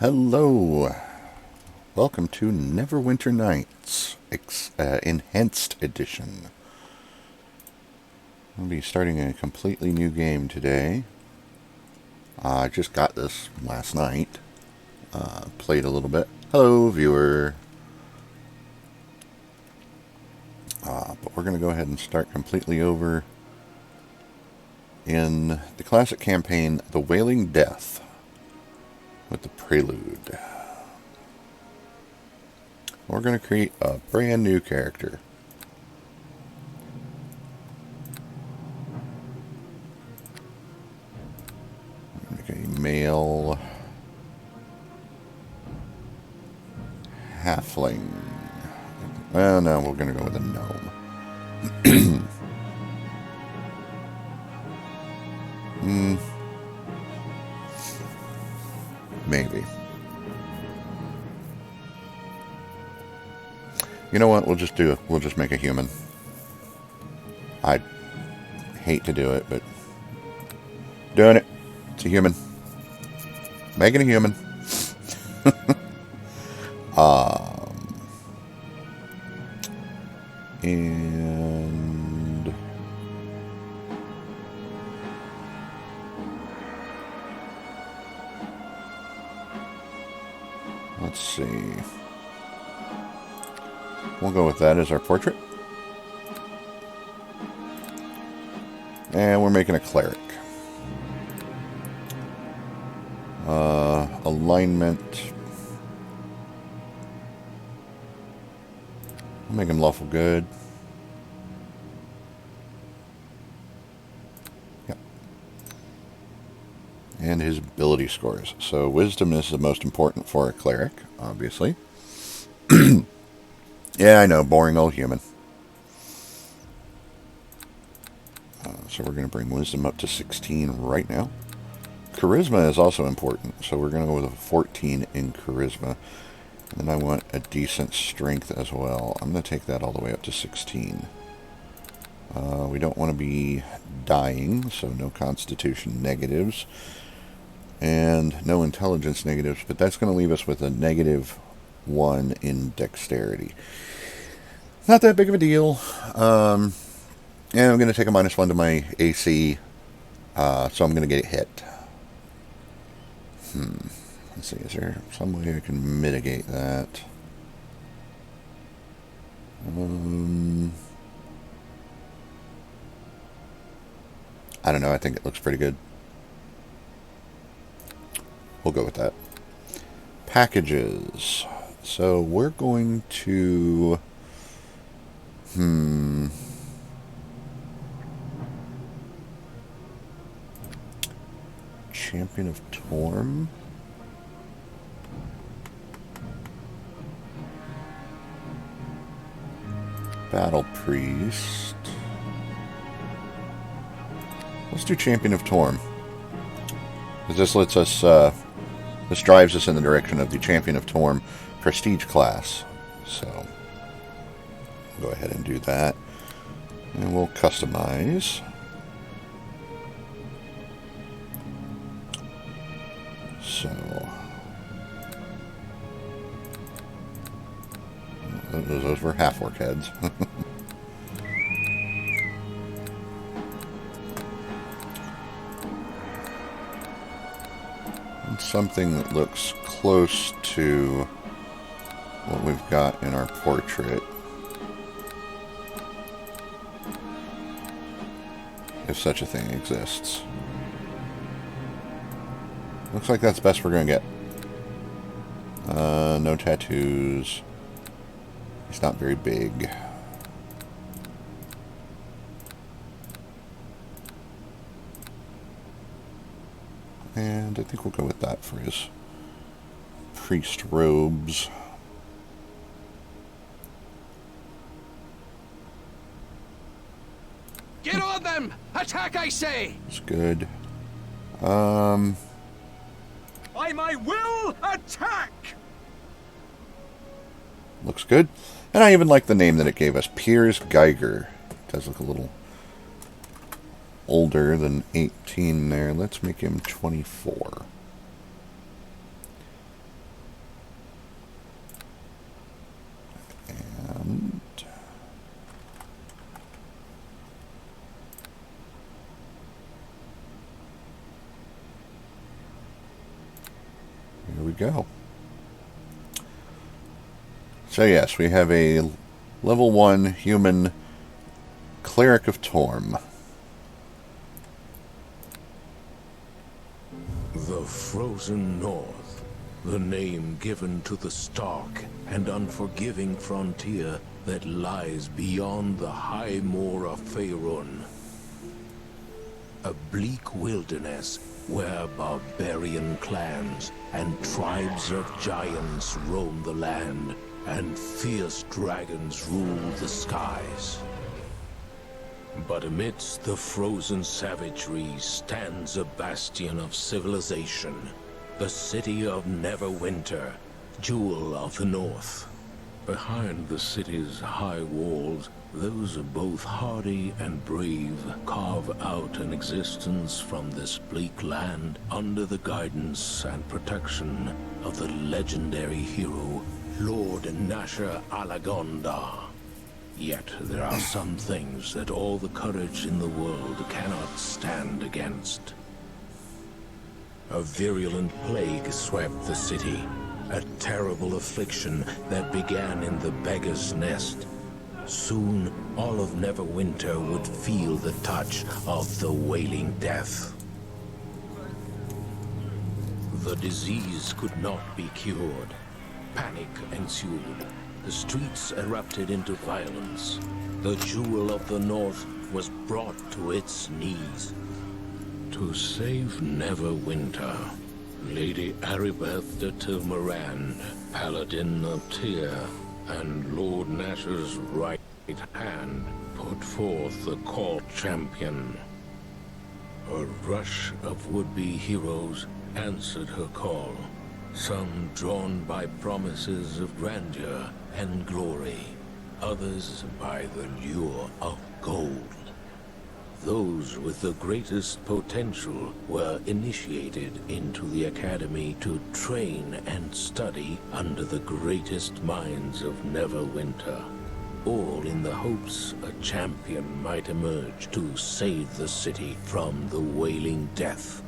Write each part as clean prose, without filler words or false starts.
Hello, welcome to Neverwinter Nights, Enhanced Edition. I'll be starting a completely new game today. I just got this last night, played a little bit. Hello, viewer. But we're going to go ahead and start completely over in the classic campaign, The Wailing Death, with the prelude. We're going to create a brand new character. Make a male halfling. Well, no, we're going to go with a gnome. Maybe. You know what? We'll just make a human. I hate to do it, but doing it. It's a human. Making a human. And let's see. We'll go with that as our portrait. And we're making a cleric. Alignment. We'll make him lawful good. Yep. And his ability scores. So wisdom is the most important for a cleric, obviously. Yeah, I know, boring old human. So we're going to bring wisdom up to 16 right now. Charisma is also important, so we're going to go with a 14 in charisma. And then I want a decent strength as well. I'm going to take that all the way up to 16. We don't want to be dying, so no constitution negatives. And no intelligence negatives, but that's going to leave us with a -1 in dexterity. Not that big of a deal. And I'm going to take a -1 to my AC, so I'm going to get hit. Let's see, is there some way I can mitigate that? I don't know, I think it looks pretty good. We'll go with that. Packages. So we're going to... Champion of Torm. Battle Priest. Let's do Champion of Torm. Because this lets us, this drives us in the direction of the Champion of Torm prestige class. So, go ahead and do that. And we'll customize. So, those were half-orc heads. And something that looks close to what we've got in our portrait. If such a thing exists. Looks like that's the best we're going to get. No tattoos. He's not very big. And I think we'll go with that for his priest robes. Get on them! Attack, I say! It's good. By my will, attack! Looks good. And I even like the name that it gave us. Piers Geiger. It does look a little older than 18 there. Let's make him 24. go. So yes, we have a level 1 human cleric of Torm. The Frozen North, the name given to the stark and unforgiving frontier that lies beyond the high moor of Faerun. A bleak wilderness where barbarian clans and tribes of giants roam the land, and fierce dragons rule the skies. But amidst the frozen savagery stands a bastion of civilization, the city of Neverwinter, jewel of the north. Behind the city's high walls, those both hardy and brave carve out an existence from this bleak land under the guidance and protection of the legendary hero, Lord Nasher Alagonda. Yet there are some things that all the courage in the world cannot stand against. A virulent plague swept the city, a terrible affliction that began in the beggar's nest. Soon, all of Neverwinter would feel the touch of the Wailing Death. The disease could not be cured. Panic ensued. The streets erupted into violence. The jewel of the North was brought to its knees. To save Neverwinter, Lady Aribeth de Tilmarand, Paladin of Tyr, and Lord Nasher's right hand, put forth the call champion. A rush of would-be heroes answered her call, some drawn by promises of grandeur and glory, others by the lure of gold. Those with the greatest potential were initiated into the academy to train and study under the greatest minds of Neverwinter, all in the hopes a champion might emerge to save the city from the Wailing Death,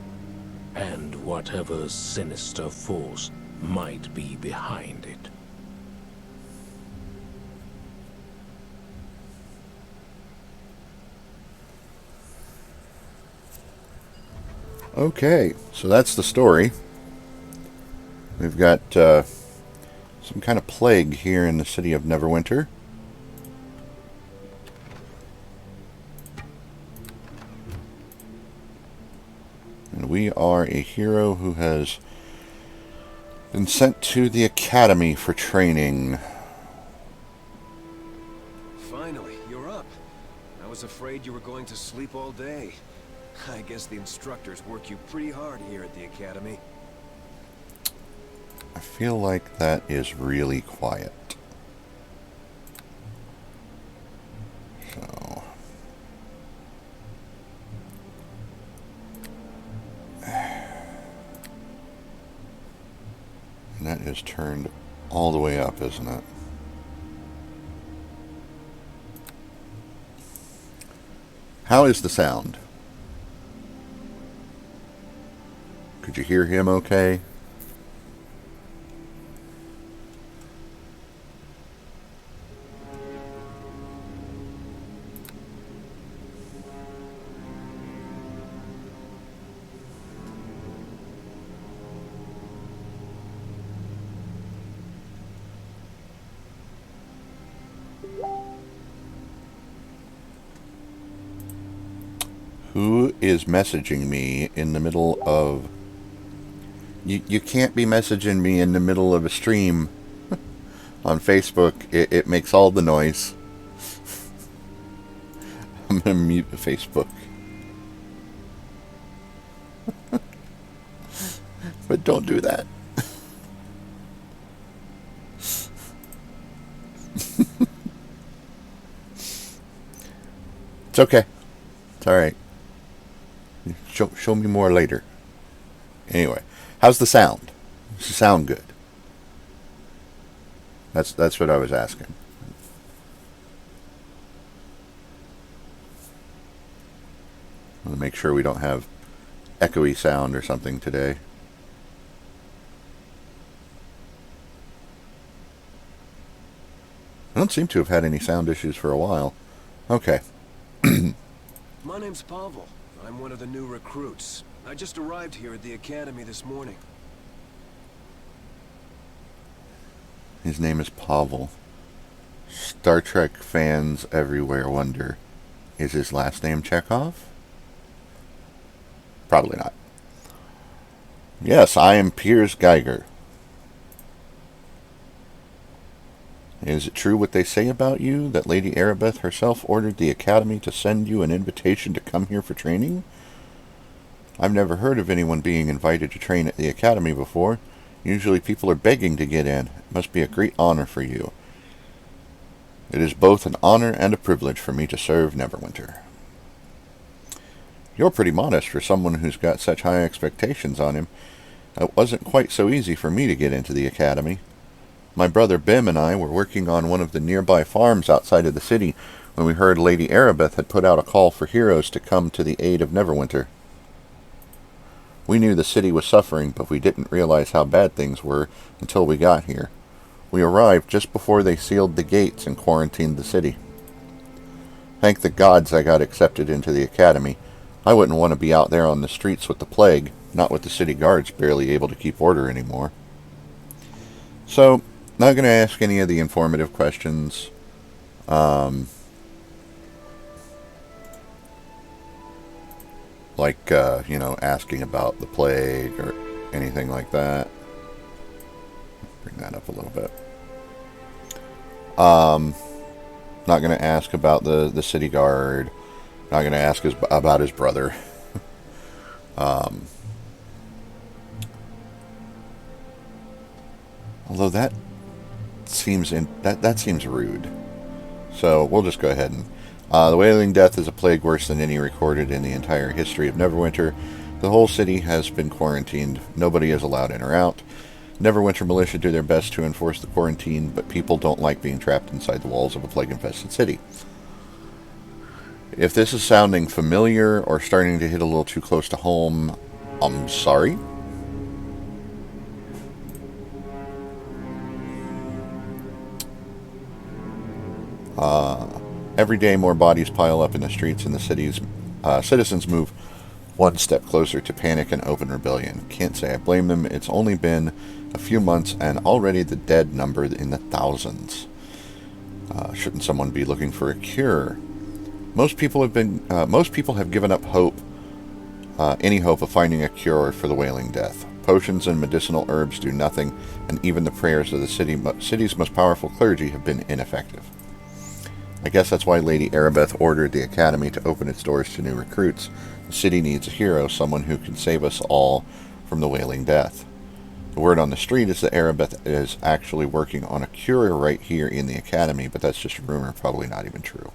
and whatever sinister force might be behind it. Okay, so that's the story. We've got some kind of plague here in the city of Neverwinter. And we are a hero who has been sent to the academy for training. Finally, you're up. I was afraid you were going to sleep all day. I guess the instructors work you pretty hard here at the academy. I feel like that is really quiet. So... And that is turned all the way up, isn't it? How is the sound? Could you hear him okay? Who is messaging me in the middle of... You can't be messaging me in the middle of a stream on Facebook. It makes all the noise. I'm going to mute Facebook. But don't do that. It's okay. It's alright. Show me more later. Anyway. How's the sound? Does it sound good? That's what I was asking. I want to make sure we don't have echoey sound or something today. I don't seem to have had any sound issues for a while. Okay. My name's Pavel. I'm one of the new recruits. I just arrived here at the academy this morning. His name is Pavel. Star Trek fans everywhere wonder, is his last name Chekhov? Probably not. Yes, I am Piers Geiger. Is it true what they say about you, that Lady Erebeth herself ordered the Academy to send you an invitation to come here for training? I've never heard of anyone being invited to train at the Academy before. Usually people are begging to get in. It must be a great honor for you. It is both an honor and a privilege for me to serve Neverwinter. You're pretty modest for someone who's got such high expectations on him. It wasn't quite so easy for me to get into the Academy. My brother Bim and I were working on one of the nearby farms outside of the city when we heard Lady Erebeth had put out a call for heroes to come to the aid of Neverwinter. We knew the city was suffering, but we didn't realize how bad things were until we got here. We arrived just before they sealed the gates and quarantined the city. Thank the gods I got accepted into the Academy. I wouldn't want to be out there on the streets with the plague, not with the city guards barely able to keep order anymore. So, not going to ask any of the informative questions. Like, asking about the plague or anything like that. Bring that up a little bit. Not going to ask about the city guard. Not going to ask about his brother. Although that seems that seems rude. So we'll just go ahead and the Wailing Death is a plague worse than any recorded in the entire history of Neverwinter. The whole city has been quarantined. Nobody is allowed in or out. Neverwinter militia do their best to enforce the quarantine, but people don't like being trapped inside the walls of a plague-infested city. If this is sounding familiar or starting to hit a little too close to home, I'm sorry. Every day more bodies pile up in the streets and the city's citizens move one step closer to panic and open rebellion. Can't say I blame them. It's only been a few months and already the dead number in the thousands. Shouldn't someone be looking for a cure? Most people have given up hope, any hope of finding a cure for the Wailing Death. Potions and medicinal herbs do nothing, and even the prayers of the city's most powerful clergy have been ineffective. I guess that's why Lady Erebeth ordered the Academy to open its doors to new recruits. The city needs a hero, someone who can save us all from the Wailing Death. The word on the street is that Erebeth is actually working on a cure right here in the Academy, but that's just a rumor, probably not even true.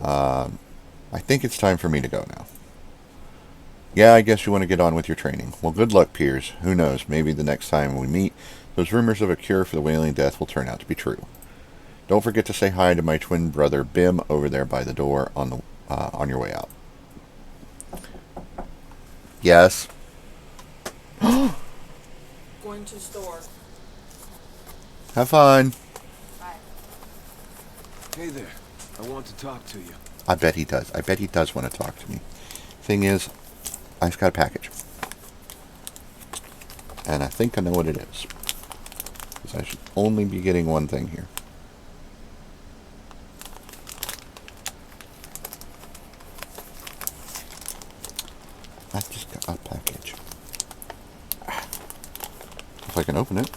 I think it's time for me to go now. Yeah, I guess you want to get on with your training. Well, good luck, Piers. Who knows, maybe the next time we meet, those rumors of a cure for the Wailing Death will turn out to be true. Don't forget to say hi to my twin brother Bim over there by the door on your way out. Yes. Going to store. Have fun. Bye. Hey there. I want to talk to you. I bet he does. I bet he does want to talk to me. Thing is, I just got a package. And I think I know what it is. Because I should only be getting one thing here. I just got a package. If I can open it.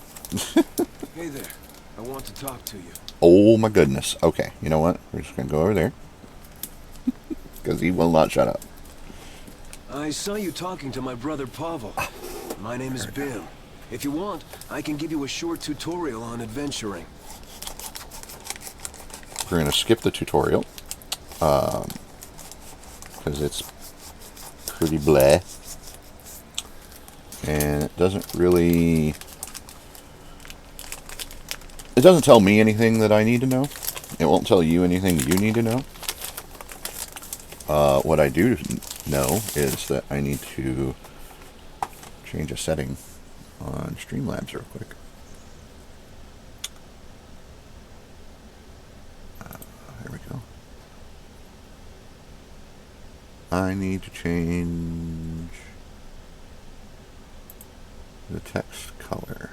Hey there. I want to talk to you. Oh my goodness. Okay, you know what? We're just going to go over there. Because he will not shut up. I saw you talking to my brother Pavel. My name is Bim. If you want, I can give you a short tutorial on adventuring. We're going to skip the tutorial. Because it's pretty bleh. And it doesn't really... It doesn't tell me anything that I need to know. It won't tell you anything you need to know. What I do know is that I need to change a setting on Streamlabs real quick. I need to change the text color.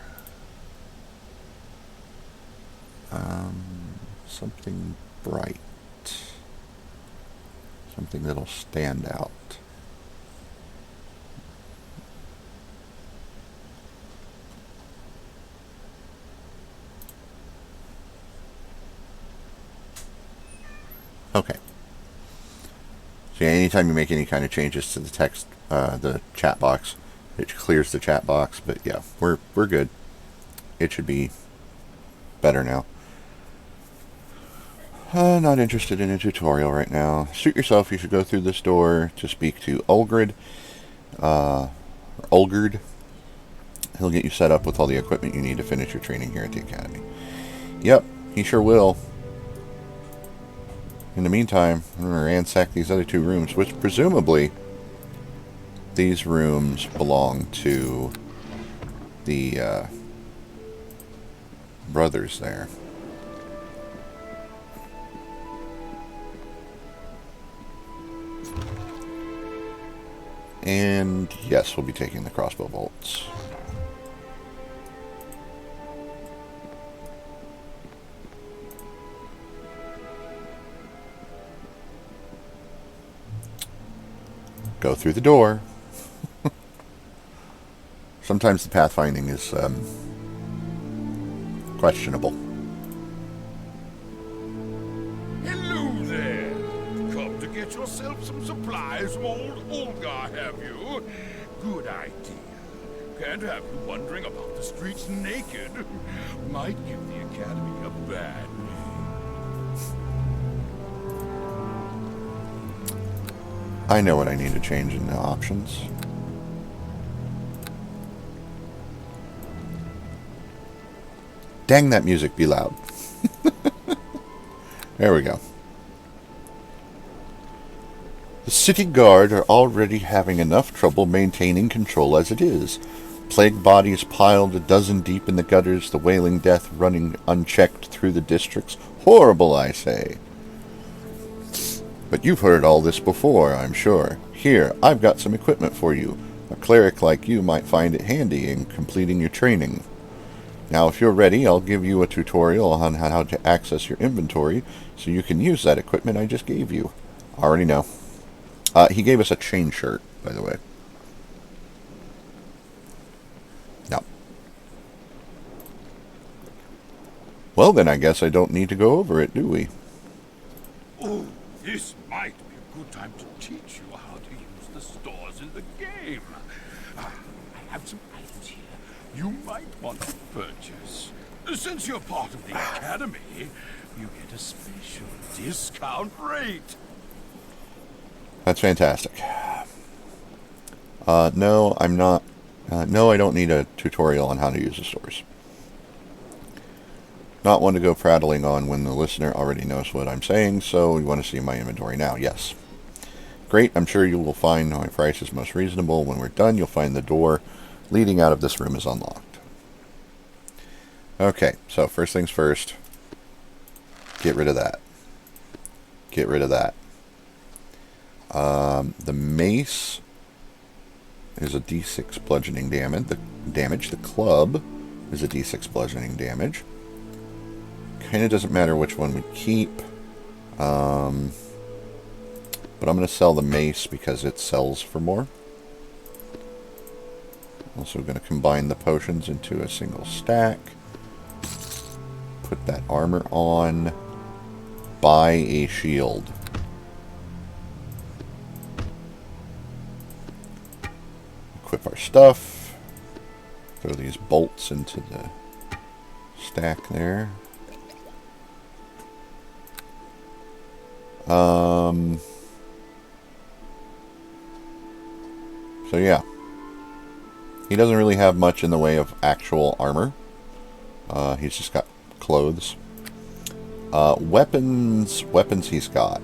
Something bright. Something that'll stand out. Okay. So yeah, anytime you make any kind of changes to the text, the chat box, it clears the chat box. But yeah, we're good. It should be better now. Not interested in a tutorial right now. Suit yourself. You should go through this door to speak to Ulgrid. Ulgrid. He'll get you set up with all the equipment you need to finish your training here at the academy. Yep, he sure will. In the meantime, I'm going to ransack these other two rooms, which presumably these rooms belong to the brothers there. And yes, we'll be taking the crossbow bolts. Go through the door. Sometimes the pathfinding is questionable. Hello there. Come to get yourself some supplies from old Olgar, have you? Good idea. Can't have you wandering about the streets naked. Might give the academy a bad name. I know what I need to change in the options. Dang, that music be loud. There we go. The city guard are already having enough trouble maintaining control as it is. Plague bodies piled a dozen deep in the gutters, the Wailing Death running unchecked through the districts. Horrible, I say. But you've heard all this before, I'm sure. Here, I've got some equipment for you. A cleric like you might find it handy in completing your training. Now, if you're ready, I'll give you a tutorial on how to access your inventory so you can use that equipment I just gave you. I already know. He gave us a chain shirt, by the way. No. Well, then I guess I don't need to go over it, do we? Oh, this might be a good time to teach you how to use the stores in the game. I have some items here you might want to purchase. Since you're part of the academy, you get a special discount rate. That's fantastic. No, I'm not. No, I don't need a tutorial on how to use the stores. Not one to go prattling on when the listener already knows what I'm saying, so you want to see my inventory now. Yes. Great, I'm sure you will find my price is most reasonable. When we're done, you'll find the door leading out of this room is unlocked. Okay, so first things first. Get rid of that. Get rid of that. The mace is a d6 bludgeoning damage. The club is a d6 bludgeoning damage. Kind of doesn't matter which one we keep. But I'm going to sell the mace because it sells for more. Also going to combine the potions into a single stack. Put that armor on. Buy a shield. Equip our stuff. Throw these bolts into the stack there. So yeah. He doesn't really have much in the way of actual armor. He's just got clothes. Weapons he's got.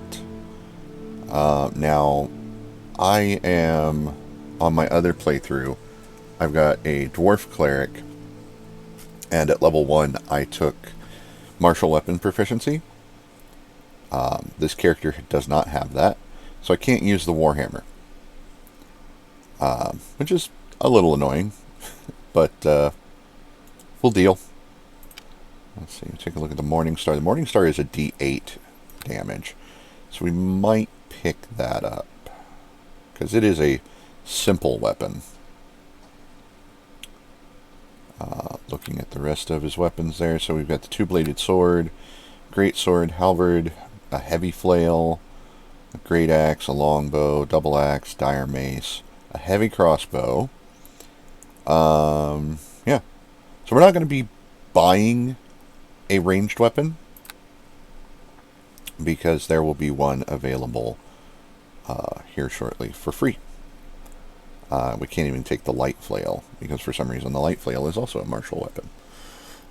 Now, I am, on my other playthrough, I've got a dwarf cleric, and at level 1 I took martial weapon proficiency. This character does not have that, So I can't use the Warhammer. Which is a little annoying. But, we'll deal. Let's see, take a look at the Morningstar. The Morningstar is a D8 damage. So we might pick that up. Because it is a simple weapon. Looking at the rest of his weapons there. So we've got the two-bladed sword, great sword, halberd, a heavy flail, a great axe, a longbow, double axe, dire mace, a heavy crossbow. Yeah. So we're not going to be buying a ranged weapon because there will be one available here shortly for free. We can't even take the light flail because for some reason the light flail is also a martial weapon.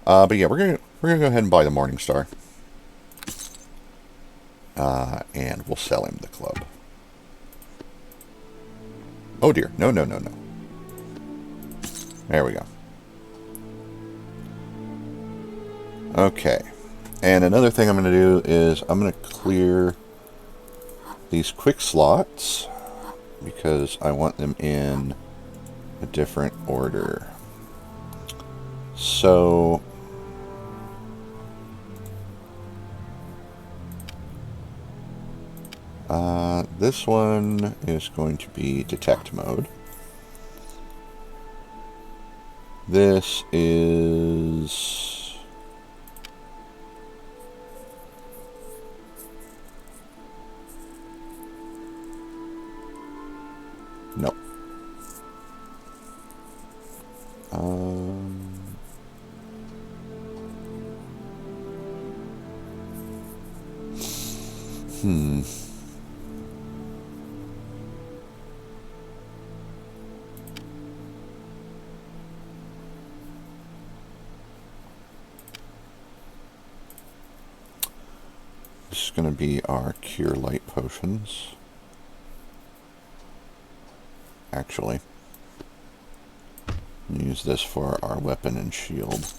But yeah, we're gonna go ahead and buy the Morningstar, and we'll sell him the club. Oh dear, no. There we go. Okay, and another thing I'm going to do is I'm going to clear these quick slots because I want them in a different order. So this one is going to be detect mode. This is no. This is going to be our cure light potions. Actually, use this for our weapon and shield.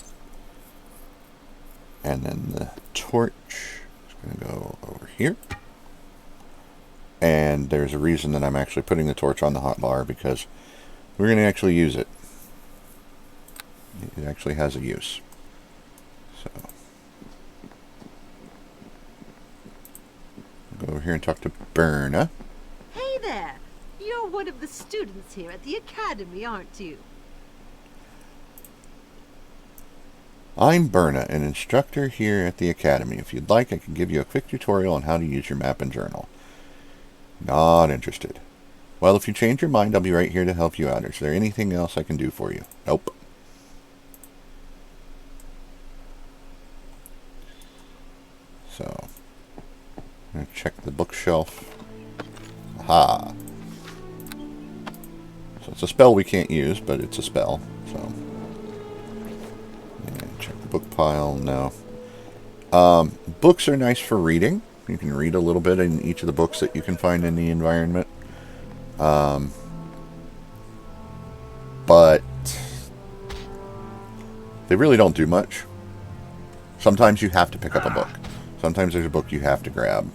And then the torch is going to go over here. And there's a reason that I'm actually putting the torch on the hotbar because we're going to actually use it. It actually has a use. So, go over here and talk to Berna. Hey there! You're one of the students here at the academy, aren't you? I'm Berna, an instructor here at the academy. If you'd like, I can give you a quick tutorial on how to use your map and journal. Not interested. Well, if you change your mind, I'll be right here to help you out. Is there anything else I can do for you? Nope. So, I'm going to check the bookshelf. Aha! So it's a spell we can't use, but it's a spell. So, and check the book pile. No. Books are nice for reading. You can read a little bit in each of the books that you can find in the environment. But they really don't do much. Sometimes you have to pick up a book. Sometimes there's a book you have to grab.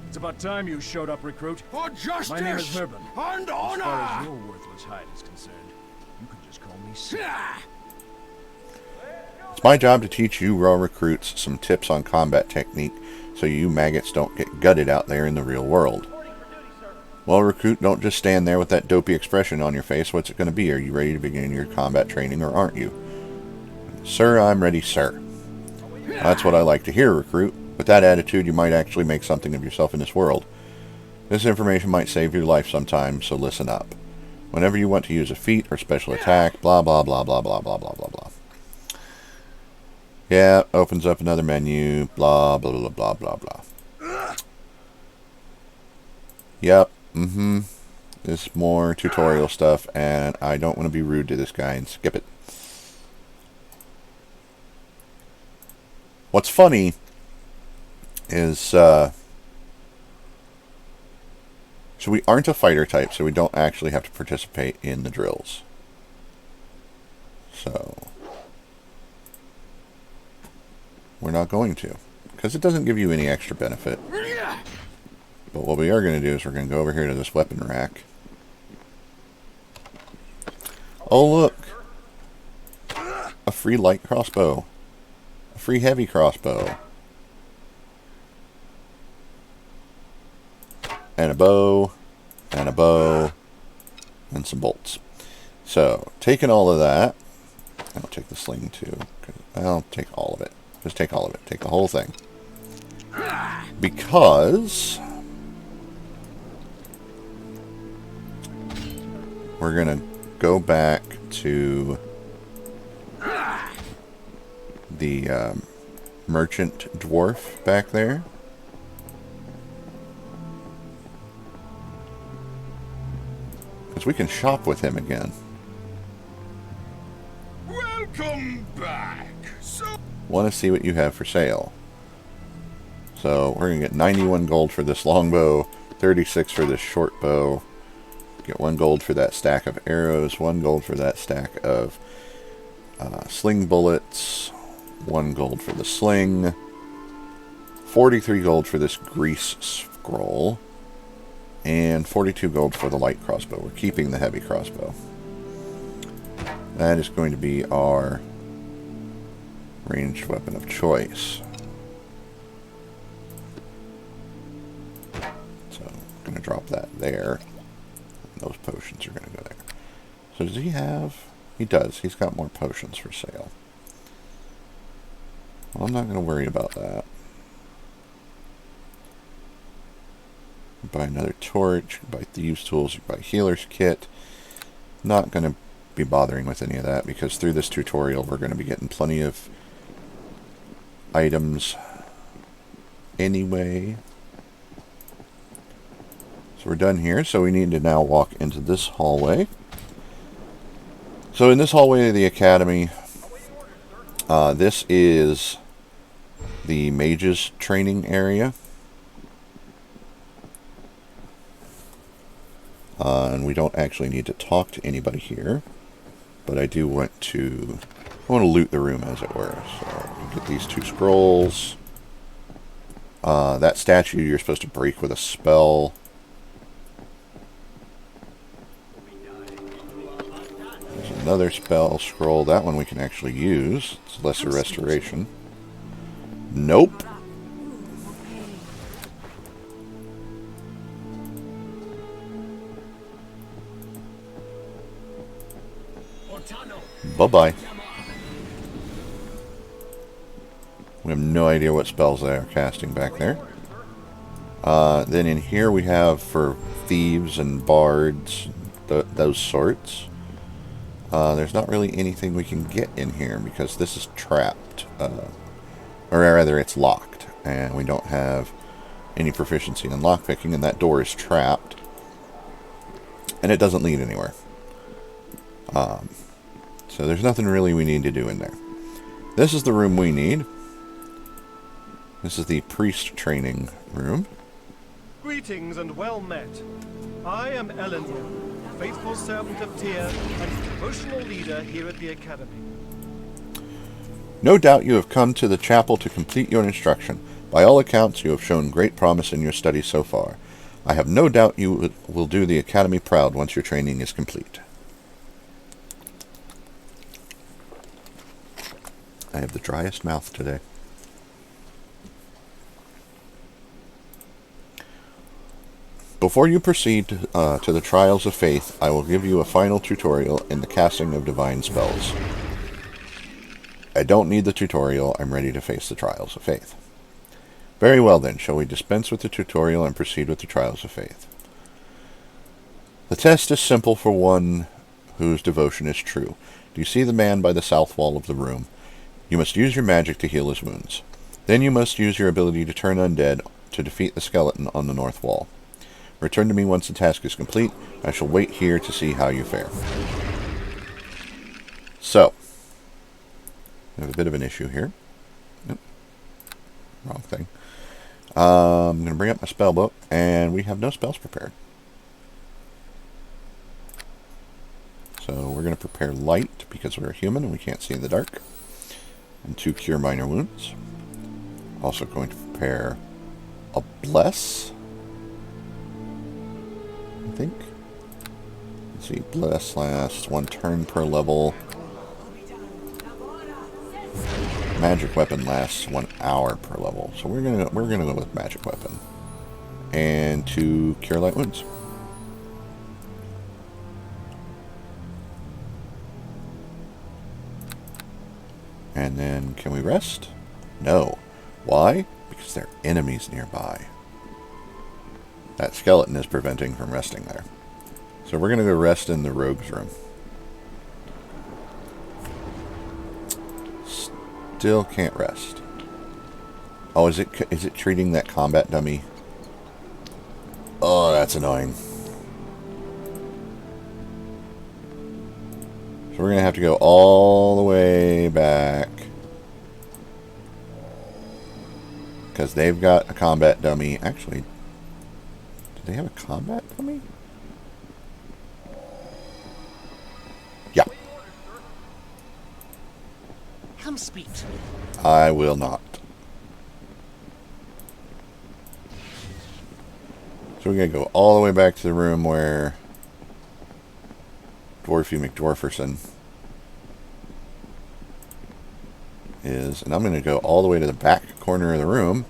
It's about time you showed up, recruit. For justice My name is Herben. and As far as honor! your worthless hide is concerned, you can just call me Sid. It's my job to teach you raw recruits some tips on combat technique so you maggots don't get gutted out there in the real world. Well, recruit, don't just stand there with that dopey expression on your face. What's it going to be? Are you ready to begin your combat training or aren't you? Sir, I'm ready, sir. That's what I like to hear, recruit. With that attitude, you might actually make something of yourself in this world. This information might save your life sometime, so listen up. Whenever you want to use a feat or special attack, blah, blah, blah, blah, blah, blah, blah, blah, blah. Yeah, opens up another menu, blah, blah, blah, blah, blah, blah. Yep, This is more tutorial stuff, and I don't want to be rude to this guy and skip it. What's funny is, so we aren't a fighter type, so we don't actually have to participate in the drills. So, we're not going to, because it doesn't give you any extra benefit. But what we are going to do is we're going to go over here to this weapon rack. Oh, look! A free light crossbow. A free heavy crossbow. And a bow. And a bow. And some bolts. So, taking all of that. I'll take the sling too. I'll take all of it. Just take all of it. Take the whole thing. Because we're going to go back to the merchant dwarf back there. Because we can shop with him again. Welcome back. Want to see what you have for sale. So we're going to get 91 gold for this longbow, 36 for this short bow. Get 1 gold for that stack of arrows, 1 gold for that stack of sling bullets, 1 gold for the sling, 43 gold for this grease scroll, and 42 gold for the light crossbow. We're keeping the heavy crossbow. That is going to be our ranged weapon of choice. So I'm going to drop that there. And those potions are going to go there. So does he have... He does. He's got more potions for sale. Well, I'm not going to worry about that. Buy another torch, buy thieves tools, buy healer's kit. Not going to be bothering with any of that because through this tutorial we're going to be getting plenty of items anyway. So we're done here, so we need to now walk into this hallway. So in this hallway of the academy, this is the mages training area. And we don't actually need to talk to anybody here. But I do want to... I want to loot the room, as it were. So, you get these 2 scrolls. That statue you're supposed to break with a spell. There's another spell scroll. That one we can actually use. It's lesser restoration. Nope. Bye-bye. We have no idea what spells they are casting back there. Then in here we have for thieves and bards, those sorts. There's not really anything we can get in here because this is trapped. Or rather, it's locked. And we don't have any proficiency in lockpicking, and that door is trapped. And it doesn't lead anywhere. So there's nothing really we need to do in there. This is the room we need. This is the priest training room. Greetings and well met. I am Elenir, faithful servant of Tyr and devotional leader here at the Academy. No doubt you have come to the chapel to complete your instruction. By all accounts, you have shown great promise in your studies so far. I have no doubt you will do the Academy proud once your training is complete. I have the driest mouth today. Before you proceed to the trials of faith, I will give you a final tutorial in the casting of divine spells. I don't need the tutorial. I'm ready to face the trials of faith. Very well then, shall we dispense with the tutorial and proceed with the trials of faith? The test is simple for one whose devotion is true. Do you see the man by the south wall of the room? You must use your magic to heal his wounds. Then you must use your ability to turn undead to defeat the skeleton on the north wall. Return to me once the task is complete. I shall wait here to see how you fare. So, we have a bit of an issue here. Nope. Wrong thing. I'm going to bring up my spell book, and we have no spells prepared. So we're going to prepare light, because we're human and we can't see in the dark. And 2 cure minor wounds. Also going to prepare a bless. think. Let's see, bless lasts 1 turn per level. Magic weapon lasts 1 hour per level. So we're gonna go with magic weapon. And to cure light wounds. And then can we rest? No. Why? Because there are enemies nearby. That skeleton is preventing from resting there. So we're going to go rest in the rogue's room. Still can't rest. Oh, is it treating that combat dummy? Oh, that's annoying. So we're going to have to go all the way back. Because they've got a combat dummy. Actually, do they have a combat dummy? Yeah. Come speak to me. I will not. So we're going to go all the way back to the room where Dwarfy McDwarferson is. And I'm going to go all the way to the back corner of the room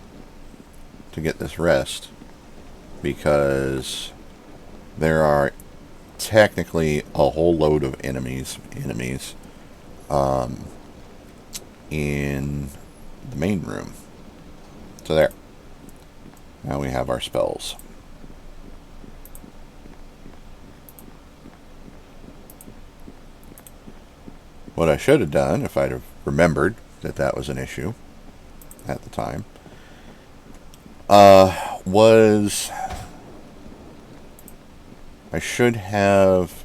to get this rest. Because there are technically a whole load of enemies in the main room. So there. Now we have our spells. What I should have done, if I'd have remembered that that was an issue at the time, was I should have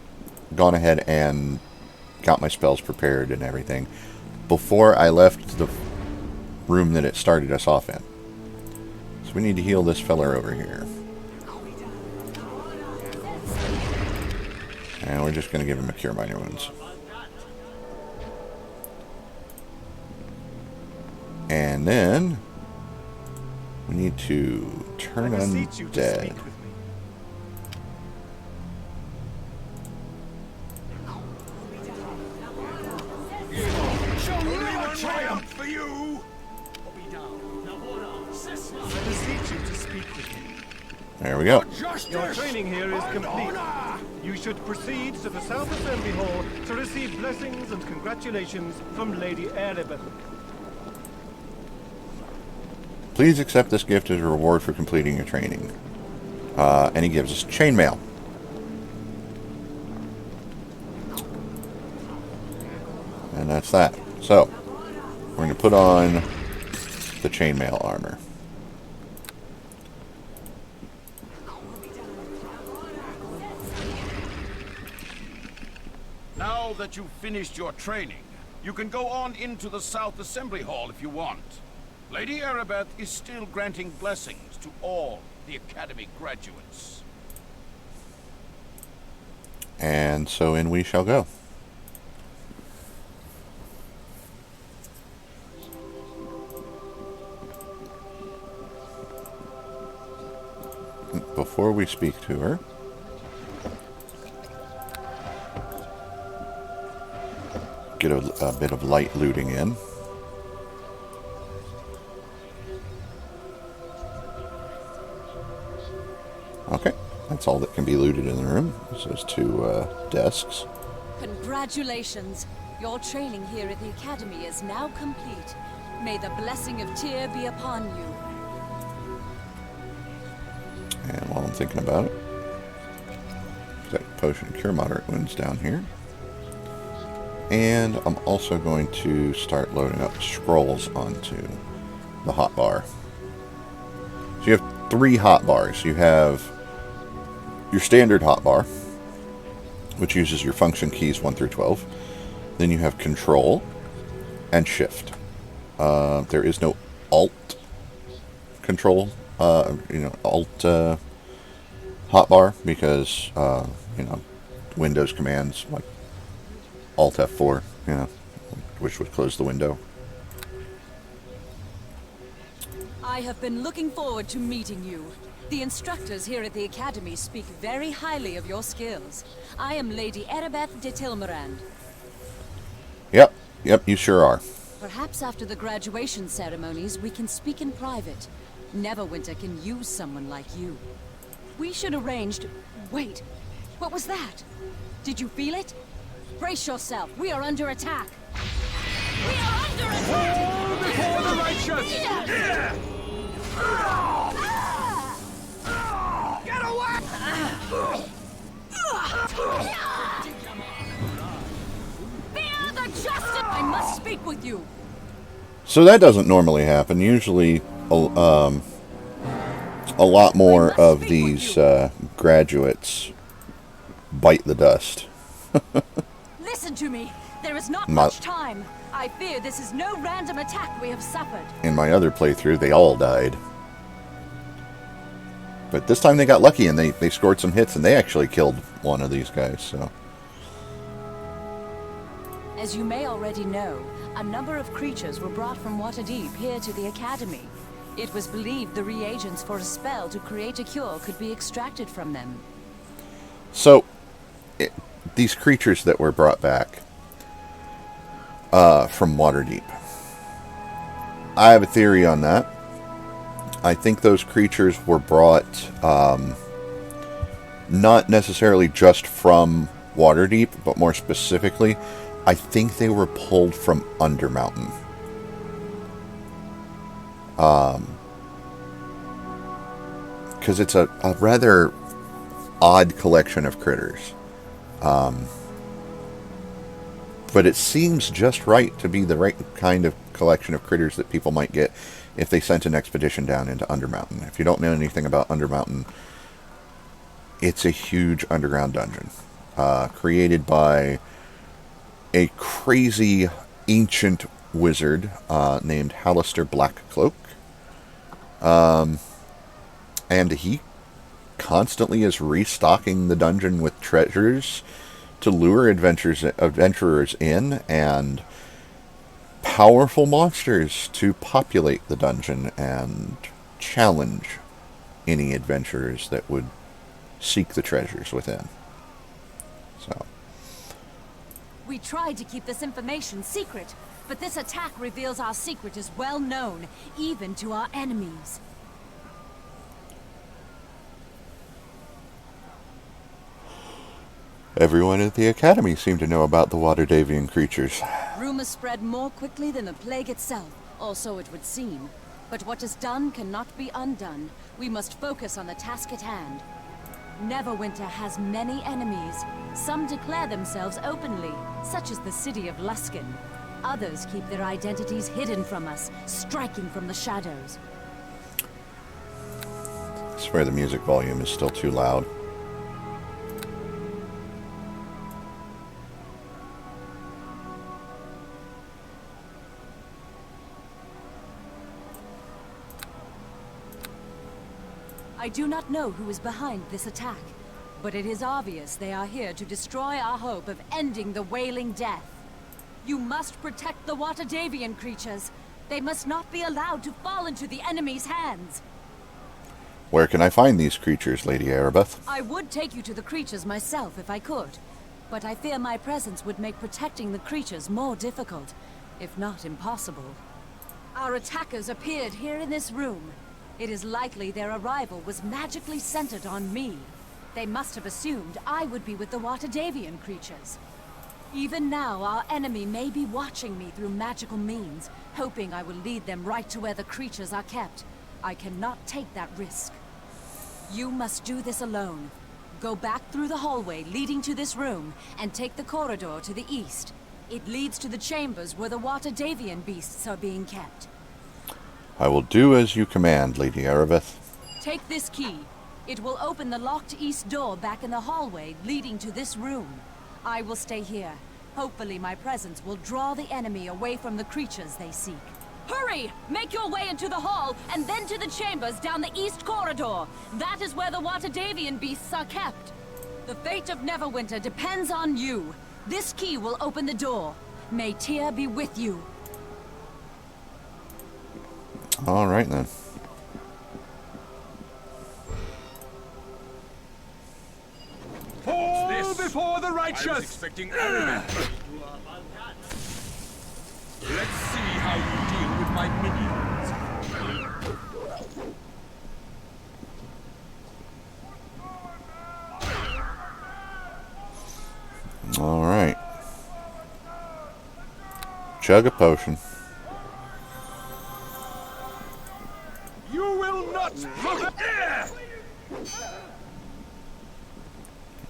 gone ahead and got my spells prepared and everything before I left the room that it started us off in. So we need to heal this fella over here. And we're just going to give him a Cure Minor Wounds. And then we need to turn undead. Triumph for you! I beseech you to speak with me. There we go. Your training here is complete. You should proceed to the South Assembly Hall to receive blessings and congratulations from Lady Erebeth. Please accept this gift as a reward for completing your training. And he gives us chainmail. And that's that. So, we're going to put on the chainmail armor. Now that you've finished your training, you can go on into the South Assembly Hall if you want. Lady Erebeth is still granting blessings to all the Academy graduates. And so in we shall go. Before we speak to her, get a bit of light looting in. Okay, that's all that can be looted in the room. So there's 2 desks. Congratulations! Your training here at the Academy is now complete. May the blessing of Tyr be upon you. And while I'm thinking about it, that potion of Cure Moderate Wounds down here. And I'm also going to start loading up scrolls onto the hotbar. So you have 3 hotbars. You have your standard hotbar, which uses your function keys 1 through 12. Then you have Control and Shift. There is no Alt control, Alt hotbar because Windows commands like Alt F4, which would close the window. I have been looking forward to meeting you. The instructors here at the Academy speak very highly of your skills. I am Lady Erebeth de Tilmerand. Yep, you sure are. Perhaps after the graduation ceremonies, we can speak in private. Neverwinter can use someone like you. We should arrange to... Wait, what was that? Did you feel it? Brace yourself, we are under attack. We are under attack! Before the righteous! Get away! Fear the justice! I must speak with you. So that doesn't normally happen. Usually, a lot more of these graduates bite the dust. Listen to me. There is not much time. I fear this is no random attack we have suffered. In my other playthrough, they all died. But this time they got lucky and they scored some hits and they actually killed one of these guys, so... As you may already know, a number of creatures were brought from Waterdeep here to the Academy. It was believed the reagents for a spell to create a cure could be extracted from them. So, these creatures that were brought back from Waterdeep. I have a theory on that. I think those creatures were brought not necessarily just from Waterdeep, but more specifically, I think they were pulled from Undermountain. Because it's a rather odd collection of critters. But it seems just right to be the right kind of collection of critters that people might get if they sent an expedition down into Undermountain. If you don't know anything about Undermountain, it's a huge underground dungeon. Created by a crazy ancient wizard named Hallister Blackcloak. And he constantly is restocking the dungeon with treasures to lure adventurers in, and powerful monsters to populate the dungeon and challenge any adventurers that would seek the treasures within. So, We tried to keep this information secret, but this attack reveals our secret is well known, even to our enemies. everyone at the Academy seemed to know about the Waterdavian creatures. Rumors spread more quickly than the plague itself, or so it would seem. But what is done cannot be undone. We must focus on the task at hand. Neverwinter has many enemies. Some declare themselves openly, such as the city of Luskan. Others keep their identities hidden from us, striking from the shadows. I swear the music volume is still too loud. I do not know who is behind this attack, but it is obvious they are here to destroy our hope of ending the Wailing Death. You must protect the Waterdavian creatures. They must not be allowed to fall into the enemy's hands. Where can I find these creatures, Lady Erebeth? I would take you to the creatures myself if I could, but I fear my presence would make protecting the creatures more difficult, if not impossible. Our attackers appeared here in this room. It is likely their arrival was magically centered on me. They must have assumed I would be with the Waterdavian creatures. Even now, our enemy may be watching me through magical means, hoping I will lead them right to where the creatures are kept. I cannot take that risk. You must do this alone. Go back through the hallway leading to this room, and take the corridor to the east. It leads to the chambers where the Waterdavian beasts are being kept. I will do as you command, Lady Erebeth. Take this key. It will open the locked east door back in the hallway leading to this room. I will stay here. Hopefully my presence will draw the enemy away from the creatures they seek. Hurry! Make your way into the hall, and then to the chambers down the east corridor. That is where the Waterdavian beasts are kept. The fate of Neverwinter depends on you. This key will open the door. May Tyr be with you. All right, then. Fall This? before the I was righteous! expecting Arabic. Let's see how you deal with my minions. Alright. Chug a potion. You will not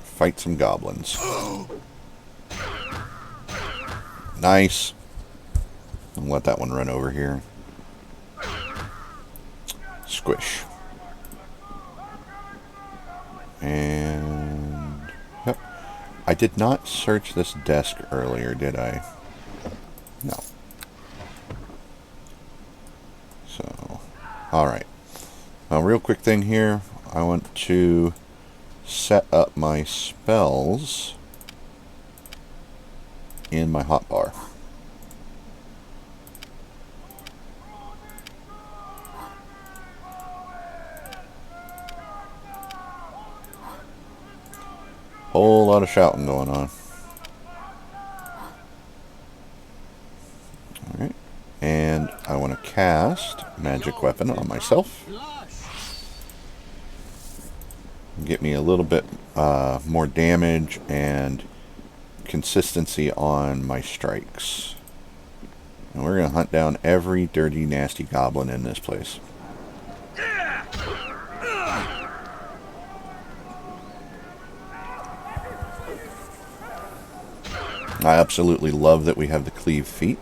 Fight some goblins. Nice. I'll let that one run over here. Squish. And... Yep. I did not search this desk earlier, did I? No. So, alright. A real quick thing here. I want to set up my spells in my hotbar. Whole lot of shouting going on. Alright. And I want to cast Magic Weapon on myself. Get me a little bit more damage and consistency on my strikes. And we're going to hunt down every dirty, nasty goblin in this place. I absolutely love that we have the cleave feat.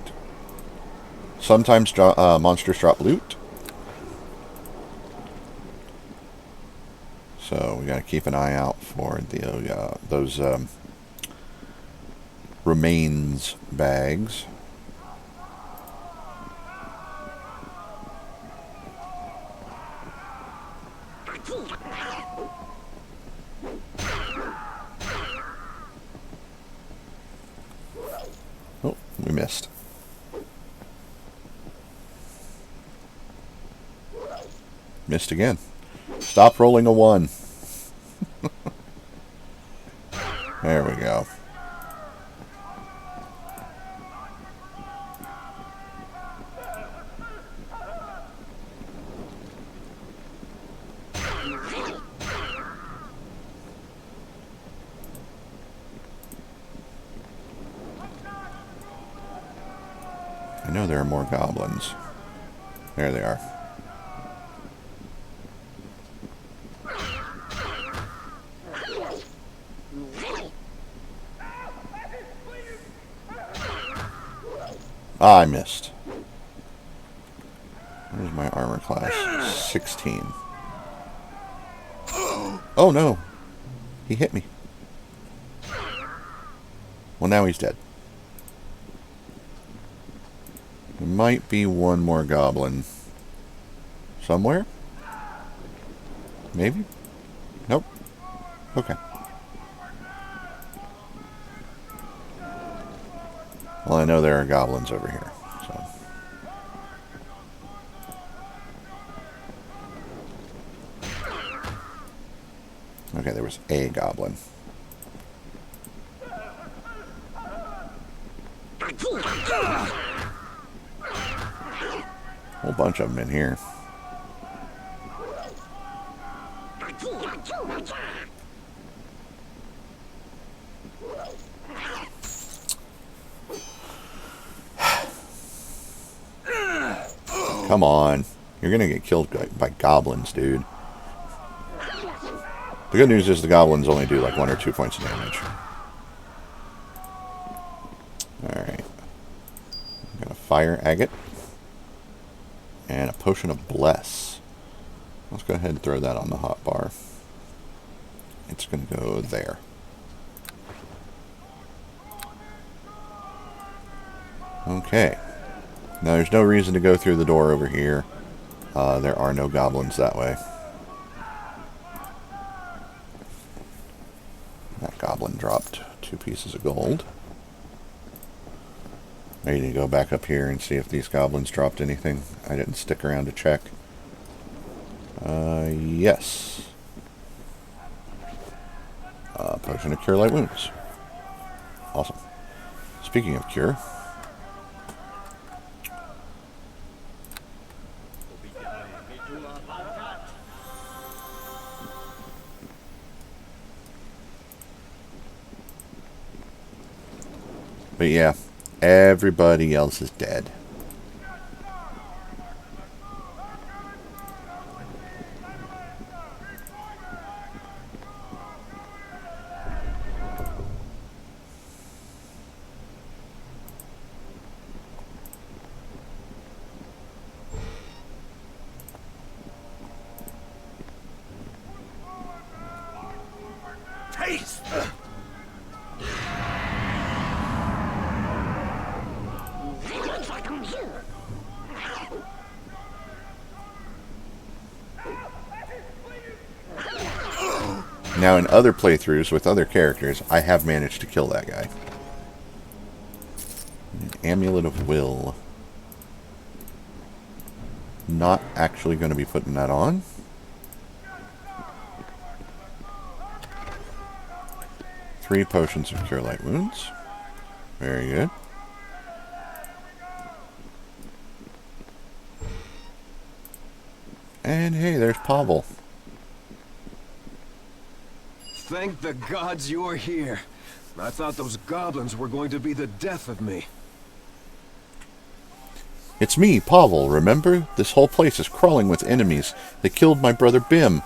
Sometimes monsters drop loot. So we got to keep an eye out for the those remains bags. Oh, we missed. Missed again. Stop rolling a 1. There we go. I know there are more goblins. There they are. Ah, I missed. Where's my armor class? 16. Oh no! He hit me. Well, now he's dead. There might be one more goblin somewhere. Maybe? Nope. Okay. Well, I know there are goblins over here, so. Okay, there was a goblin. Whole bunch of them in here. Come on. You're gonna get killed by goblins, dude. The good news is the goblins only do like 1 or 2 points of damage. Alright. I'm gonna fire agate. And a potion of bless. Let's go ahead and throw that on the hotbar. It's gonna go there. Okay. Now there's no reason to go through the door over here. There are no goblins that way. That goblin dropped 2 pieces of gold. I need to go back up here and see if these goblins dropped anything. I didn't stick around to check. Yes. Potion to cure light wounds. Awesome. Speaking of cure, but yeah, everybody else is dead. Taste! Now, in other playthroughs with other characters, I have managed to kill that guy. An Amulet of Will. Not actually going to be putting that on. Three potions of cure light wounds. Very good. And hey, there's Pavel. Thank the gods you're here. I thought those goblins were going to be the death of me. It's me, Pavel, remember? This whole place is crawling with enemies. They killed my brother Bim.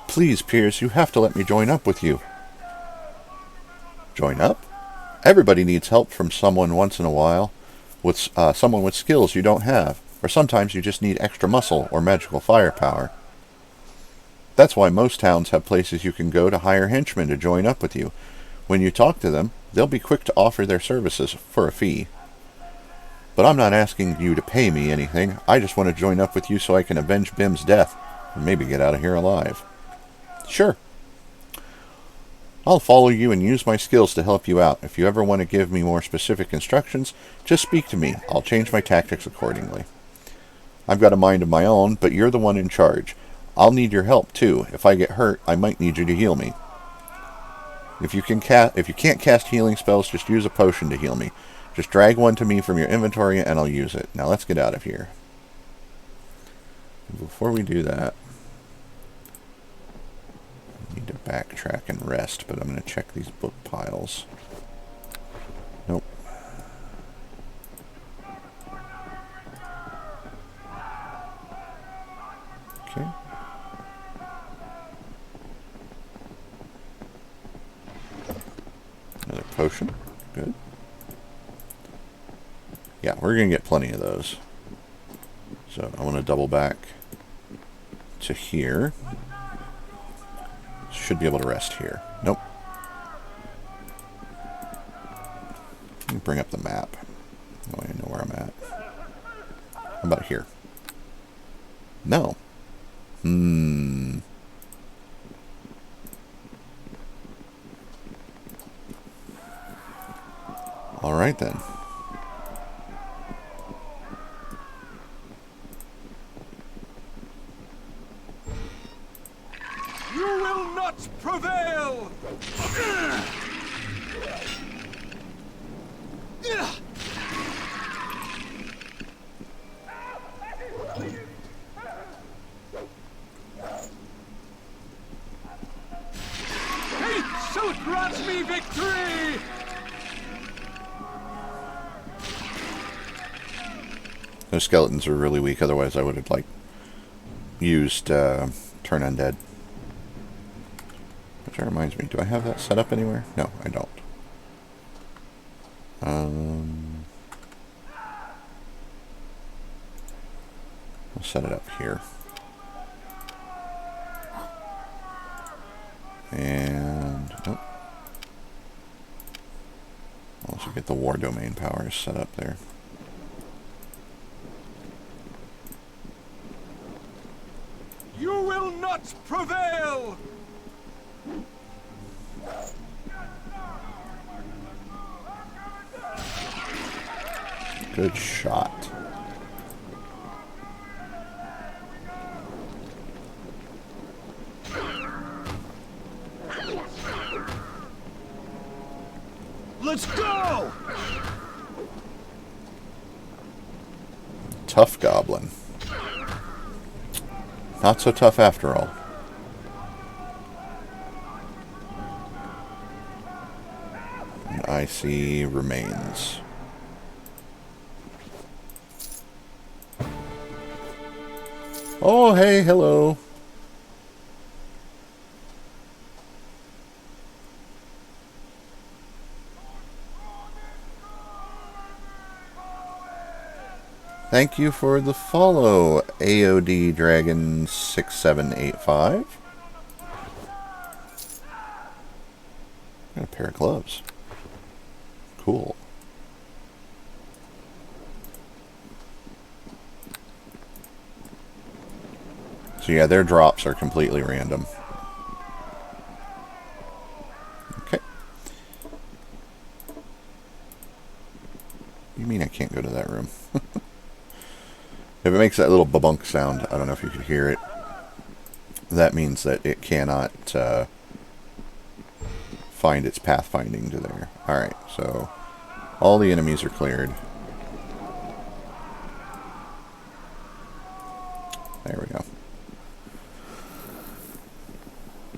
Please, Piers, you have to let me join up with you. Join up? Everybody needs help from someone once in a while. With someone with skills you don't have. Or sometimes you just need extra muscle or magical firepower. That's why most towns have places you can go to hire henchmen to join up with you. When you talk to them, they'll be quick to offer their services for a fee. But I'm not asking you to pay me anything. I just want to join up with you so I can avenge Bim's death and maybe get out of here alive. Sure. I'll follow you and use my skills to help you out. If you ever want to give me more specific instructions, just speak to me. I'll change my tactics accordingly. I've got a mind of my own, but you're the one in charge. I'll need your help, too. If I get hurt, I might need you to heal me. If you can't cast healing spells, just use a potion to heal me. Just drag one to me from your inventory and I'll use it. Now let's get out of here. Before we do that, I need to backtrack and rest, but I'm going to check these book piles. Nope. Okay. Another potion. Good. Yeah, we're going to get plenty of those. So I want to double back to here. Should be able to rest here. Nope. Let me bring up the map. Oh, I know where I'm at. How about here? No. All right then. You will not prevail! Fate shall grant me victory! Those skeletons are really weak, otherwise I would have, like, used Turn Undead. Which reminds me, do I have that set up anywhere? No, I don't. I'll set it up here. And, nope. I'll also get the War Domain powers set up there. You will not prevail! Good shot. tough goblin. Not so tough after all. And I see remains. Oh, hey, hello. Thank you for the follow, AOD Dragon 6785. Got a pair of gloves. Cool. So yeah, their drops are completely random. Okay. You mean I can't go to that room? If it makes that little ba-bunk sound, I don't know if you could hear it. That means that it cannot find its pathfinding to there. Alright, so all the enemies are cleared. There we go.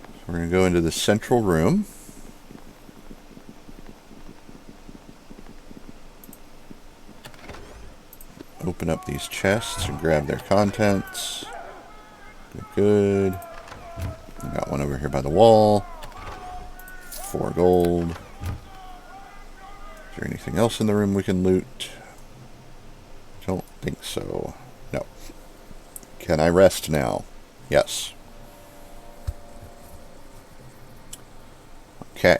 So we're going to go into the central room. Open up these chests and grab their contents. Good. We got one over here by the wall. 4 gold. Is there anything else in the room we can loot? Don't think so. No. Can I rest now? Yes. Okay.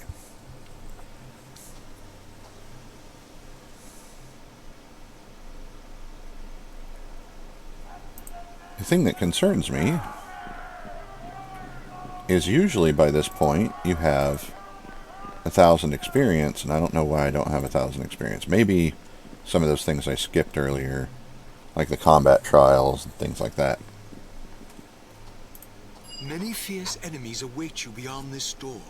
The thing that concerns me is usually by this point you have 1,000 experience, and I don't know why I don't have 1,000 experience. Maybe some of those things I skipped earlier, like the combat trials and things like that. Many fierce enemies await you beyond this door.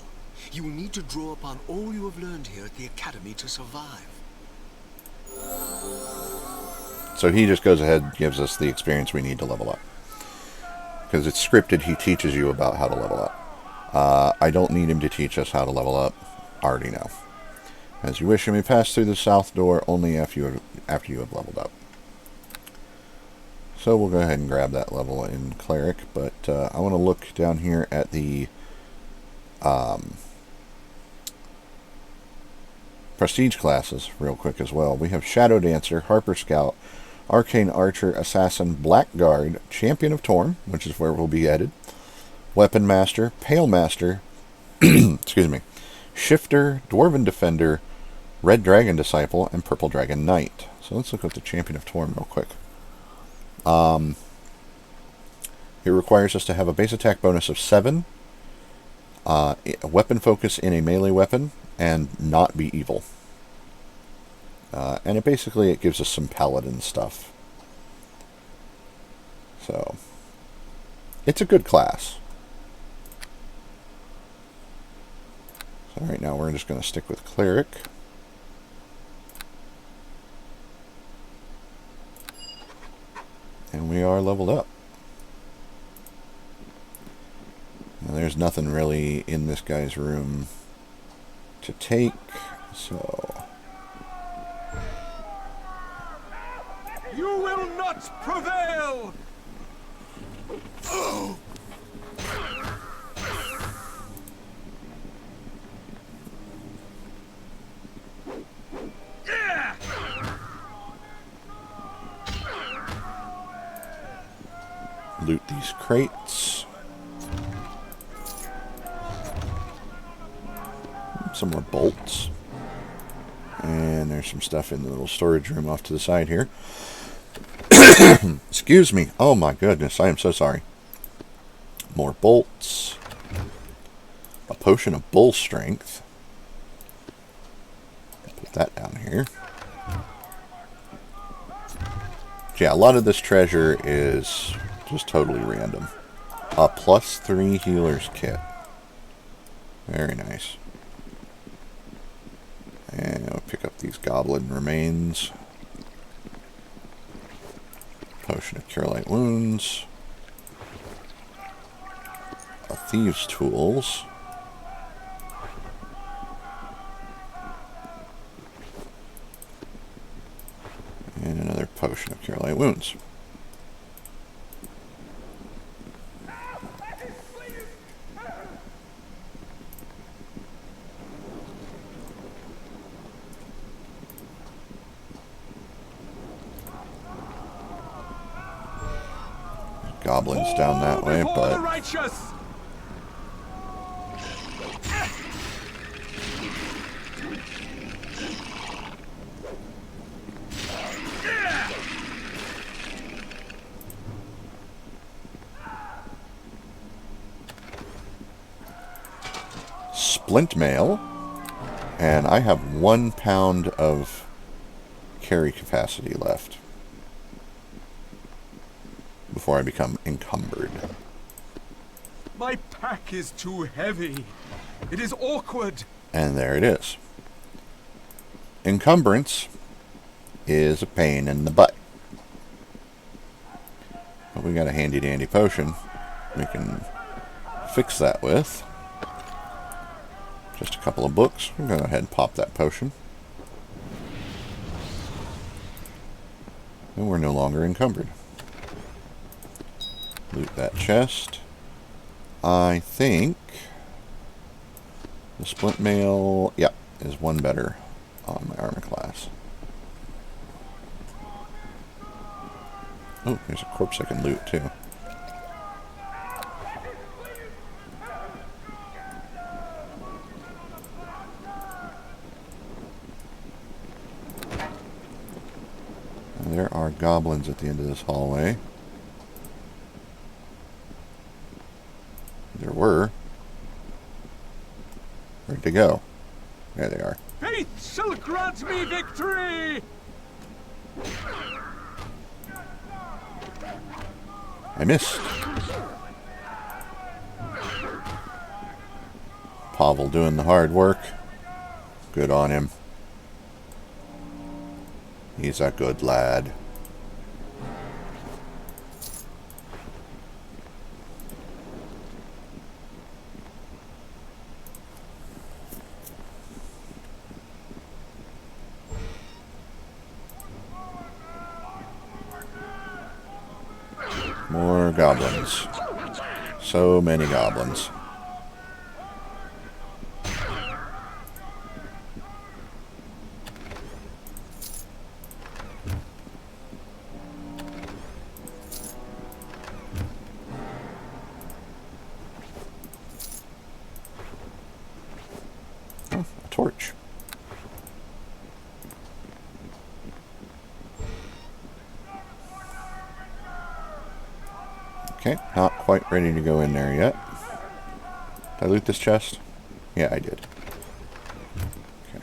You will need to draw upon all you have learned here at the Academy to survive. So he just goes ahead and gives us the experience we need to level up. Because it's scripted, he teaches you about how to level up. I don't need him to teach us how to level up. I already know. As you wish, you may pass through the south door only after you have leveled up. So we'll go ahead and grab that level in Cleric, but I want to look down here at the prestige classes real quick as well. We have Shadow Dancer, Harper Scout, Arcane Archer, Assassin, Blackguard, Champion of Torm, which is where we'll be headed, Weapon Master, Pale Master, excuse me, Shifter, Dwarven Defender, Red Dragon Disciple, and Purple Dragon Knight. So let's look at the Champion of Torm real quick. It requires us to have a base attack bonus of 7, a weapon focus in a melee weapon, and not be evil. And it gives us some paladin stuff. So, it's a good class. So right now we're just going to stick with Cleric. And we are leveled up. Now, there's nothing really in this guy's room to take, so... You will not prevail! Oh! Yeah! Loot these crates. Some more bolts. And there's some stuff in the little storage room off to the side here. Excuse me. Oh my goodness, I am so sorry. More bolts. A potion of bull strength. Put that down here. Yeah, a lot of this treasure is just totally random. A +3 healer's kit. Very nice. And I'll pick up these goblin remains. Potion of Cure Light Wounds. A Thieves' Tools. And another Potion of Cure Light Wounds. Goblins down that way, but splint mail, and I have 1 pound of carry capacity left before I become encumbered. My pack is too heavy. It is awkward. And there it is. Encumbrance is a pain in the butt. But we got a handy dandy potion we can fix that with. Just a couple of books. We're going to go ahead and pop that potion. And we're no longer encumbered. Loot that chest. I think the splint mail, yeah, is 1 better on my armor class. Oh, there's a corpse I can loot too. And there are goblins at the end of this hallway. There were. Where'd they go? There they are. Faith shall grant me victory! I missed. Pavel doing the hard work. Good on him. He's a good lad. More goblins. So many goblins. Oh, a torch. Okay, not quite ready to go in there yet. Did I loot this chest? Yeah, I did. Okay.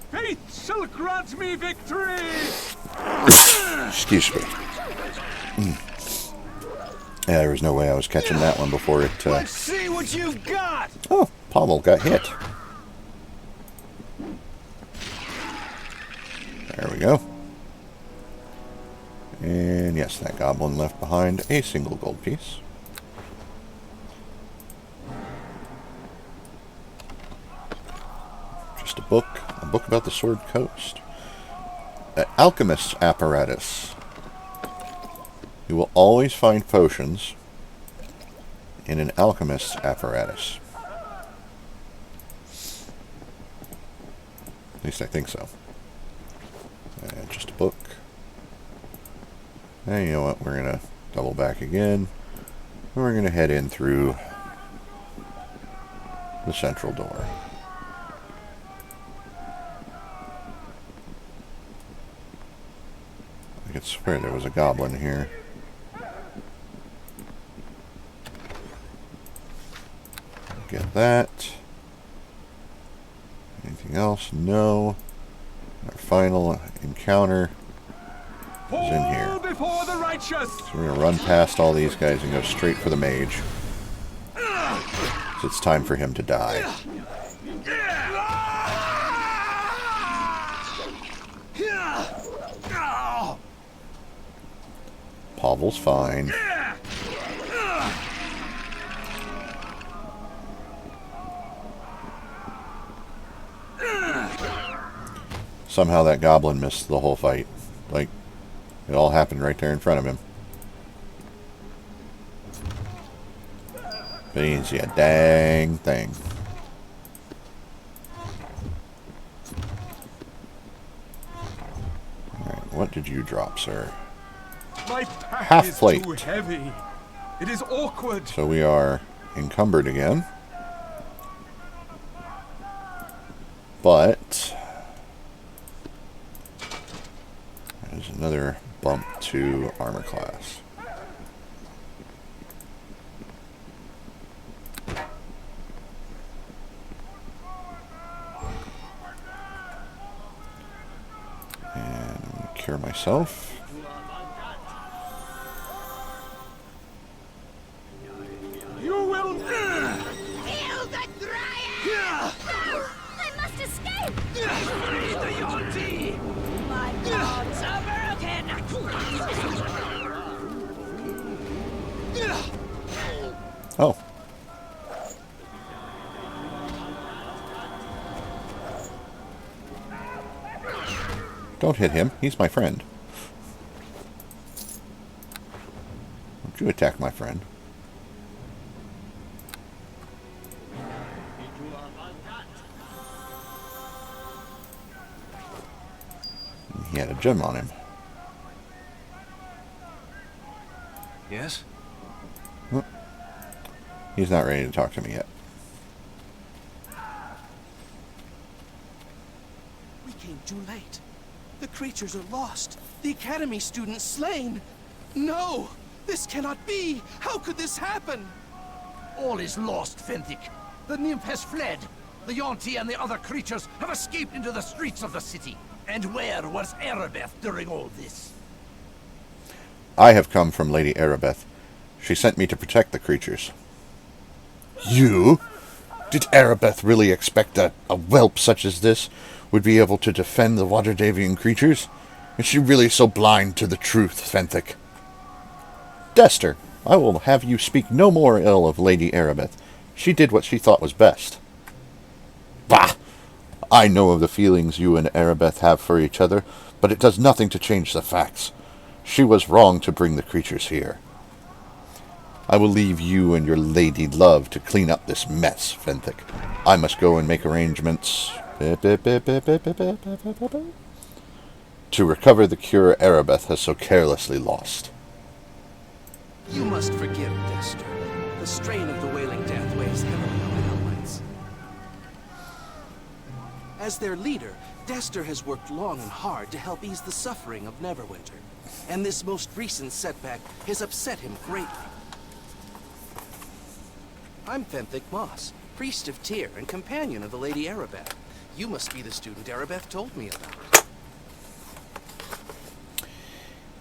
Faith shall grant me victory! Excuse me. Yeah, there was no way I was catching that one before it... Let's see what you've got! Oh, Pavel got hit. There we go. And yes, that goblin left behind a single gold piece. Just a book about the Sword Coast. The Alchemist's Apparatus. You will always find potions in an alchemist's apparatus. At least I think so. And just a book. And you know what? We're going to double back again. And we're going to head in through the central door. I could swear there was a goblin here. Get that. Anything else? No. Our final encounter is in here. Before the righteous. So we're going to run past all these guys and go straight for the mage. So it's time for him to die. Pavel's fine. Somehow that goblin missed the whole fight. Like, it all happened right there in front of him. But he didn't see a dang thing. Alright, what did you drop, sir? My pack Half is plate. too heavy. It is awkward. So we are encumbered again. But there's another bump to armor class. And cure myself. You will. Kill the Dryad! I must escape! Free the Yonti! My bonds are broken! Oh. Don't hit him. He's my friend. Don't you attack my friend. He had a gem on him. Yes? He's not ready to talk to me yet. We came too late. The creatures are lost. The Academy students slain. No! This cannot be! How could this happen? All is lost, Fenthic. The nymph has fled. The Yonti and the other creatures have escaped into the streets of the city. And where was Erebeth during all this? I have come from Lady Erebeth. She sent me to protect the creatures. You? Did Erebeth really expect that a whelp such as this would be able to defend the Waterdavian creatures? Is she really so blind to the truth, Fenthic? Dester, I will have you speak no more ill of Lady Erebeth. She did what she thought was best. Bah! I know of the feelings you and Erebeth have for each other, but it does nothing to change the facts. She was wrong to bring the creatures here. I will leave you and your lady love to clean up this mess, Fenthic. I must go and make arrangements to recover the cure Erebeth has so carelessly lost. You must forgive Dester. The strain of the Wailing Death weighs heavily on the Allies. As their leader, Dester has worked long and hard to help ease the suffering of Neverwinter. And this most recent setback has upset him greatly. I'm Fenthic Moss, priest of Tyr and companion of the Lady Erebeth. You must be the student Erebeth told me about.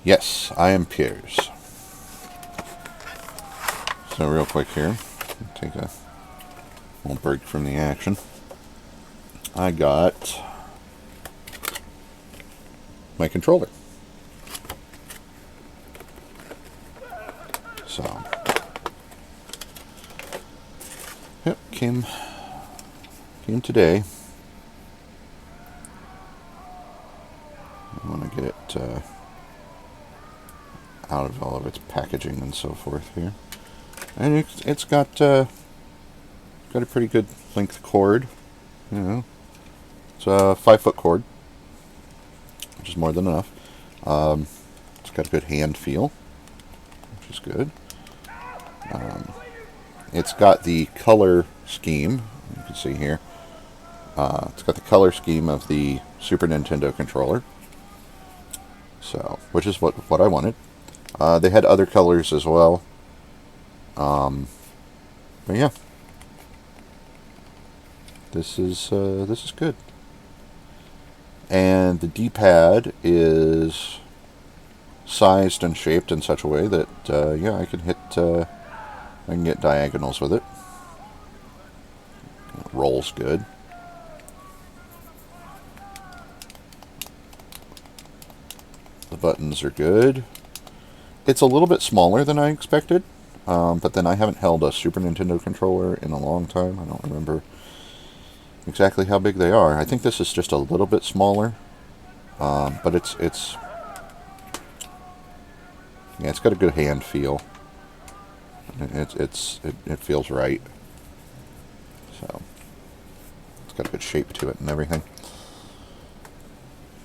Yes, I am Piers. So real quick here, take a little break from the action. I got my controller. So, yep, came today. I want to get it out of all of its packaging and so forth here, and it's got a pretty good length cord. You know, it's a 5-foot cord, which is more than enough. It's got a good hand feel, which is good. It's got the color scheme, you can see here. It's got the color scheme of the Super Nintendo controller, so which is what I wanted. They had other colors as well, but yeah, this is good. And the D-pad is sized and shaped in such a way that yeah, I can get diagonals with it. Roll's good. The buttons are good. It's a little bit smaller than I expected, but then I haven't held a Super Nintendo controller in a long time. I don't remember exactly how big they are. I think this is just a little bit smaller, but it's got a good hand feel. It feels right. So it's got a good shape to it and everything.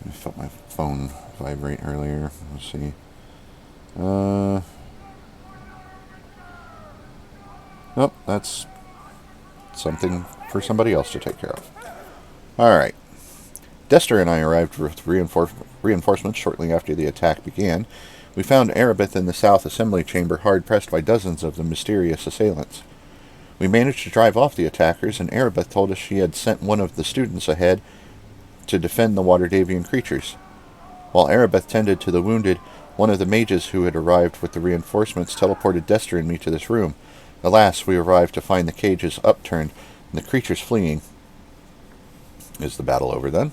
I felt my phone vibrate earlier. Let's see. Nope, that's something for somebody else to take care of. Alright. Dester and I arrived with reinforcements shortly after the attack began. We found Erebeth in the South Assembly Chamber hard-pressed by dozens of the mysterious assailants. We managed to drive off the attackers, and Erebeth told us she had sent one of the students ahead to defend the Waterdavian creatures. While Erebeth tended to the wounded, one of the mages who had arrived with the reinforcements teleported Dester and me to this room. Alas, we arrived to find the cages upturned and the creatures fleeing. Is the battle over then?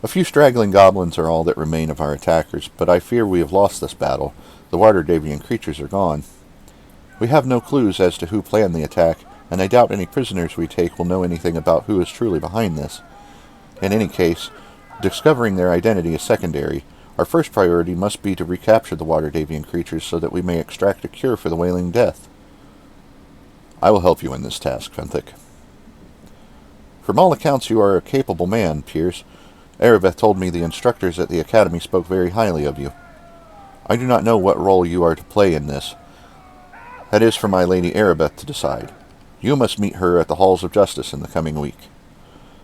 A few straggling goblins are all that remain of our attackers, but I fear we have lost this battle. The Waterdavian creatures are gone. We have no clues as to who planned the attack, and I doubt any prisoners we take will know anything about who is truly behind this. In any case, discovering their identity is secondary. Our first priority must be to recapture the Waterdavian creatures so that we may extract a cure for the Wailing Death. I will help you in this task, Fenthic. From all accounts, you are a capable man, Piers. Erebeth told me the instructors at the Academy spoke very highly of you. I do not know what role you are to play in this. That is for my Lady Erebeth to decide. You must meet her at the Halls of Justice in the coming week.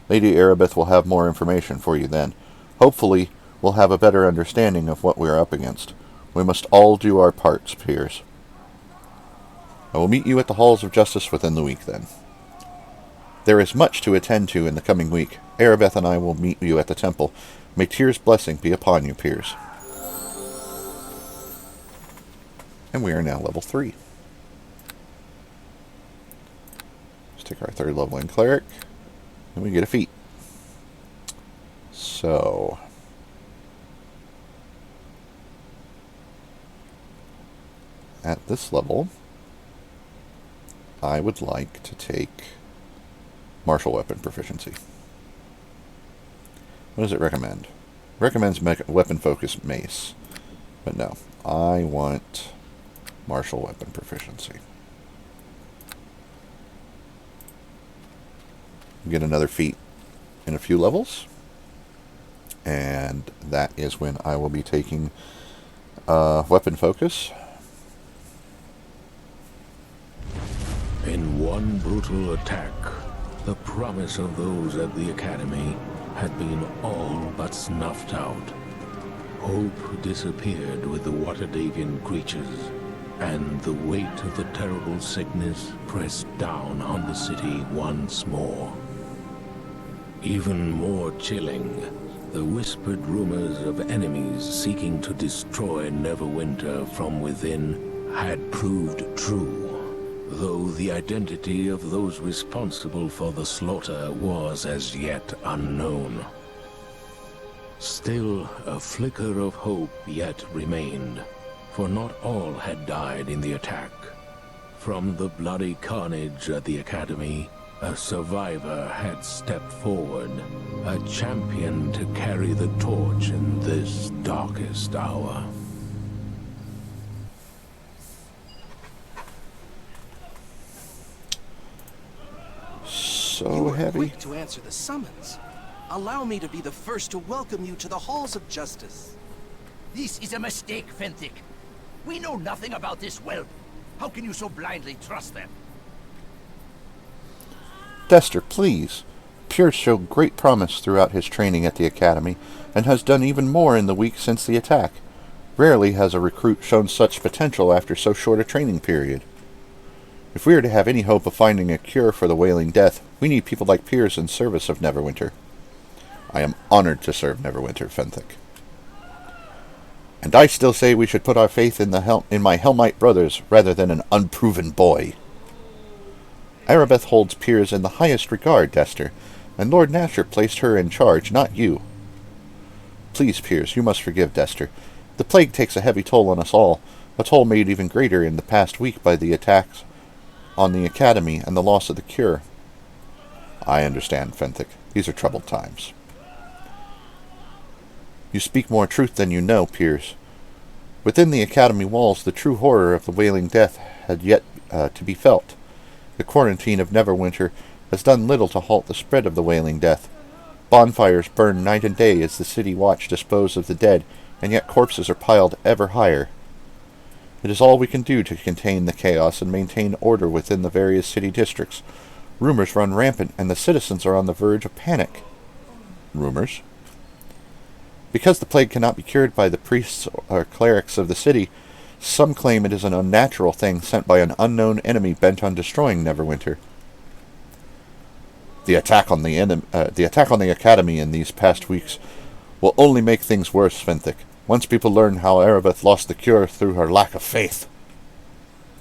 Lady Erebeth will have more information for you then. Hopefully, we'll have a better understanding of what we are up against. We must all do our parts, Piers. I will meet you at the Halls of Justice within the week, then. There is much to attend to in the coming week. Erebeth and I will meet you at the temple. May Tyr's blessing be upon you, Piers. And we are now level 3. Let's take our third level in Cleric, and we get a feat. So... at this level, I would like to take martial weapon proficiency. What does it recommend? Recommends weapon focused mace. But no, I want martial weapon proficiency. Get another feat in a few levels. And that is when I will be taking weapon focus. In one brutal attack, the promise of those at the Academy had been all but snuffed out. Hope disappeared with the Waterdavian creatures, and the weight of the terrible sickness pressed down on the city once more. Even more chilling, the whispered rumors of enemies seeking to destroy Neverwinter from within had proved true. Though the identity of those responsible for the slaughter was as yet unknown. Still, a flicker of hope yet remained, for not all had died in the attack. From the bloody carnage at the Academy, a survivor had stepped forward, a champion to carry the torch in this darkest hour. So heavy. Quick to answer the summons. Allow me to be the first to welcome you to the Halls of Justice. This is a mistake, Fenthic. We know nothing about this whelp. How can you so blindly trust them? Dester, please. Piers showed great promise throughout his training at the Academy, and has done even more in the week since the attack. Rarely has a recruit shown such potential after so short a training period. If we are to have any hope of finding a cure for the Wailing Death, we need people like Piers in service of Neverwinter. I am honored to serve Neverwinter, Fenthic. And I still say we should put our faith in my Helmite brothers rather than an unproven boy. Arabeth holds Piers in the highest regard, Dester, and Lord Nasher placed her in charge, not you. Please, Piers, you must forgive Dester. The plague takes a heavy toll on us all, a toll made even greater in the past week by the attacks on the Academy and the loss of the cure. I understand, Fenthic. These are troubled times. You speak more truth than you know, Piers. Within the Academy walls, the true horror of the Wailing Death had yet to be felt. The quarantine of Neverwinter has done little to halt the spread of the Wailing Death. Bonfires burn night and day as the city watch dispose of the dead, and yet corpses are piled ever higher. It is all we can do to contain the chaos and maintain order within the various city districts. Rumors run rampant, and the citizens are on the verge of panic. Rumors? Because the plague cannot be cured by the priests or clerics of the city, some claim it is an unnatural thing sent by an unknown enemy bent on destroying Neverwinter. The attack on the Academy in these past weeks will only make things worse, Fenthic, once people learn how Arabeth lost the cure through her lack of faith.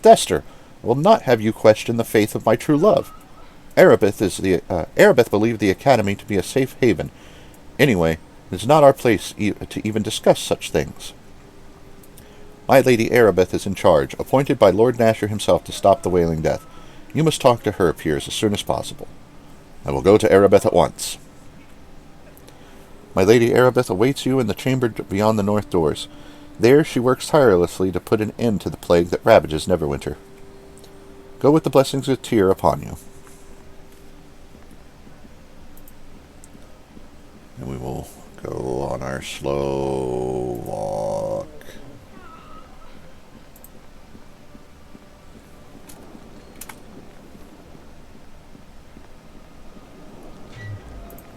Dester, I will not have you question the faith of my true love. Arabeth believed the Academy to be a safe haven. Anyway, it is not our place to even discuss such things. My Lady Arabeth is in charge, appointed by Lord Nasher himself to stop the Wailing Death. You must talk to her, Piers, as soon as possible. I will go to Arabeth at once. My Lady Arabeth awaits you in the chamber beyond the north doors. There she works tirelessly to put an end to the plague that ravages Neverwinter. Go with the blessings of Tyr upon you. And we will go on our slow walk.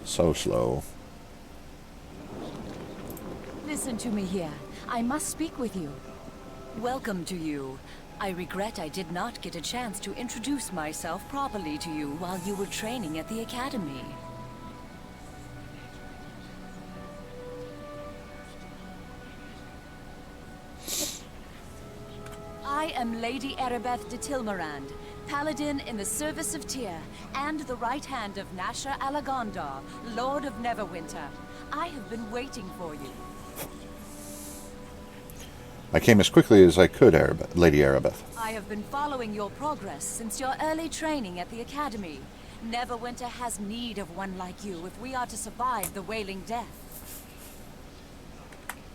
So slow. Listen to me here. I must speak with you. Welcome to you. I regret I did not get a chance to introduce myself properly to you while you were training at the Academy. I am Lady Arabeth de Tilmarand, Paladin in the service of Tyr, and the right hand of Nasher Alagondar, Lord of Neverwinter. I have been waiting for you. I came as quickly as I could, Lady Arabeth. I have been following your progress since your early training at the Academy. Neverwinter has need of one like you if we are to survive the Wailing Death.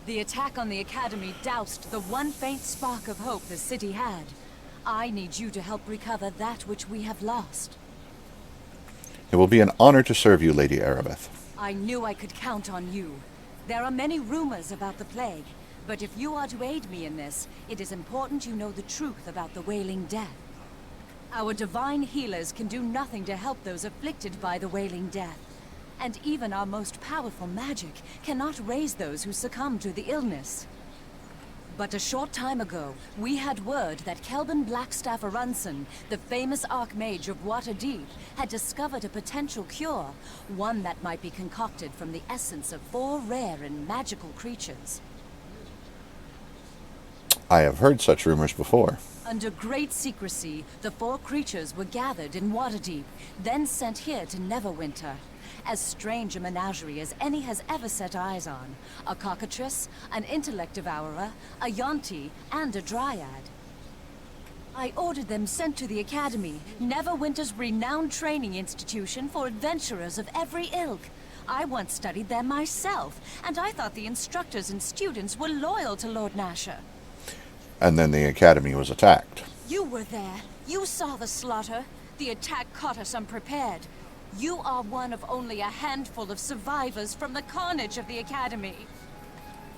The attack on the Academy doused the one faint spark of hope the city had. I need you to help recover that which we have lost. It will be an honor to serve you, Lady Arabeth. I knew I could count on you. There are many rumors about the plague, but if you are to aid me in this, it is important you know the truth about the Wailing Death. Our divine healers can do nothing to help those afflicted by the Wailing Death. And even our most powerful magic cannot raise those who succumb to the illness. But a short time ago, we had word that Kelvin Blackstaff Arunson, the famous Archmage of Waterdeep, had discovered a potential cure, one that might be concocted from the essence of 4 rare and magical creatures. I have heard such rumors before. Under great secrecy, the 4 creatures were gathered in Waterdeep, then sent here to Neverwinter. As strange a menagerie as any has ever set eyes on. A cockatrice, an intellect devourer, a yonti, and a dryad. I ordered them sent to the Academy, Neverwinter's renowned training institution for adventurers of every ilk. I once studied there myself, and I thought the instructors and students were loyal to Lord Nasher. And then the Academy was attacked. You were there. You saw the slaughter. The attack caught us unprepared. You are one of only a handful of survivors from the carnage of the Academy.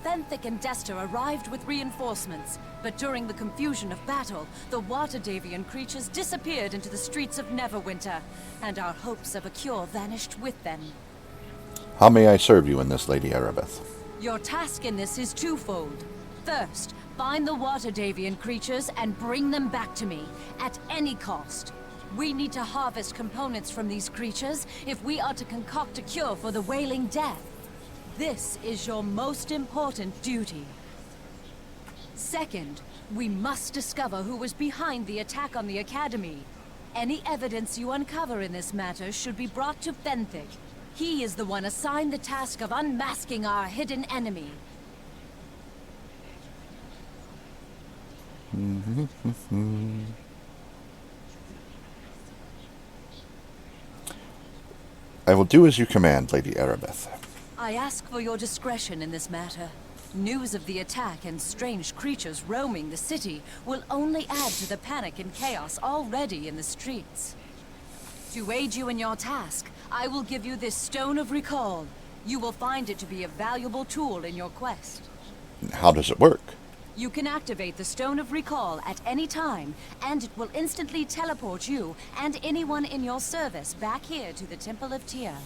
Fenthic and Dester arrived with reinforcements, but during the confusion of battle, the Waterdavian creatures disappeared into the streets of Neverwinter, and our hopes of a cure vanished with them. How may I serve you in this, Lady Arabeth? Your task in this is twofold. First, find the Waterdavian creatures and bring them back to me, at any cost. We need to harvest components from these creatures if we are to concoct a cure for the Wailing Death. This is your most important duty. Second, we must discover who was behind the attack on the Academy. Any evidence you uncover in this matter should be brought to Fenthic. He is the one assigned the task of unmasking our hidden enemy. I will do as you command, Lady Erebeth. I ask for your discretion in this matter. News of the attack and strange creatures roaming the city will only add to the panic and chaos already in the streets. To aid you in your task, I will give you this Stone of Recall. You will find it to be a valuable tool in your quest. How does it work? You can activate the Stone of Recall at any time, and it will instantly teleport you and anyone in your service back here to the Temple of Tyr.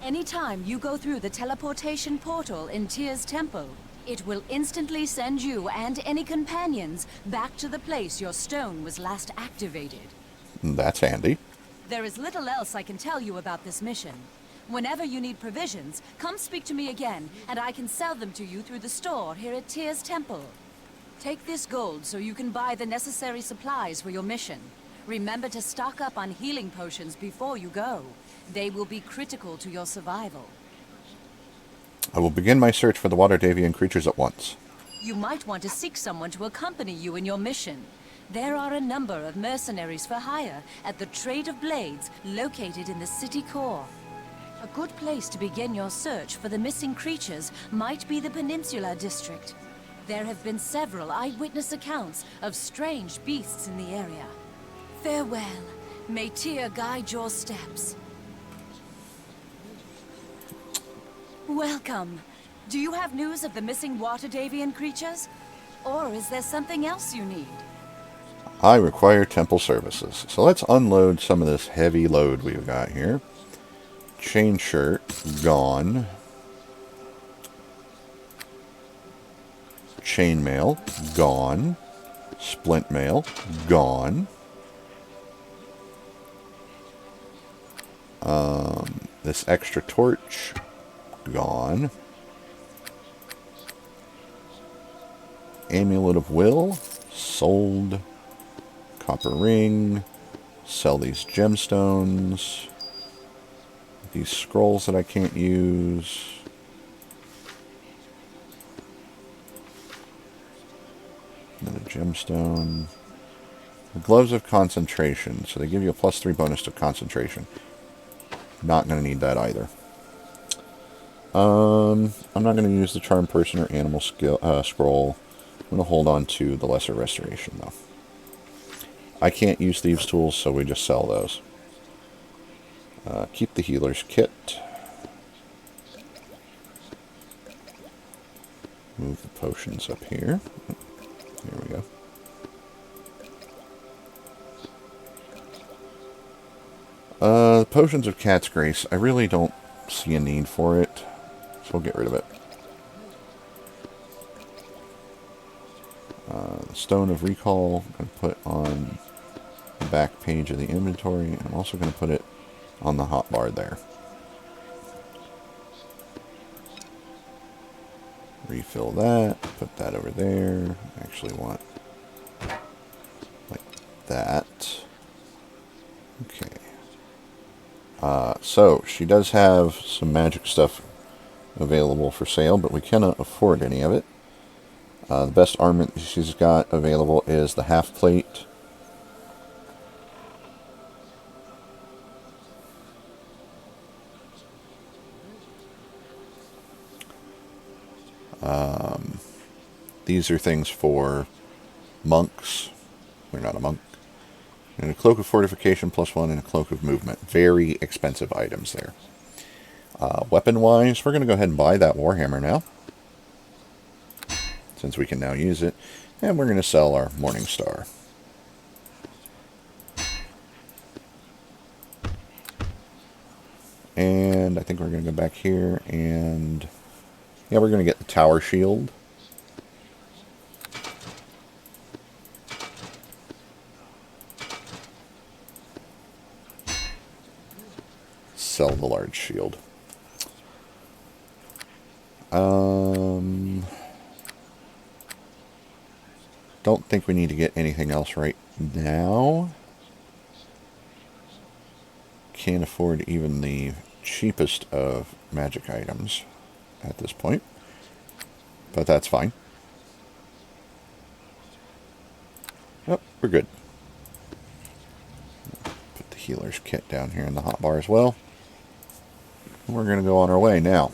Anytime you go through the teleportation portal in Tyr's temple, it will instantly send you and any companions back to the place your stone was last activated. That's handy. There is little else I can tell you about this mission. Whenever you need provisions, come speak to me again, and I can sell them to you through the store here at Tyr's temple. Take this gold so you can buy the necessary supplies for your mission. Remember to stock up on healing potions before you go. They will be critical to your survival. I will begin my search for the Waterdavian creatures at once. You might want to seek someone to accompany you in your mission. There are a number of mercenaries for hire at the Trade of Blades located in the city core. A good place to begin your search for the missing creatures might be the Peninsula District. There have been several eyewitness accounts of strange beasts in the area. Farewell. May Tyr guide your steps. Welcome. Do you have news of the missing Waterdavian creatures? Or is there something else you need? I require temple services. So let's unload some of this heavy load we've got here. Chain shirt, gone. Chainmail, gone. Splint mail, gone. This extra torch, gone. Amulet of Will, sold. Copper ring, sell these gemstones. These scrolls that I can't use. Another gemstone. The gloves of concentration, so they give you a +3 bonus to concentration. Not going to need that either. I'm not going to use the charm person or animal scroll. I'm going to hold on to the lesser restoration though. I can't use thieves' tools, so we just sell those. Keep the healer's kit. Move the potions up here. Here we go. Potions of Cat's Grace. I really don't see a need for it, so we'll get rid of it. The Stone of Recall, I'm going to put on the back page of the inventory, and I'm also going to put it on the hotbar there. Refill that, put that over there. I actually want like that. Okay. So she does have some magic stuff available for sale, but we cannot afford any of it. The best armament she's got available is the half plate. These are things for monks. We're not a monk. And a cloak of fortification +1 and a cloak of movement. Very expensive items there. Weapon-wise, we're going to go ahead and buy that Warhammer now, since we can now use it. And we're going to sell our Morning Star. And I think we're going to go back here and... yeah, we're going to get the Tower Shield. Sell the large shield. Don't think we need to get anything else right now. can't afford even the cheapest of magic items at this point. But that's fine. Oh, we're good. Put the healer's kit down here in the hotbar as well. We're going to go on our way now.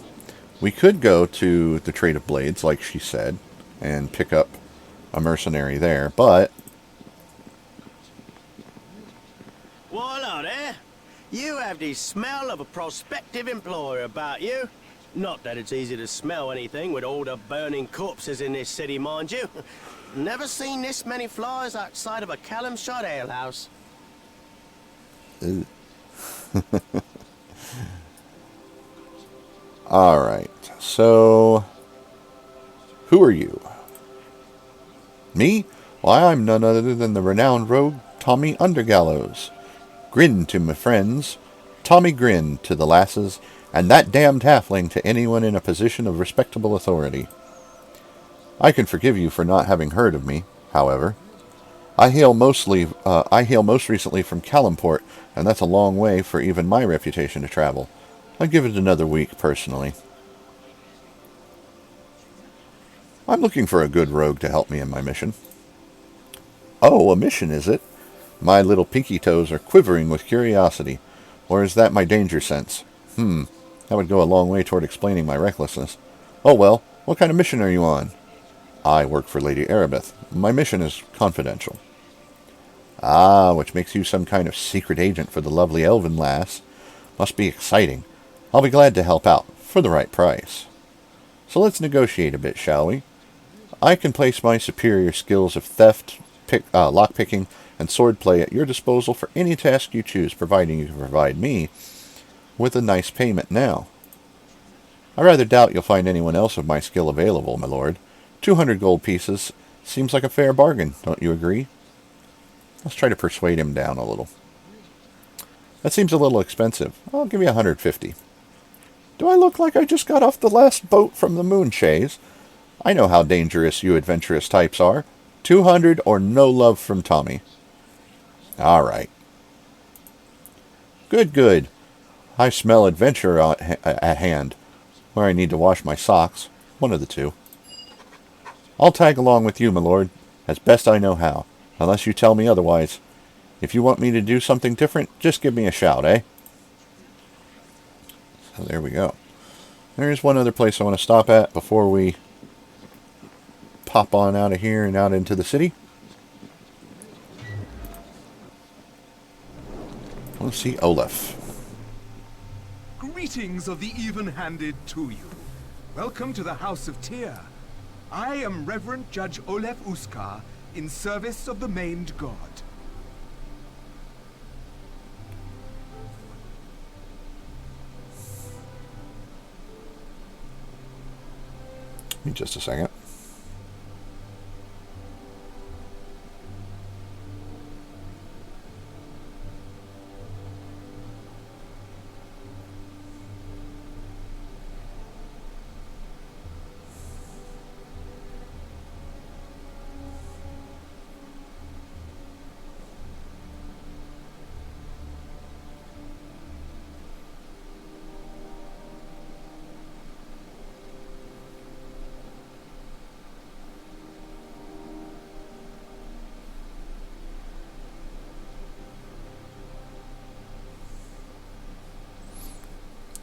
We could go to the Trade of Blades, like she said, and pick up a mercenary there, but... Hello there. You have the smell of a prospective employer about you. Not that it's easy to smell anything with all the burning corpses in this city, mind you. Never seen this many flies outside of a Callum shot alehouse. Alright, so... who are you? Me? Why, I'm none other than the renowned rogue Tommy Undergallows. Grin to my friends, Tommy Grin to the lasses, and that damned halfling to anyone in a position of respectable authority. I can forgive you for not having heard of me, however. I hail most recently from Calumport, and that's a long way for even my reputation to travel. I'd give it another week, personally. I'm looking for a good rogue to help me in my mission. Oh, a mission, is it? My little pinky toes are quivering with curiosity. Or is that my danger sense? That would go a long way toward explaining my recklessness. Oh well, what kind of mission are you on? I work for Lady Erebeth. My mission is confidential. Ah, which makes you some kind of secret agent for the lovely elven lass. Must be exciting. I'll be glad to help out, for the right price. So let's negotiate a bit, shall we? I can place my superior skills of theft, lockpicking, and swordplay at your disposal for any task you choose, providing you can provide me with a nice payment now. I rather doubt you'll find anyone else of my skill available, my lord. 200 gold pieces seems like a fair bargain, don't you agree? Let's try to persuade him down a little. That seems a little expensive. I'll give you 150. Do I look like I just got off the last boat from the moon chase? I know how dangerous you adventurous types are. 200 or no love from Tommy. All right. Good, good. I smell adventure at hand. Where I need to wash my socks. One of the two. I'll tag along with you, my lord, as best I know how, unless you tell me otherwise. If you want me to do something different, just give me a shout, eh? So there we go. There's one other place I want to stop at before we pop on out of here and out into the city. Let's see Olaf. Greetings of the even-handed to you. Welcome to the House of Tyr. I am Reverend Judge Olaf Uskar, in service of the Maimed God. Give me just a second.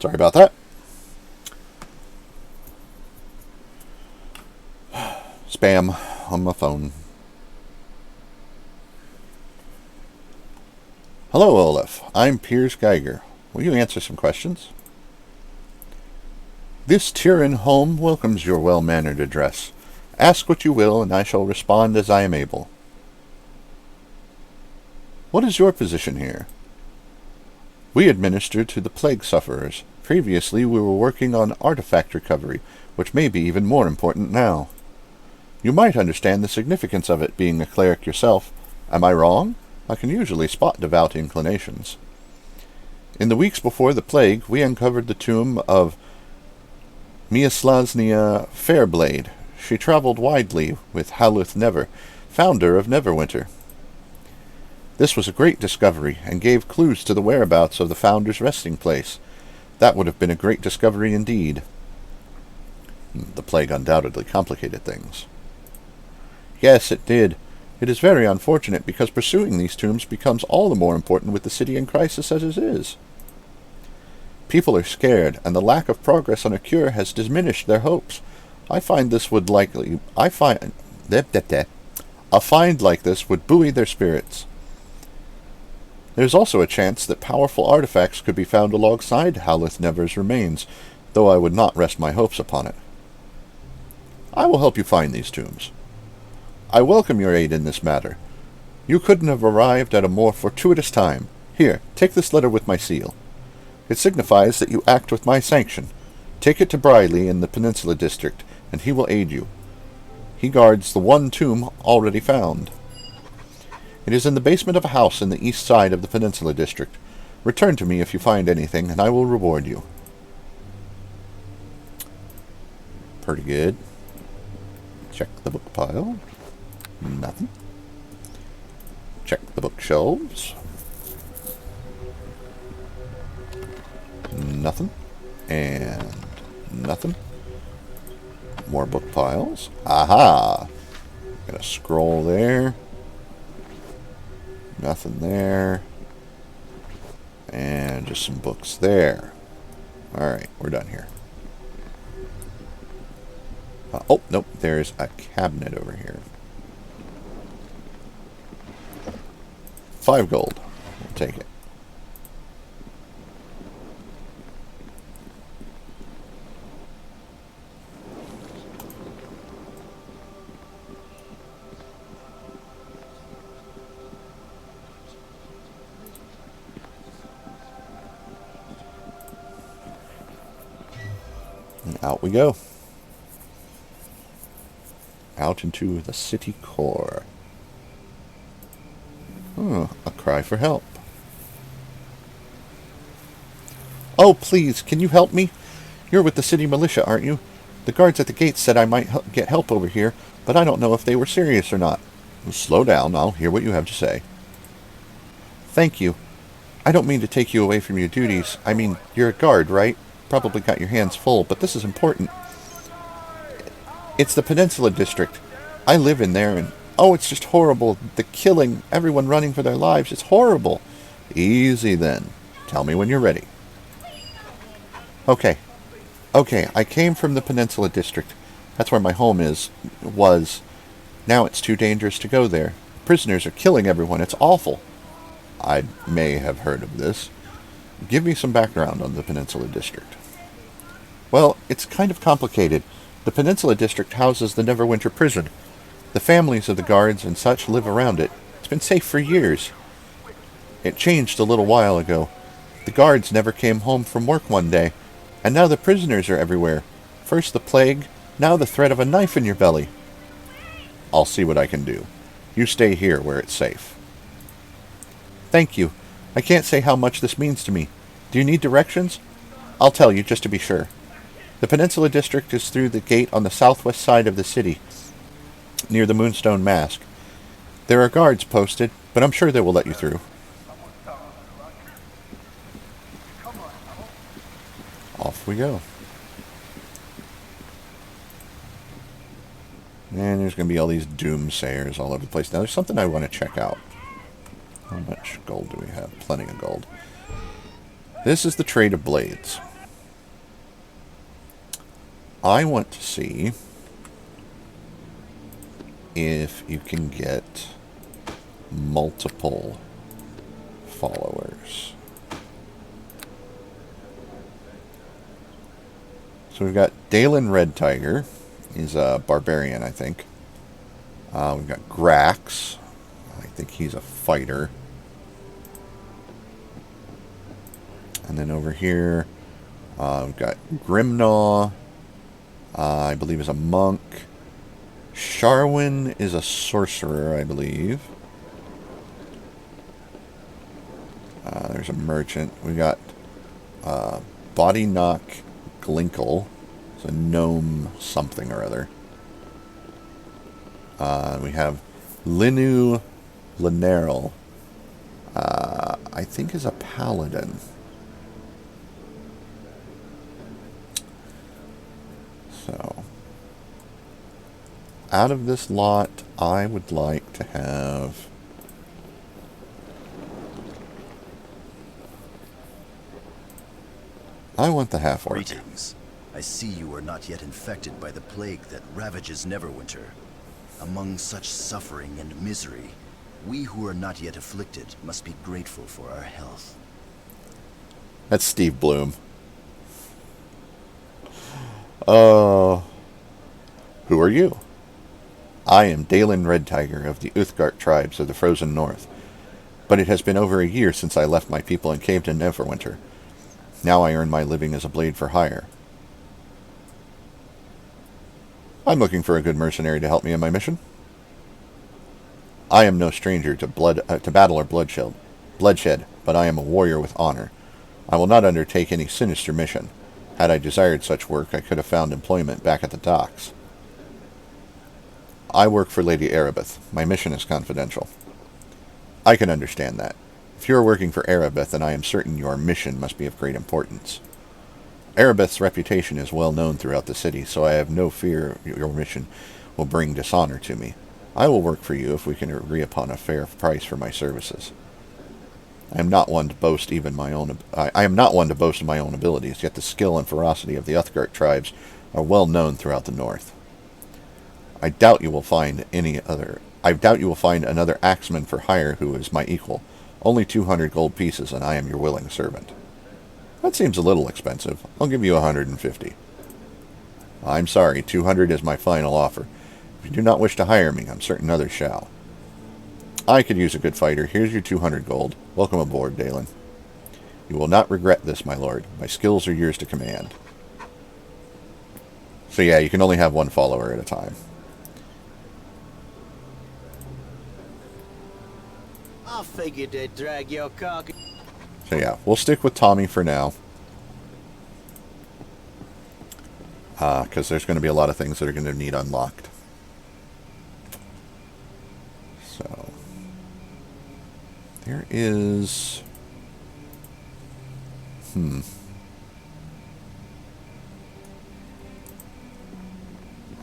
Sorry about that. Spam on my phone. Hello, Olaf. I'm Piers Geiger. Will you answer some questions? This Tyrian home welcomes your well-mannered address. Ask what you will, and I shall respond as I am able. What is your position here? We administer to the plague sufferers. Previously, we were working on artifact recovery, which may be even more important now. You might understand the significance of it, being a cleric yourself. Am I wrong? I can usually spot devout inclinations. In the weeks before the plague, we uncovered the tomb of Miaslasnia Fairblade. She traveled widely with Haluth Never, founder of Neverwinter. This was a great discovery, and gave clues to the whereabouts of the Founder's resting place. That would have been a great discovery indeed. The plague undoubtedly complicated things. Yes, it did. It is very unfortunate, because pursuing these tombs becomes all the more important with the city in crisis as it is. People are scared, and the lack of progress on a cure has diminished their hopes. A find like this would buoy their spirits. There is also a chance that powerful artifacts could be found alongside Howleth Never's remains, though I would not rest my hopes upon it. I will help you find these tombs. I welcome your aid in this matter. You couldn't have arrived at a more fortuitous time. Here, take this letter with my seal. It signifies that you act with my sanction. Take it to Briley in the Peninsula District, and he will aid you. He guards the one tomb already found. It is in the basement of a house in the east side of the Peninsula District. Return to me if you find anything, and I will reward you. Pretty good. Check the book pile. Nothing. Check the bookshelves. Nothing. And nothing. More book piles. Aha! Got a scroll there. Nothing there. And just some books there. Alright, we're done here. Oh, nope, there's a cabinet over here. 5 gold. We'll take it. And out we go. Out into the city core. Oh, a cry for help. Oh, please, can you help me? You're with the city militia, aren't you? The guards at the gate said I might get help over here, but I don't know if they were serious or not. Slow down, I'll hear what you have to say. Thank you. I don't mean to take you away from your duties. I mean, you're a guard, right? Probably got your hands full, but this is important. It's the Peninsula District. I live in there, and oh, it's just horrible. The killing, everyone running for their lives, it's horrible. Easy then. Tell me when you're ready. Okay, I came from the Peninsula District. That's where my home was. Now it's too dangerous to go there. Prisoners are killing everyone. It's awful. I may have heard of this. Give me some background on the Peninsula District. Well, it's kind of complicated. The Peninsula District houses the Neverwinter Prison. The families of the guards and such live around it. It's been safe for years. It changed a little while ago. The guards never came home from work one day, and now the prisoners are everywhere. First the plague, now the threat of a knife in your belly. I'll see what I can do. You stay here where it's safe. Thank you. I can't say how much this means to me. Do you need directions? I'll tell you, just to be sure. The Peninsula District is through the gate on the southwest side of the city, near the Moonstone Mask. There are guards posted, but I'm sure they will let you through. Off we go. And there's going to be all these doomsayers all over the place. Now there's something I want to check out. How much gold do we have? Plenty of gold. This is the Trade of Blades. I want to see if you can get multiple followers. So we've got Dalen Red Tiger. He's a barbarian, I think. We've got Grax. I think he's a fighter. And then over here, we've got Grimnaw. I believe is a monk. Sharwin is a sorcerer, I believe. There's a merchant. We got Body Knock Glinkle. It's a gnome something or other. We have Linu Linerl. I think is a paladin. So, out of this lot, I would like to have... I want the half-orc. Greetings. I see you are not yet infected by the plague that ravages Neverwinter. Among such suffering and misery, we who are not yet afflicted must be grateful for our health. That's Steve Bloom. Who are you? I am Dalen Red Tiger of the Uthgardt tribes of the Frozen North. But it has been over a year since I left my people and came to Neverwinter. Now I earn my living as a blade for hire. I'm looking for a good mercenary to help me in my mission. I am no stranger to battle or bloodshed, but I am a warrior with honor. I will not undertake any sinister mission. Had I desired such work, I could have found employment back at the docks. I work for Lady Erebeth. My mission is confidential. I can understand that. If you are working for Erebeth, then I am certain your mission must be of great importance. Erebeth's reputation is well known throughout the city, so I have no fear your mission will bring dishonor to me. I will work for you if we can agree upon a fair price for my services. I am not one to boast my own abilities, yet the skill and ferocity of the Uthgardt tribes are well known throughout the north. I doubt you will find another axeman for hire who is my equal. Only 200 gold pieces, and I am your willing servant. That seems a little expensive. I'll give you 150. I'm sorry, 200 is my final offer. If you do not wish to hire me, I'm certain others shall. I could use a good fighter. Here's your 200 gold. Welcome aboard, Dalen. You will not regret this, my lord. My skills are yours to command. So yeah, you can only have one follower at a time. I figured they'd drag your carcass. So yeah, we'll stick with Tommy for now. Because there's going to be a lot of things that are going to need unlocked. So, there is...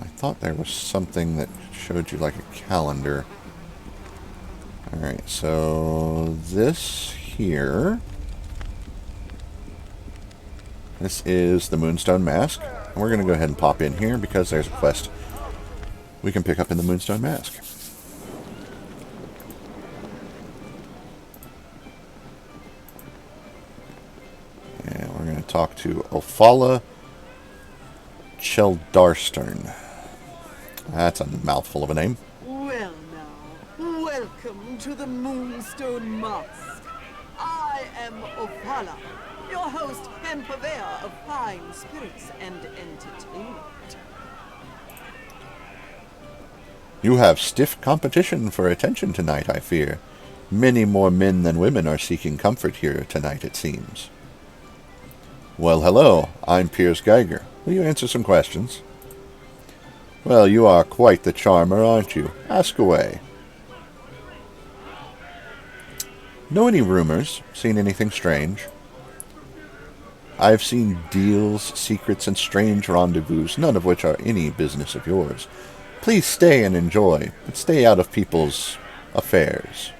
I thought there was something that showed you like a calendar. Alright, so this here... This is the Moonstone Mask. And we're going to go ahead and pop in here because there's a quest we can pick up in the Moonstone Mask. And we're going to talk to Ophala Cheldarstern. That's a mouthful of a name. Well now, welcome to the Moonstone Mask. I am Ophala, your host and purveyor of fine spirits and entertainment. You have stiff competition for attention tonight, I fear. Many more men than women are seeking comfort here tonight, it seems. Well, hello. I'm Piers Geiger. Will you answer some questions? Well, you are quite the charmer, aren't you? Ask away. Know any rumors? Seen anything strange? I've seen deals, secrets, and strange rendezvous, none of which are any business of yours. Please stay and enjoy, but stay out of people's affairs.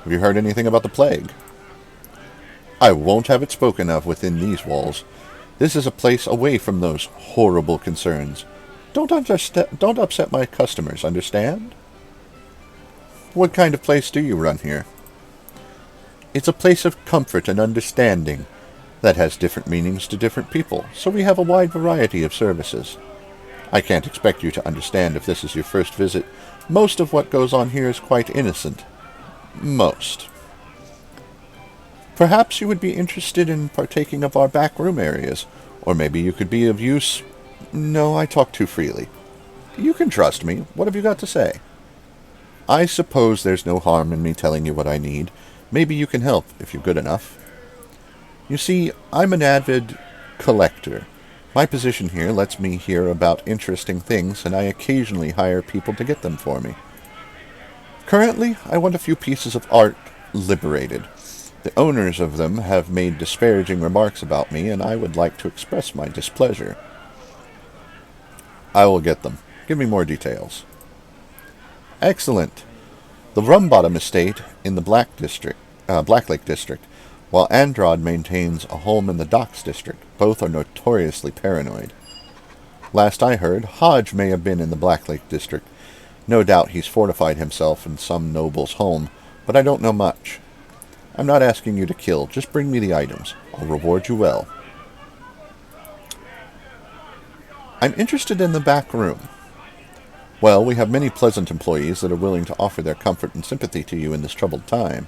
Have you heard anything about the plague? I won't have it spoken of within these walls. This is a place away from those horrible concerns. Don't upset my customers, understand? What kind of place do you run here? It's a place of comfort and understanding that has different meanings to different people, so we have a wide variety of services. I can't expect you to understand if this is your first visit. Most of what goes on here is quite innocent. Most. Perhaps you would be interested in partaking of our back room areas, or maybe you could be of use... No, I talk too freely. You can trust me. What have you got to say? I suppose there's no harm in me telling you what I need. Maybe you can help, if you're good enough. You see, I'm an avid collector. My position here lets me hear about interesting things, and I occasionally hire people to get them for me. Currently, I want a few pieces of art liberated. The owners of them have made disparaging remarks about me, and I would like to express my displeasure. I will get them. Give me more details. Excellent. The Rumbottom estate in the Black Lake district, while Androd maintains a home in the Docks district. Both are notoriously paranoid. Last I heard, Hodge may have been in the Black Lake district. No doubt he's fortified himself in some noble's home, but I don't know much. I'm not asking you to kill, just bring me the items. I'll reward you well. I'm interested in the back room. Well, we have many pleasant employees that are willing to offer their comfort and sympathy to you in this troubled time.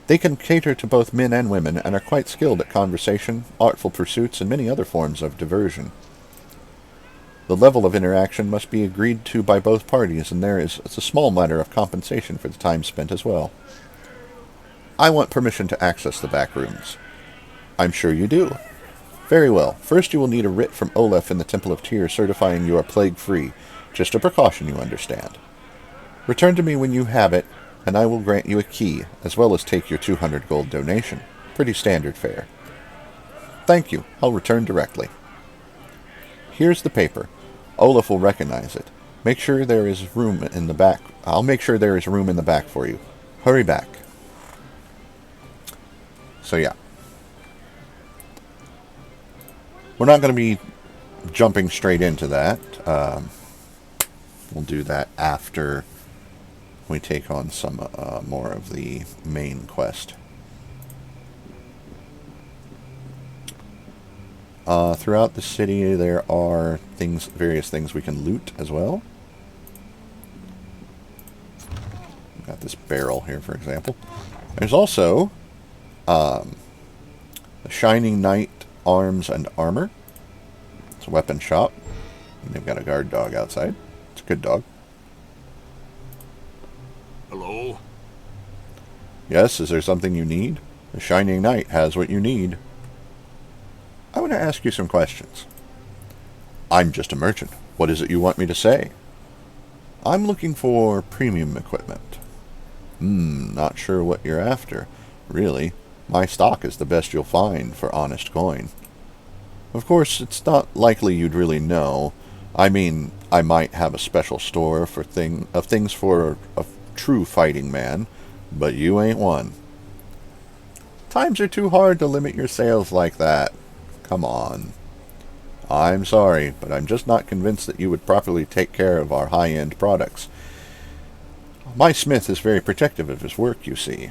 They can cater to both men and women, and are quite skilled at conversation, artful pursuits, and many other forms of diversion. The level of interaction must be agreed to by both parties, and it's a small matter of compensation for the time spent as well. I want permission to access the back rooms. I'm sure you do. Very well. First you will need a writ from Olaf in the Temple of Tyr certifying you are plague-free. Just a precaution, you understand. Return to me when you have it, and I will grant you a key, as well as take your 200 gold donation. Pretty standard fare. Thank you. I'll return directly. Here's the paper. Olaf will recognize it. Make sure there is room in the back. I'll make sure there is room in the back for you. Hurry back. So yeah. We're not going to be jumping straight into that. We'll do that after we take on some more of the main quest. Throughout the city there are various things we can loot as well. Got this barrel here, for example. There's also the Shining Knight Arms and Armor. It's a weapon shop. And they've got a guard dog outside. It's a good dog. Hello? Yes, is there something you need? The Shining Knight has what you need. I want to ask you some questions. I'm just a merchant. What is it you want me to say? I'm looking for premium equipment. Not sure what you're after. Really, my stock is the best you'll find for honest coin. Of course, it's not likely you'd really know. I mean, I might have a special store for things for a true fighting man, but you ain't one. Times are too hard to limit your sales like that. Come on. I'm sorry, but I'm just not convinced that you would properly take care of our high-end products. My smith is very protective of his work, you see.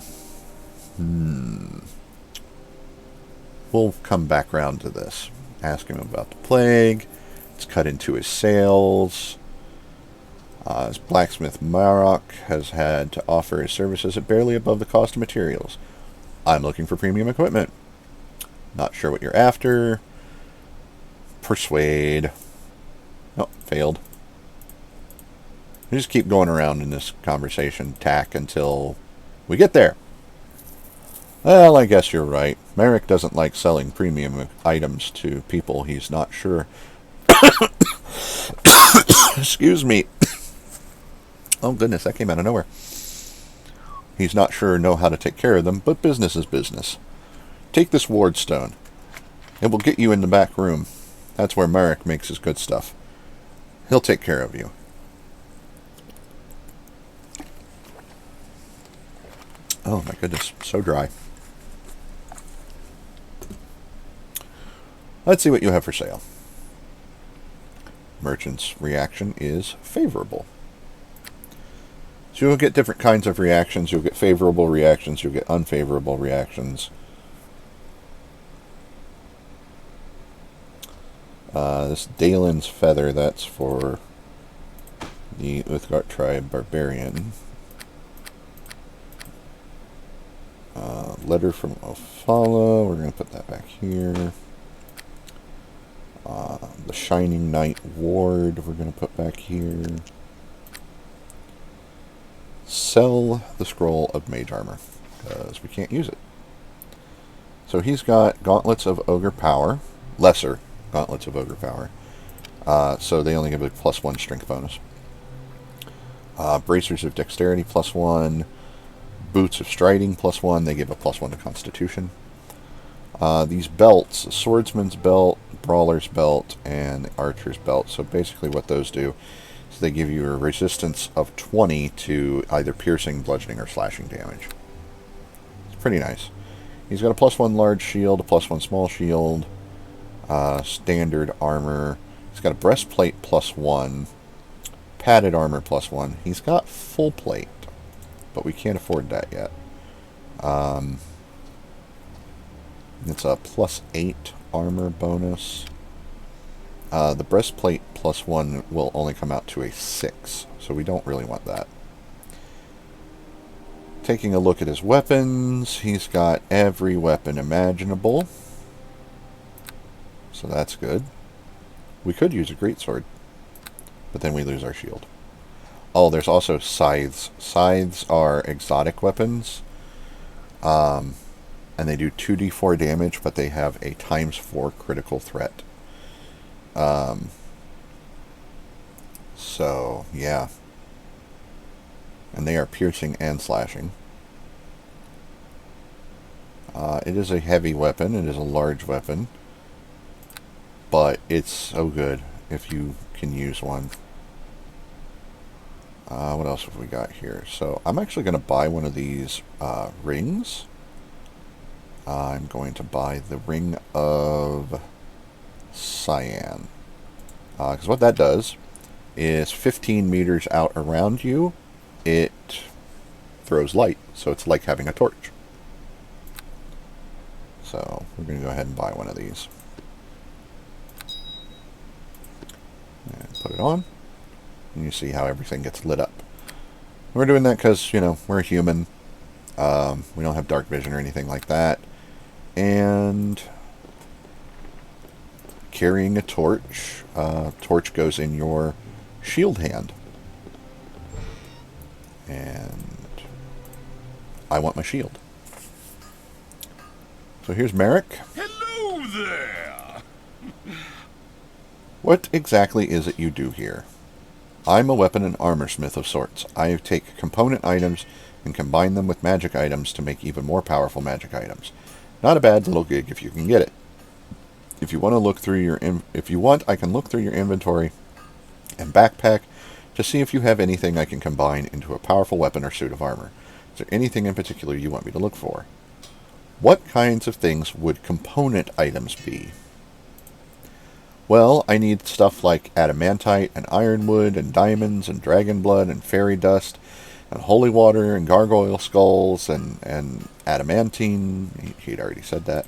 We'll come back round to this. Ask him about the plague. It's cut into his sales. His blacksmith Marok has had to offer his services at barely above the cost of materials. I'm looking for premium equipment. Not sure what you're after. Persuade. Oh, failed. We just keep going around in this conversation tack until we get there. Well, I guess you're right. Merrick doesn't like selling premium items to people he's not sure. Excuse me. Oh, goodness, that came out of nowhere. He's not sure know how to take care of them, but business is business. Take this ward stone. It will get you in the back room. That's where Merrick makes his good stuff. He'll take care of you. Oh my goodness, so dry. Let's see what you have for sale. Merchant's reaction is favorable. So you'll get different kinds of reactions. You'll get favorable reactions. You'll get unfavorable reactions. This Dalen's Feather, that's for the Uthgard tribe barbarian. Letter from Ophala, we're going to put that back here. The Shining Knight Ward, we're going to put back here. Sell the Scroll of Mage Armor, because we can't use it. So he's got Gauntlets of Ogre Power, lesser Gauntlets of Ogre Power. So they only give a +1 strength bonus. Bracers of Dexterity, +1. Boots of Striding, +1. They give a +1 to Constitution. These belts, Swordsman's Belt, Brawler's Belt, and Archer's Belt. So basically what those do is they give you a resistance of 20 to either piercing, bludgeoning, or slashing damage. It's pretty nice. He's got a +1 large shield, a +1 small shield, standard armor. He's got a breastplate +1, padded armor +1. He's got full plate, but we can't afford that yet. It's a +8 armor bonus. The breastplate +1 will only come out to a 6, so we don't really want that. Taking a look at his weapons, he's got every weapon imaginable, so that's good. We could use a greatsword, but then we lose our shield. Oh, there's also scythes. Scythes are exotic weapons, and they do 2d4 damage, but they have a ×4 critical threat. So, yeah. And they are piercing and slashing. It is a heavy weapon. It is a large weapon. But it's so good if you can use one. What else have we got here? So, I'm actually going to buy one of these rings. I'm going to buy the Ring of Cyan. Because what that does is 15 meters out around you, it throws light. So it's like having a torch. So we're going to go ahead and buy one of these. And put it on. And you see how everything gets lit up. We're doing that because, you know, we're human. We don't have dark vision or anything like that. And carrying a torch. Torch goes in your shield hand. And I want my shield. So here's Merrick. Hello there! What exactly is it you do here? I'm a weapon and armor smith of sorts. I take component items and combine them with magic items to make even more powerful magic items. Not a bad little gig if you can get it. If you want to look through your I can look through your inventory and backpack to see if you have anything I can combine into a powerful weapon or suit of armor. Is there anything in particular you want me to look for? What kinds of things would component items be? Well, I need stuff like adamantite and ironwood and diamonds and dragon blood and fairy dust and holy water and gargoyle skulls and adamantine. He'd already said that.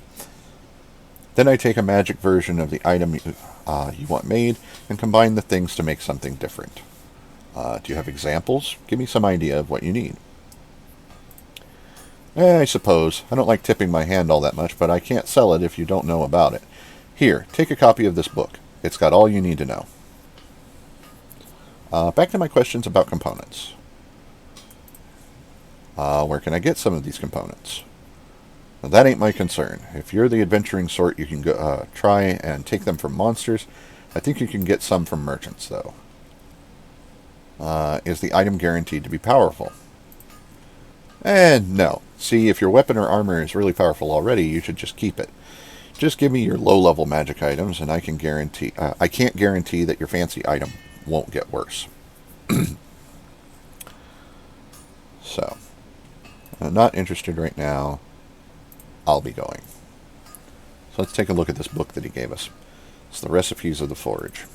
Then I take a magic version of the item you want made and combine the things to make something different. Do you have examples? Give me some idea of what you need. I suppose. I don't like tipping my hand all that much, but I can't sell it if you don't know about it. Here, take a copy of this book. It's got all you need to know. Back to my questions about components. Where can I get some of these components? Now, that ain't my concern. If you're the adventuring sort, you can go try and take them from monsters. I think you can get some from merchants, though. Is the item guaranteed to be powerful? No. See, if your weapon or armor is really powerful already, you should just keep it. Just give me your low-level magic items, and I can't guarantee that your fancy item won't get worse. So, I'm not interested right now. I'll be going. So let's take a look at this book that he gave us. It's the Recipes of the Forge.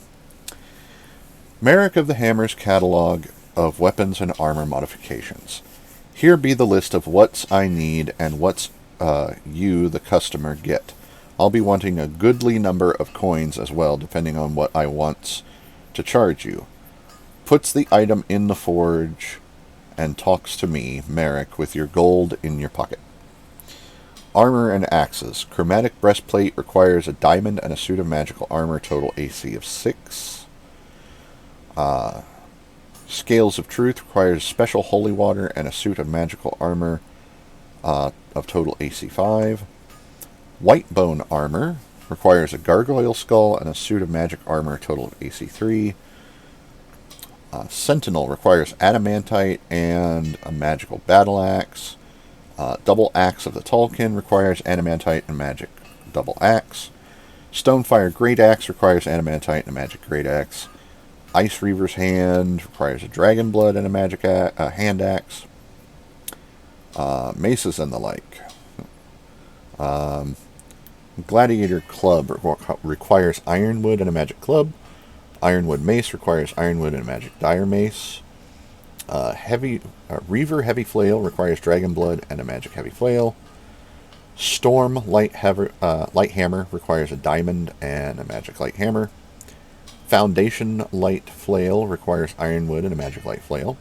Merrick of the Hammer's Catalog of Weapons and Armor Modifications. Here be the list of what's I need and what's you, the customer, get. I'll be wanting a goodly number of coins as well, depending on what I want to charge you. Puts the item in the forge and talks to me, Merrick, with your gold in your pocket. Armor and axes. Chromatic breastplate requires a diamond and a suit of magical armor, total AC of 6. Scales of Truth requires special holy water and a suit of magical armor of total AC 5. White Bone Armor requires a gargoyle skull and a suit of magic armor, total of AC 3. Sentinel requires adamantite and a magical battle axe. Double Axe of the Tolkien requires adamantite and magic double axe. Stonefire Great Axe requires adamantite and a magic great axe. Ice Reaver's Hand requires a dragon blood and a magic hand axe. Maces and the like. Gladiator Club requires ironwood and a magic club. Ironwood Mace requires ironwood and a magic dire mace. Reaver Heavy Flail requires dragon blood and a magic heavy flail. Storm Light Hammer requires a diamond and a magic light hammer. Foundation Light Flail requires ironwood and a magic light flail.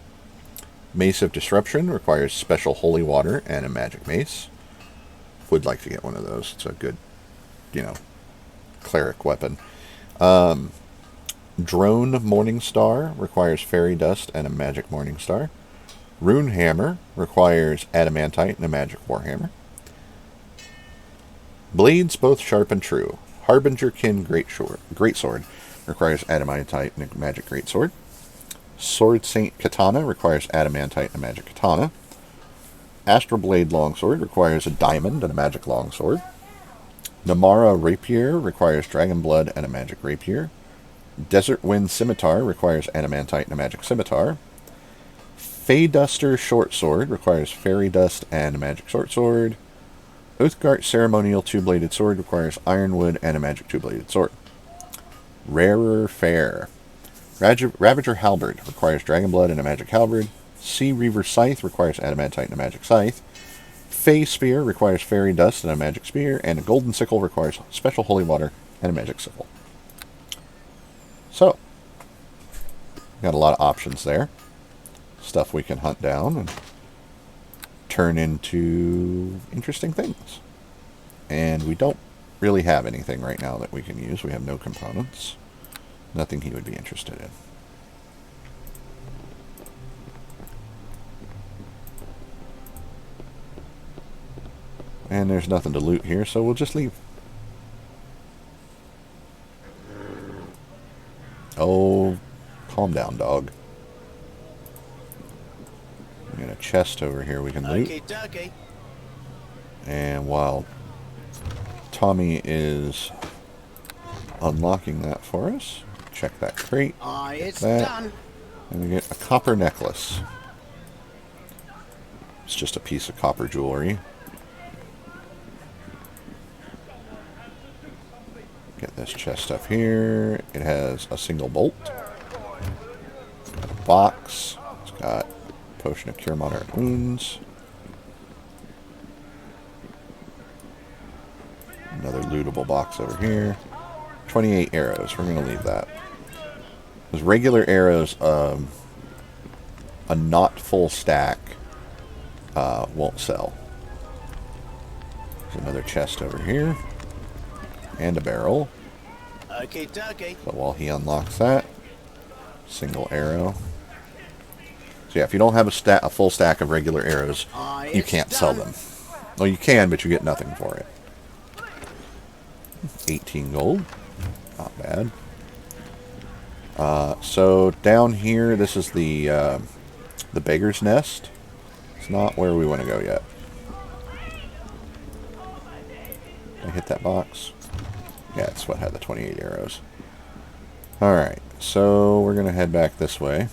Mace of Disruption requires special holy water and a magic mace. Would like to get one of those. It's a good, cleric weapon. Drone Morningstar requires fairy dust and a magic morningstar. Rune Hammer requires adamantite and a magic warhammer. Blades both sharp and true. Harbinger Kin Greatsword requires adamantite and a magic greatsword. Sword Saint Katana requires adamantite and a magic katana. Astral Blade Longsword requires a diamond and a magic longsword. Namara Rapier requires dragon blood and a magic rapier. Desert Wind Scimitar requires adamantite and a magic scimitar. Feyduster Short Sword requires fairy dust and a magic short sword. Uthgart Ceremonial Two-Bladed Sword requires ironwood and a magic two-bladed sword. Rarer Fair. Ravager Halberd requires dragon blood and a magic halberd. Sea Reaver Scythe requires adamantite and a magic scythe. Fey Spear requires fairy dust and a magic spear. And a Golden Sickle requires special holy water and a magic sickle. So, got a lot of options there. Stuff we can hunt down and turn into interesting things. And we don't really have anything right now that we can use. We have no components. Nothing he would be interested in. And there's nothing to loot here, so we'll just leave. Oh, calm down, dog. We got a chest over here we can loot. And while Tommy is unlocking that for us, check that crate. It's that, done. and we get a copper necklace. It's just a piece of copper jewelry. Get this chest up here. It has a single bolt. It's got a box. It's got a potion of cure moderate wounds. Another lootable box over here. 28 arrows. We're going to leave that. Those regular arrows, a not full stack, won't sell. There's another chest over here. And a barrel. Okay, dokie. So while he unlocks that, single arrow. So yeah, if you don't have a full stack of regular arrows, you can't sell them. Well, you can, but you get nothing for it. 18 gold. Not bad. So down here, this is the beggar's nest. It's not where we want to go yet. Did I hit that box? Yeah, it's what had the 28 arrows. Alright, so we're going to head back this way.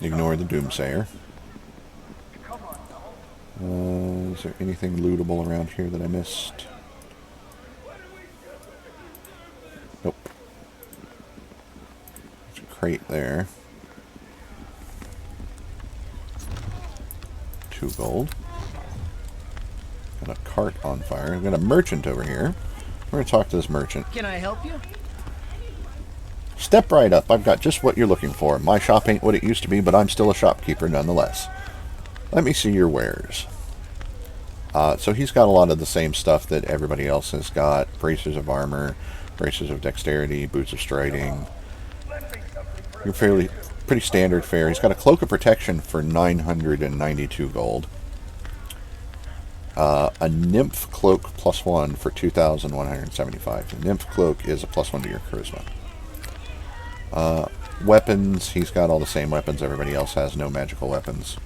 Ignore the Doomsayer. Is there anything lootable around here that I missed? Nope. There's a crate there. 2 gold. Got a cart on fire. I've got a merchant over here. We're going to talk to this merchant. Can I help you? Step right up. I've got just what you're looking for. My shop ain't what it used to be, but I'm still a shopkeeper nonetheless. Let me see your wares. So he's got a lot of the same stuff that everybody else has got. Bracers of armor, bracers of dexterity, boots of striding. You're pretty standard fare. He's got a cloak of protection for 992 gold. a Nymph Cloak +1 for 2,175. The Nymph Cloak is a +1 to your charisma. Weapons, he's got all the same weapons everybody else has, no magical weapons.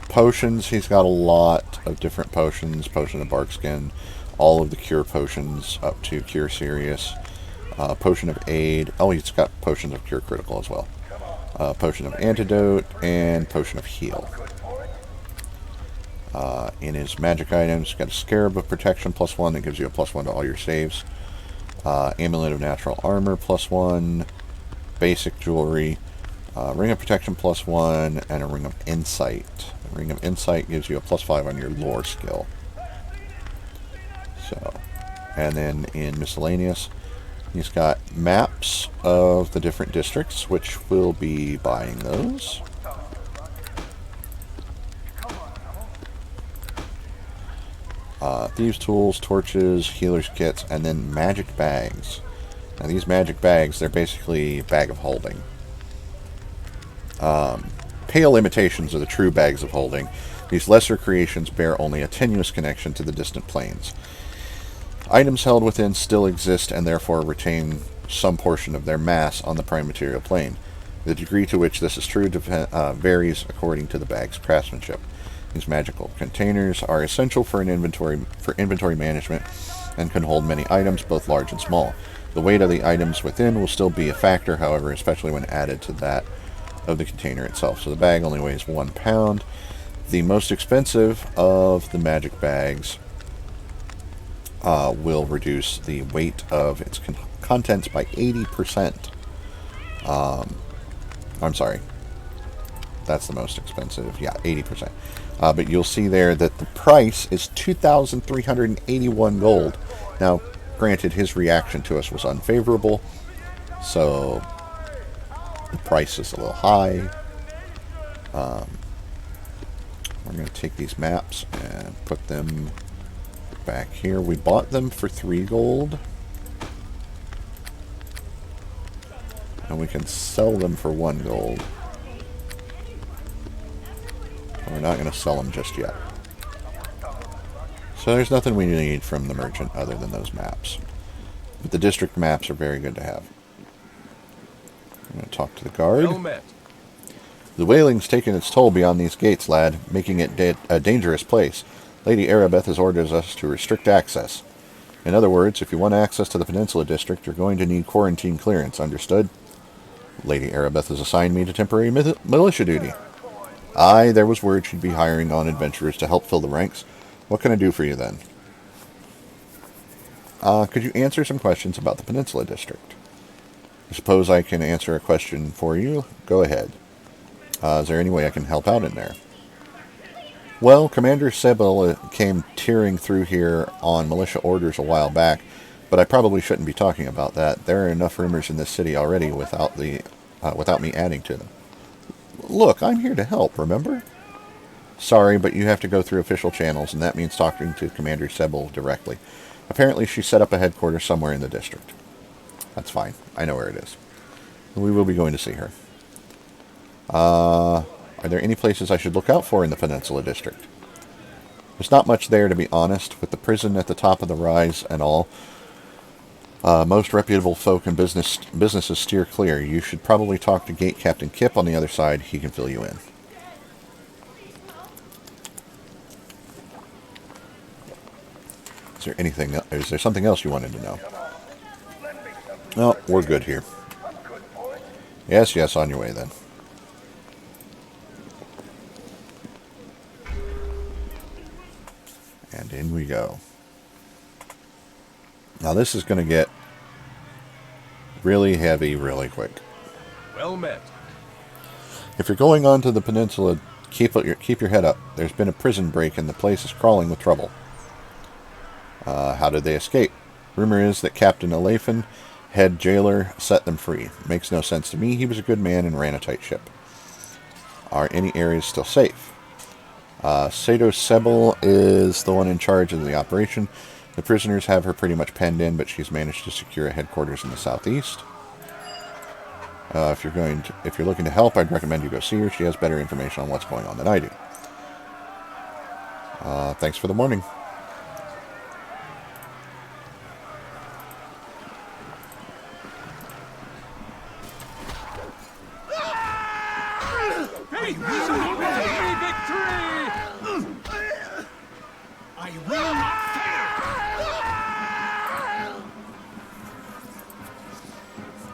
Potions, he's got a lot of different potions. Potion of Barkskin, all of the cure potions up to Cure Serious. Potion of Aid, oh, he's got potions of Cure Critical as well. Potion of Antidote, and Potion of Heal. In his magic items, he's got a Scarab of Protection +1 that gives you a +1 to all your saves. Amulet of Natural Armor +1. Basic Jewelry. Ring of Protection +1, and a Ring of Insight. The Ring of Insight gives you a +5 on your lore skill. So, and then in Miscellaneous, he's got maps of the different districts, which we'll be buying those. Thieves' tools, torches, healer's kits, and then magic bags. Now these magic bags, they're basically bag of holding. Pale imitations of the true bags of holding. These lesser creations bear only a tenuous connection to the distant planes. Items held within still exist and therefore retain some portion of their mass on the prime material plane. The degree to which this is true varies according to the bag's craftsmanship. These magical containers are essential for inventory management and can hold many items, both large and small. The weight of the items within will still be a factor, however, especially when added to that of the container itself. So the bag only weighs 1 pound. The most expensive of the magic bags will reduce the weight of its contents by 80%. I'm sorry. That's the most expensive. Yeah, 80%. But you'll see there that the price is 2,381 gold. Now, granted, his reaction to us was unfavorable, so the price is a little high. We're going to take these maps and put them back here. We bought them for 3 gold. And we can sell them for 1 gold. We're not going to sell them just yet. So there's nothing we need from the merchant other than those maps. But the district maps are very good to have. I'm going to talk to the guard. Well met. The Wailing's taken its toll beyond these gates, lad, making it a dangerous place. Lady Arabeth has ordered us to restrict access. In other words, if you want access to the Peninsula District, you're going to need quarantine clearance, understood? Lady Arabeth has assigned me to temporary militia duty. Aye, there was word she'd be hiring on adventurers to help fill the ranks. What can I do for you then? Could you answer some questions about the Peninsula District? I suppose I can answer a question for you. Go ahead. Is there any way I can help out in there? Well, Commander Sebel came tearing through here on militia orders a while back, but I probably shouldn't be talking about that. There are enough rumors in this city already without me adding to them. Look, I'm here to help, remember? Sorry, but you have to go through official channels, and that means talking to Commander Sebel directly. Apparently she set up a headquarters somewhere in the district. That's fine. I know where it is. We will be going to see her. Are there any places I should look out for in the Peninsula District? There's not much there, to be honest. With the prison at the top of the rise and all, most reputable folk and businesses steer clear. You should probably talk to Gate Captain Kip on the other side. He can fill you in. Is there something else you wanted to know? No, we're good here. Yes, on your way then. And in we go. Now this is going to get really heavy really quick. Well met. If you're going on to the peninsula, keep your head up. There's been a prison break and the place is crawling with trouble. How did they escape? Rumor is that Captain Alephin, head jailer, set them free. Makes no sense to me. He was a good man and ran a tight ship. Are any areas still safe? Sato Sebel is the one in charge of the operation. The prisoners have her pretty much penned in, but she's managed to secure a headquarters in the southeast. If you're looking to help, I'd recommend you go see her. She has better information on what's going on than I do. Thanks for the morning. Hey, victory! I will not fail!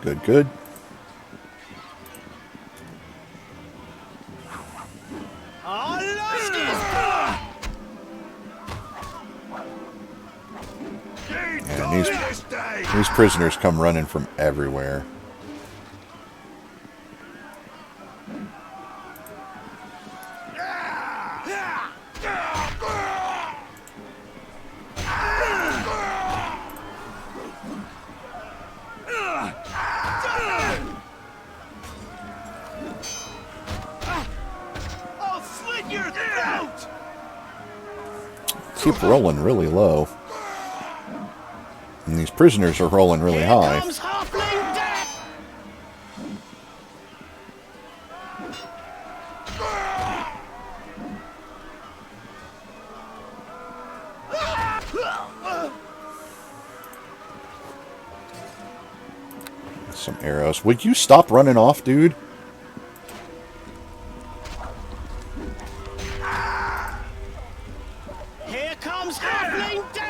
Good, good. And these prisoners come running from everywhere. Keep rolling really low. And these prisoners are rolling really high. Some arrows. Would you stop running off, dude? Here comes Wailing Death!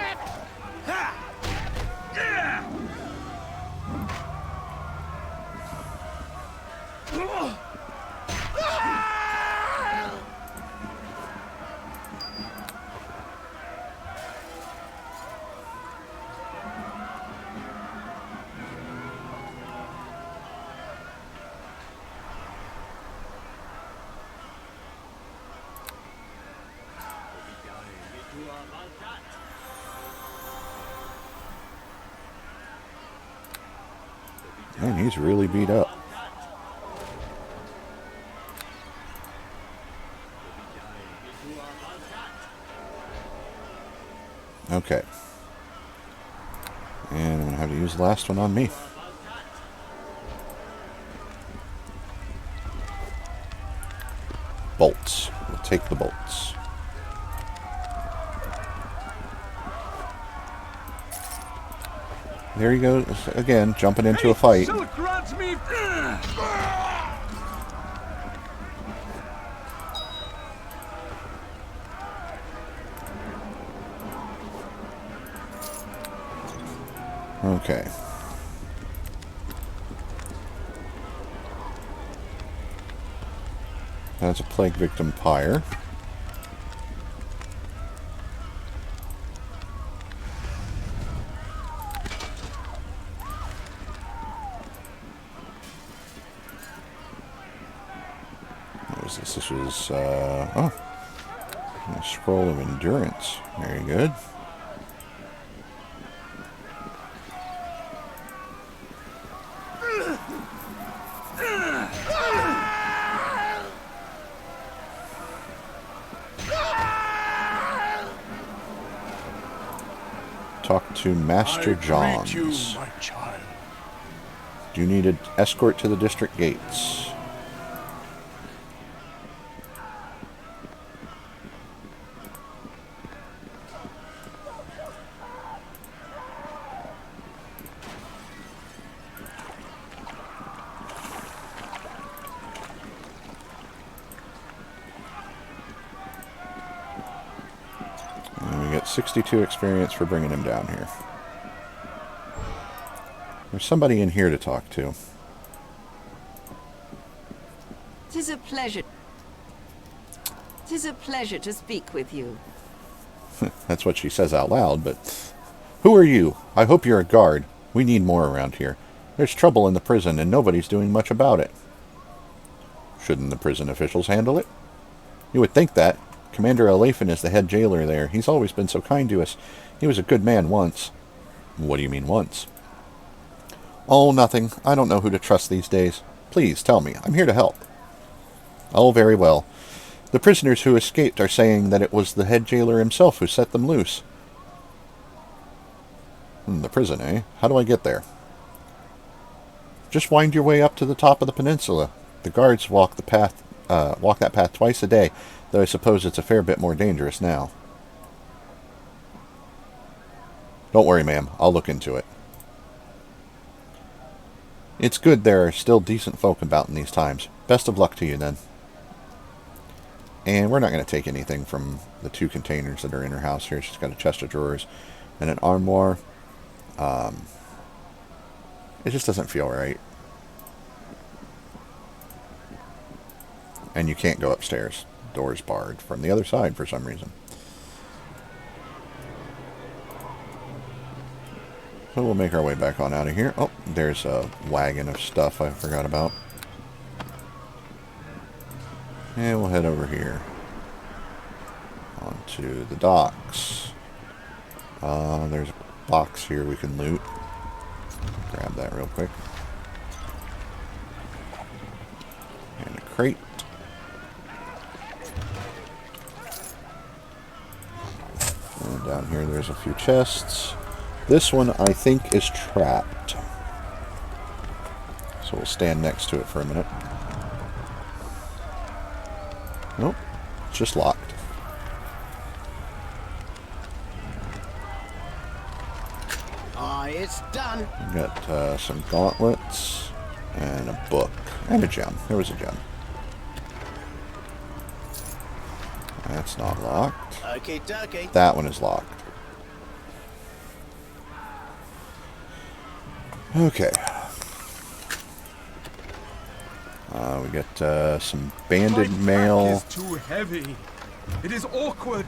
Man, he's really beat up. Okay. And I'm going to have to use the last one on me. Bolts. We'll take the bolts. There he goes again, jumping into a fight. Okay. That's a plague victim pyre. What was this? This was, a scroll of endurance. Very good. Talk to Master Johns. You, my child. Do you need an escort to the district gates? And we get 62 experience for bringing him down here. There's somebody in here to talk to. 'Tis a pleasure. 'Tis a pleasure to speak with you. That's what she says out loud, but... Who are you? I hope you're a guard. We need more around here. There's trouble in the prison, and nobody's doing much about it. Shouldn't the prison officials handle it? You would think that. Commander Alephin is the head jailer there. He's always been so kind to us. He was a good man once. What do you mean once? Oh, nothing. I don't know who to trust these days. Please, tell me. I'm here to help. Oh, very well. The prisoners who escaped are saying that it was the head jailer himself who set them loose. The prison, eh? How do I get there? Just wind your way up to the top of the peninsula. The guards walk that path twice a day, though I suppose it's a fair bit more dangerous now. Don't worry, ma'am. I'll look into it. It's good there are still decent folk about in these times. Best of luck to you, then. And we're not going to take anything from the 2 containers that are in her house here. She's got a chest of drawers and an armoire. It just doesn't feel right. And you can't go upstairs. Door's barred from the other side for some reason. So we'll make our way back on out of here. Oh, there's a wagon of stuff I forgot about. And we'll head over here. Onto the docks. There's a box here we can loot. Grab that real quick. And a crate. And down here there's a few chests. This one I think is trapped. So we'll stand next to it for a minute. Nope, it's just locked. It's done. We got some gauntlets and a book and a gem. There was a gem. That's not locked. Okie dokie. That one is locked. Okay. We got some banded mail. It is too heavy. It is awkward.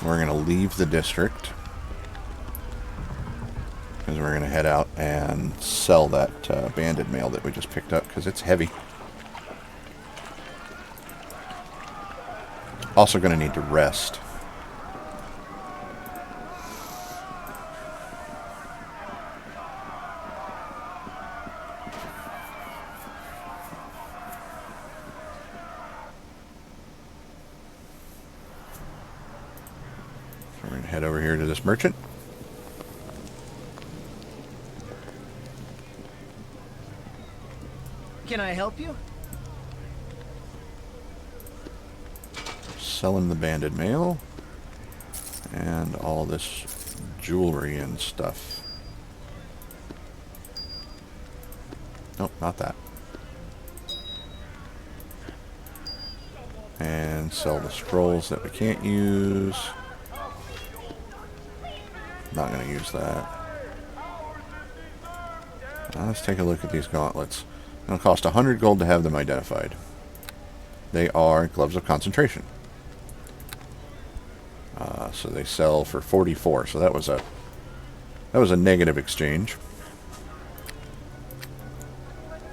We're going to leave the district because we're going to head out and sell that banded mail that we just picked up because it's heavy. Also going to need to rest. We're going to head over here to this merchant. Can I help you? Selling the banded mail and all this jewelry and stuff. Nope, not that. And sell the scrolls that we can't use. Not going to use that. Now let's take a look at these gauntlets. It'll cost 100 gold to have them identified. They are gloves of concentration. So they sell for 44. So that was a negative exchange.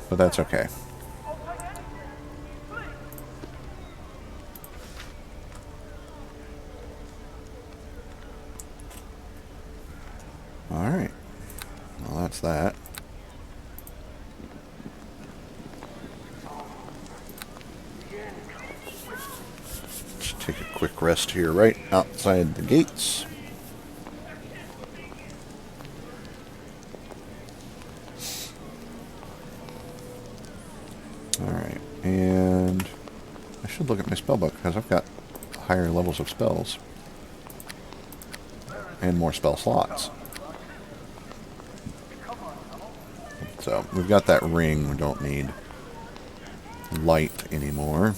But that's okay. Alright. Well, that's that. Just take a quick rest here right outside the gates. Alright, and I should look at my spellbook because I've got higher levels of spells and more spell slots. So we've got that ring. We don't need light anymore.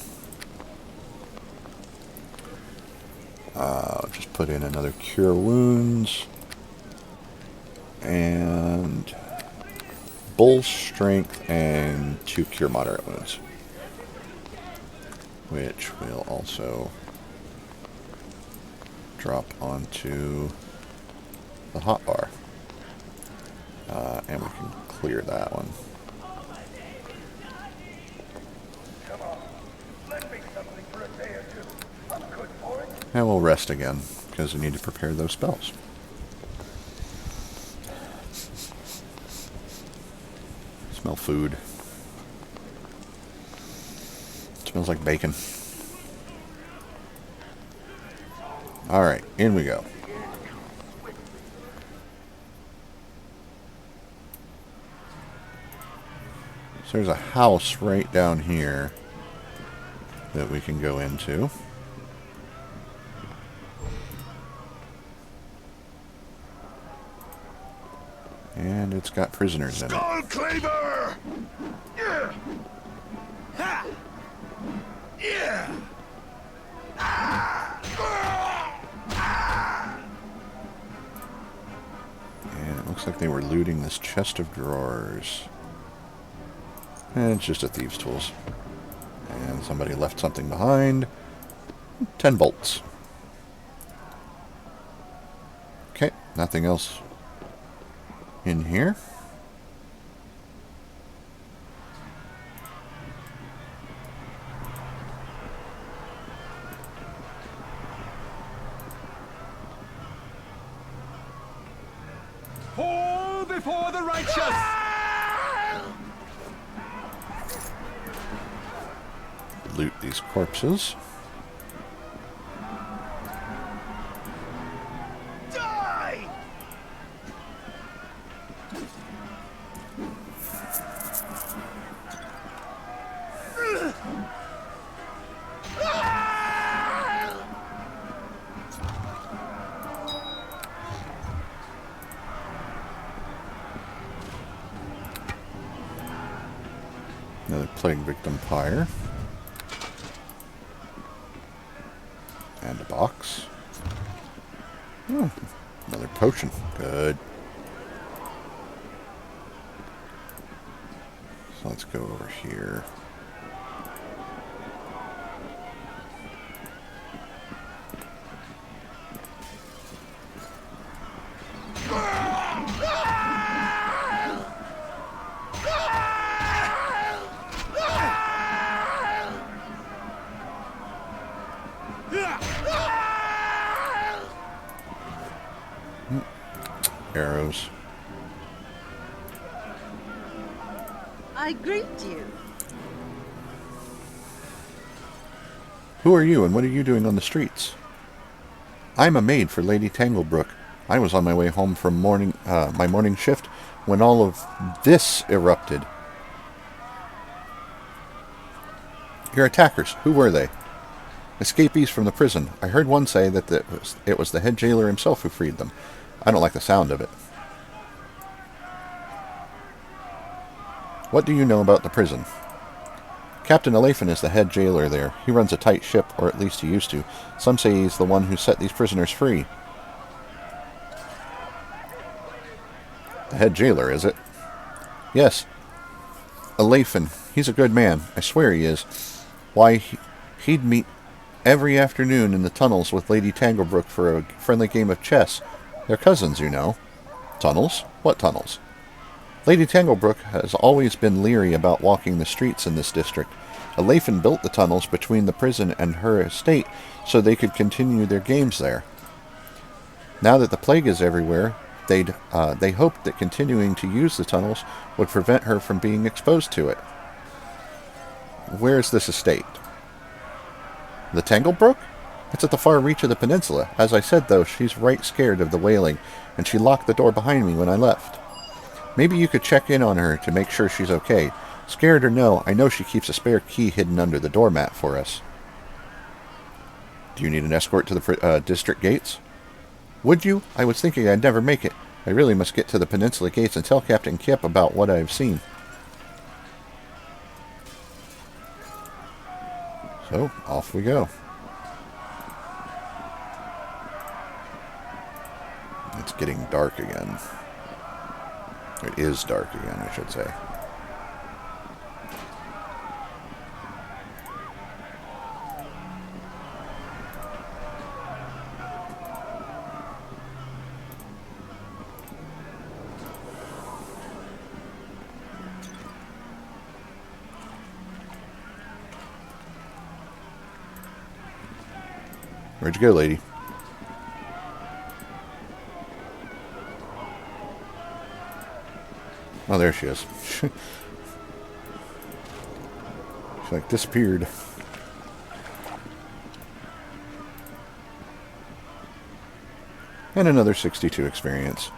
Just put in another cure wounds and bull strength and 2 cure moderate wounds, which will also drop onto the hotbar, and we can clear that one. And we'll rest again, because we need to prepare those spells. Smell food. It smells like bacon. Alright, in we go. So there's a house right down here that we can go into. And it's got prisoners in it. Skull Cleaver! Yeah! Ha! Yeah! And it looks like they were looting this chest of drawers. And it's just a thieves' tools. And somebody left something behind. 10 bolts. Okay, nothing else in here. Fall before the righteous! Loot these corpses. Die! Another plague victim pyre. And a box. Oh, another potion. Good. So let's go over here. Arrows. I greet you. Who are you and what are you doing on the streets? I'm a maid for Lady Tanglebrook. I was on my way home from my morning shift when all of this erupted. Your attackers, who were they? Escapees from the prison. I heard one say that it was the head jailer himself who freed them. I don't like the sound of it. What do you know about the prison? Captain Elefin is the head jailer there. He runs a tight ship, or at least he used to. Some say he's the one who set these prisoners free. The head jailer, is it? Yes. Elefin. He's a good man. I swear he is. Why, he'd meet every afternoon in the tunnels with Lady Tanglebrook for a friendly game of chess. They're cousins, you know. Tunnels? What tunnels? Lady Tanglebrook has always been leery about walking the streets in this district. Elefin built the tunnels between the prison and her estate so they could continue their games there. Now that the plague is everywhere, they hoped that continuing to use the tunnels would prevent her from being exposed to it. Where is this estate? The Tanglebrook? It's at the far reach of the peninsula. As I said, though, she's right scared of the wailing, and she locked the door behind me when I left. Maybe you could check in on her to make sure she's okay. Scared or no, I know she keeps a spare key hidden under the doormat for us. Do you need an escort to the district gates? Would you? I was thinking I'd never make it. I really must get to the peninsula gates and tell Captain Kip about what I've seen. So, off we go. It's getting dark again. It is dark again, I should say. Where'd you go, lady? Oh, there she is. She like disappeared. And another 62 experience.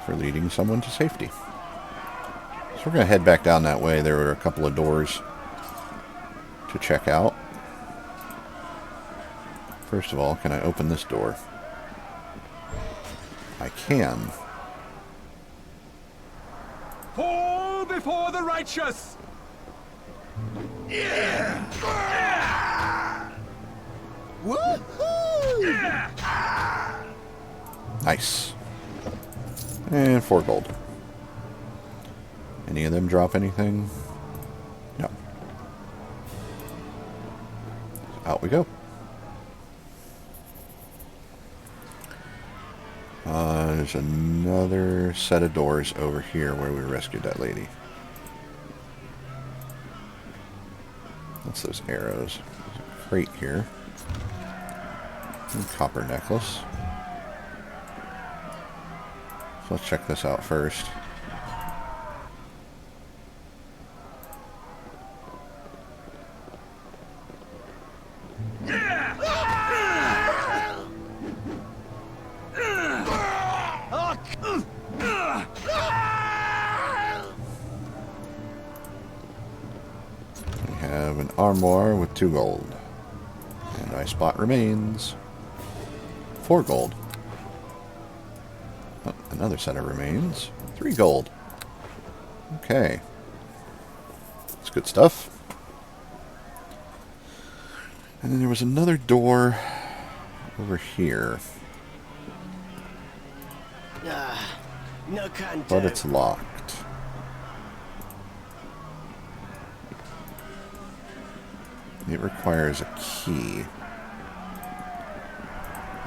for leading someone to safety. So we're going to head back down that way. There were a couple of doors to check out. First of all, can I open this door? I can. Fall before the righteous! Woohoo! Nice. And 4 gold. Any of them drop anything? No. Out we go. There's another set of doors over here where we rescued that lady. What's those arrows? There's a crate here. And copper necklace. So let's check this out first. Armoire with 2 gold. And I spot remains. 4 gold. Oh, another set of remains. 3 gold. Okay. That's good stuff. And then there was another door over here. No contact. But it's locked. It requires a key.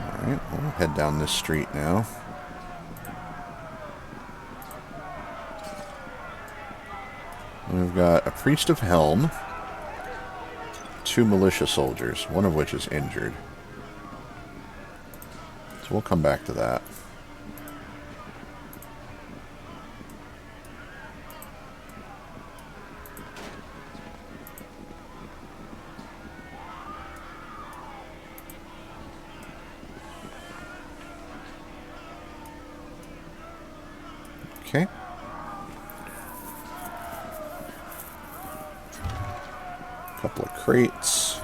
Alright, we'll head down this street now. We've got a priest of Helm, 2 militia soldiers, one of which is injured. So we'll come back to that. Okay. Couple of crates.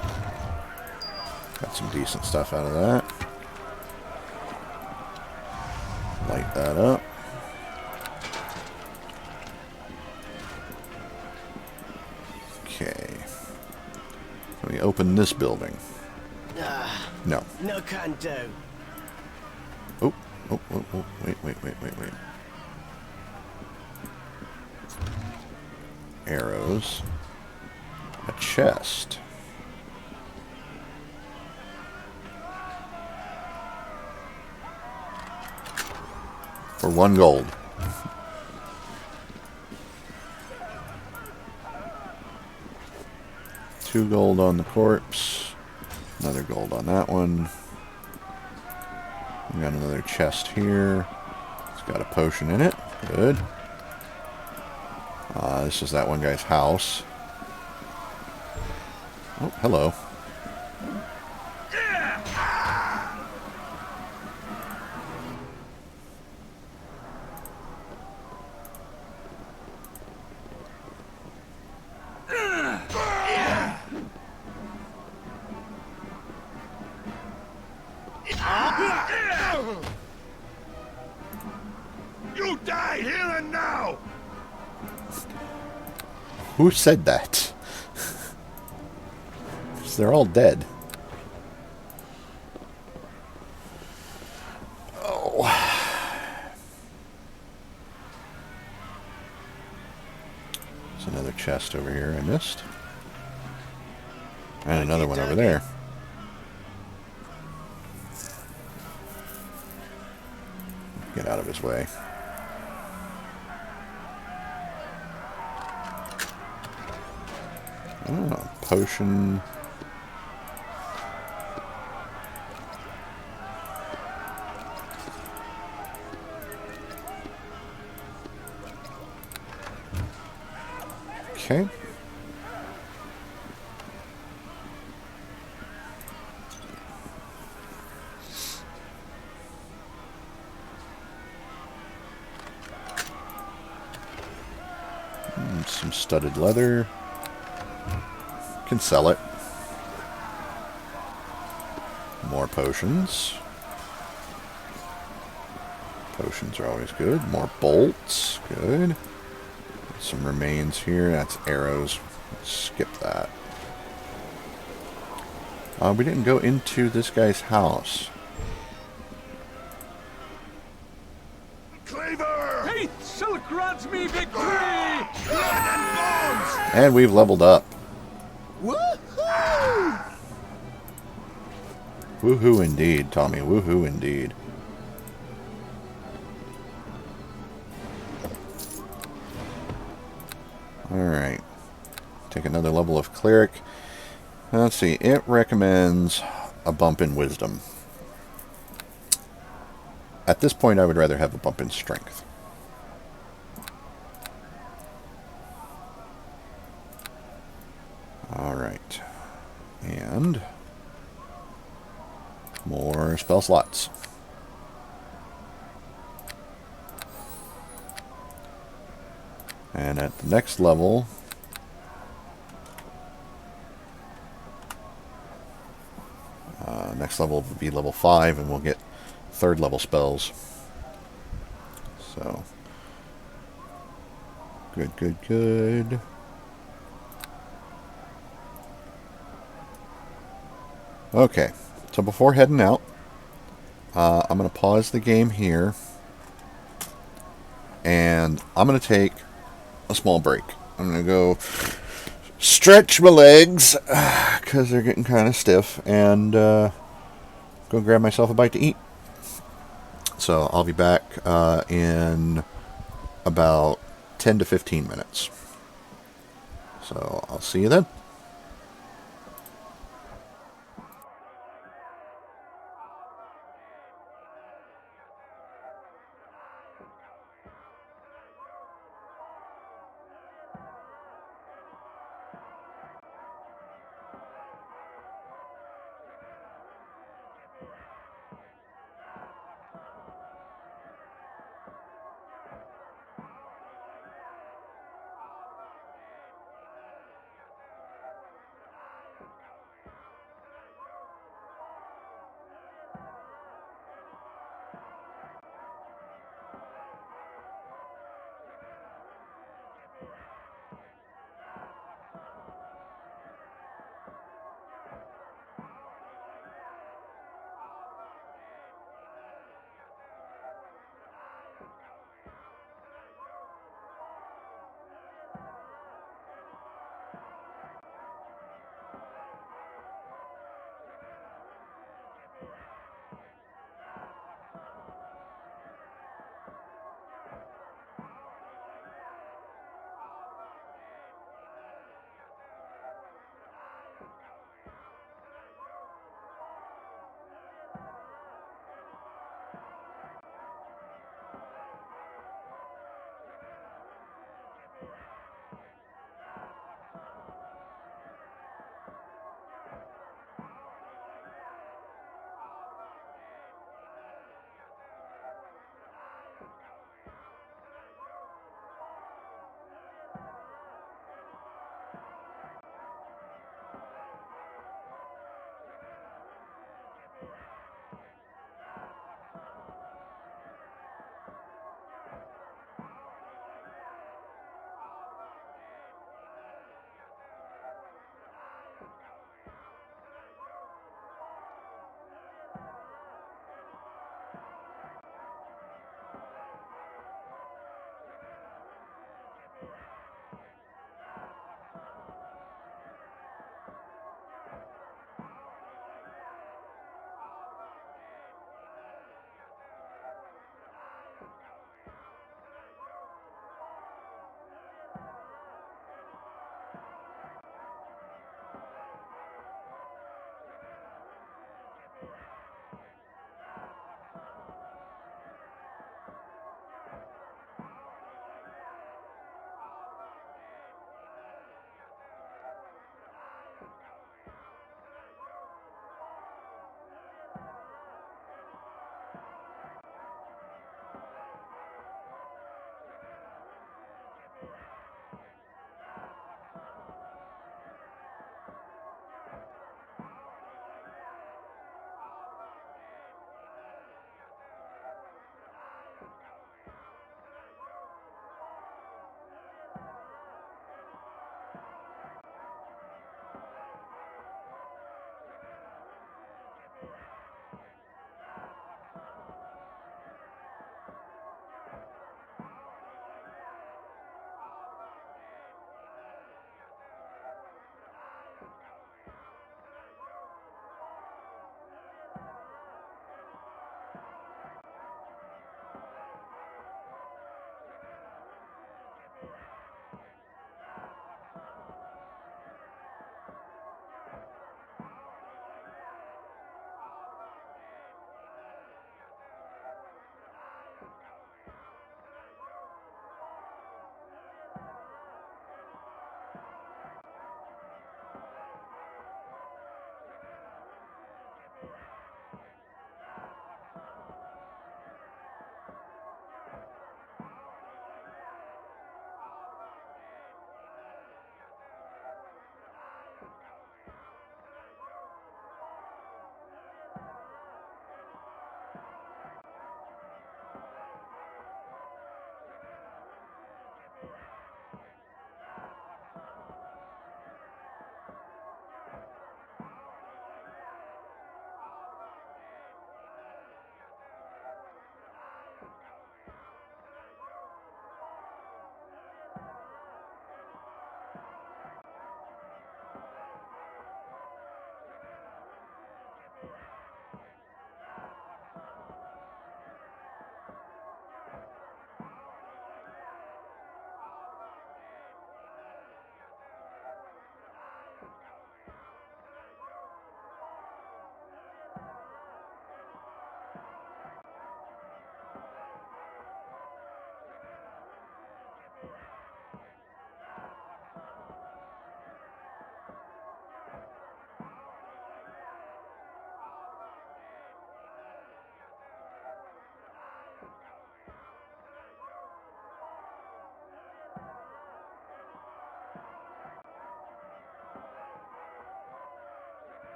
Got some decent stuff out of that. Light that up. Okay. Let me open this building. No. No can do. Oh, wait. Arrows. A chest. For 1 gold. $2 gold on the corpse. Another gold on that one. We got another chest here. It's got a potion in it. Good. This is that one guy's house. Oh, hello. You die here and now! Who said that? They're all dead. Oh. There's another chest over here I missed. And another one over there. Get out of his way. Oh, potion. Okay. some studded leather. Can sell it. More potions. Potions are always good. More bolts. Good. Some remains here. That's arrows. Let's skip that. We didn't go into this guy's house. Claver! Hate shall grant me victory! Blood and bones! And we've leveled up. Woohoo! Woohoo indeed, Tommy. Woohoo indeed. Alright. Take another level of cleric. Let's see. It recommends a bump in wisdom. At this point, I would rather have a bump in strength. Alright. And more spell slots. And at the next level, next level will be level 5, and we'll get 3rd level spells. So, good, good, good. Okay, so before heading out, I'm going to pause the game here, and I'm going to take a small break. I'm going to go stretch my legs, because they're getting kind of stiff, and go grab myself a bite to eat. So I'll be back in about 10 to 15 minutes. So I'll see you then.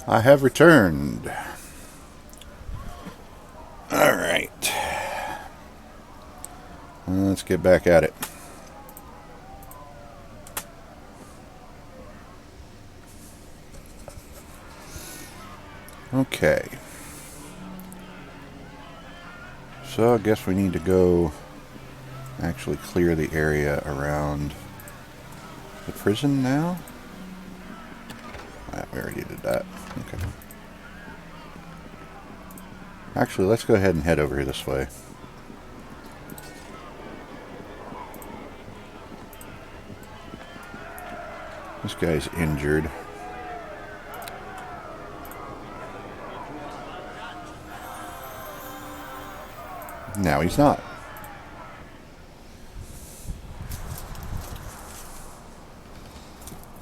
I have returned. Alright. Let's get back at it. Okay. So I guess we need to go actually clear the area around the prison now. We already did that. Okay. Actually, let's go ahead and head over here this way. This guy's injured. Now he's not.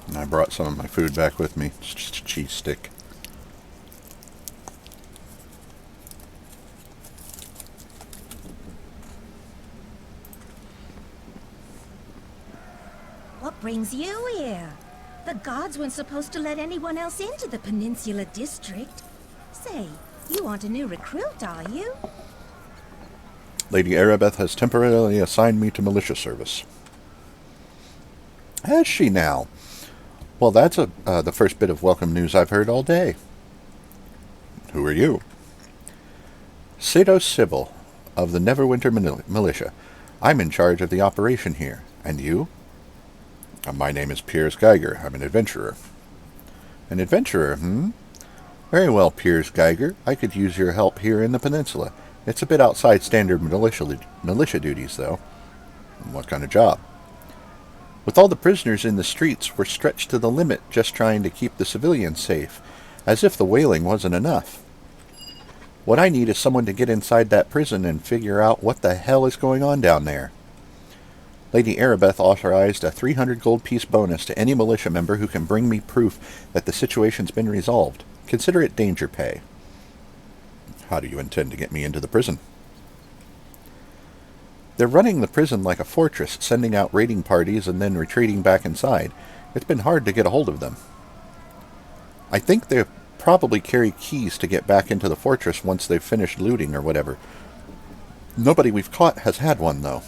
And I brought some of my food back with me. It's just a cheese stick. What brings you here? The gods weren't supposed to let anyone else into the Peninsula District. Say, you aren't a new recruit, are you? Lady Arabeth has temporarily assigned me to militia service. Has she now? Well, that's the first bit of welcome news I've heard all day. Who are you? Sato Sybil of the Neverwinter Militia. I'm in charge of the operation here. And you? My name is Piers Geiger. I'm an adventurer. An adventurer, hmm? Very well, Piers Geiger. I could use your help here in the peninsula. It's a bit outside standard militia duties, though. What kind of job? With all the prisoners in the streets, we're stretched to the limit just trying to keep the civilians safe, as if the wailing wasn't enough. What I need is someone to get inside that prison and figure out what the hell is going on down there. Lady Arabeth authorized a 300 gold piece bonus to any militia member who can bring me proof that the situation's been resolved. Consider it danger pay. How do you intend to get me into the prison? They're running the prison like a fortress, sending out raiding parties and then retreating back inside. It's been hard to get a hold of them. I think they probably carry keys to get back into the fortress once they've finished looting or whatever. Nobody we've caught has had one, though.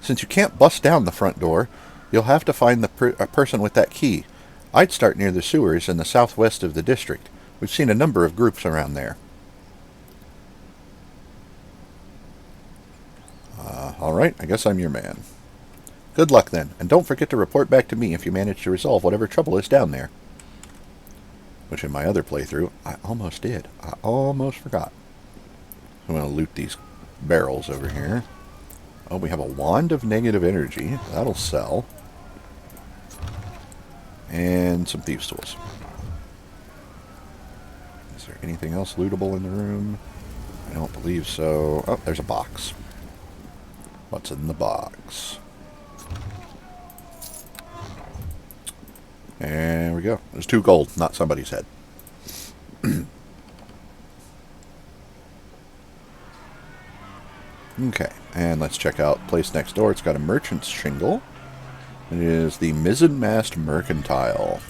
Since you can't bust down the front door, you'll have to find a person with that key. I'd start near the sewers in the southwest of the district. We've seen a number of groups around there. Alright, I guess I'm your man. Good luck then, and don't forget to report back to me if you manage to resolve whatever trouble is down there. Which in my other playthrough, I almost did. I almost forgot. I'm going to loot these barrels over here. Oh, we have a wand of negative energy. That'll sell. And some thieves' tools. Is there anything else lootable in the room? I don't believe so. Oh, there's a box. What's in the box? And there we go. There's 2 gold, not somebody's head. Okay, and let's check out place next door. It's got a merchant's shingle. It is the Mizzenmast Mercantile.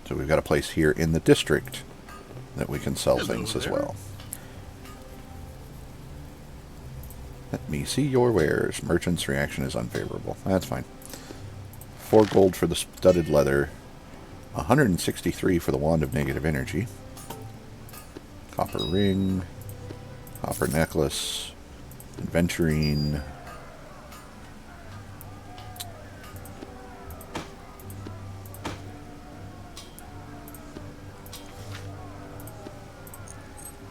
So we've got a place here in the district that we can sell things as well. Let me see your wares. Merchant's reaction is unfavorable. That's fine. 4 gold for the studded leather. 163 for the wand of negative energy. Copper ring. Copper necklace. Adventurine.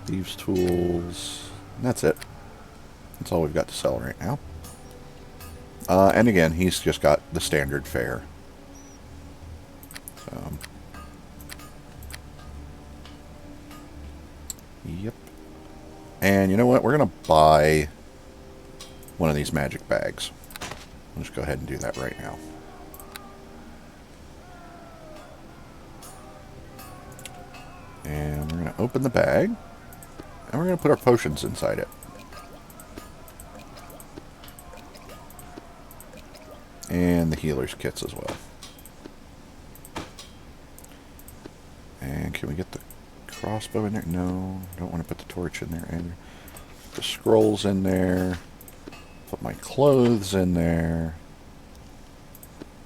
Thieves' tools. And that's it. That's all we've got to sell right now. And again, he's just got the standard fare. So. Yep. And you know what? We're going to buy one of these magic bags. I'll just go ahead and do that right now. And we're going to open the bag. And we're going to put our potions inside it. And the healer's kits as well. Can we get the crossbow in there? No, don't want to put the torch in there either. The scrolls in there. Put my clothes in there.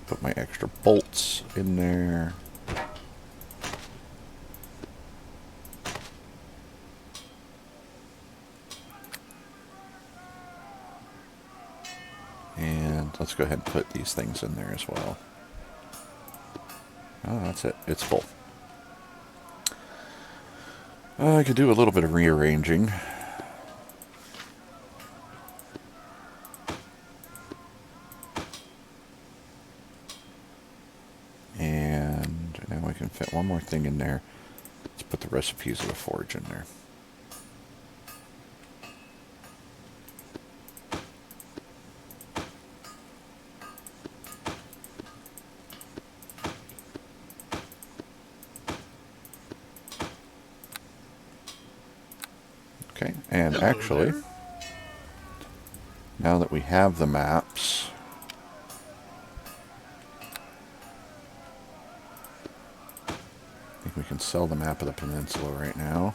Put my extra bolts in there. And let's go ahead and put these things in there as well. Oh, that's it. It's full. I could do a little bit of rearranging. And now we can fit one more thing in there. Let's put the recipes of the forge in there. Okay, and actually, now that we have the maps, I think we can sell the map of the peninsula right now.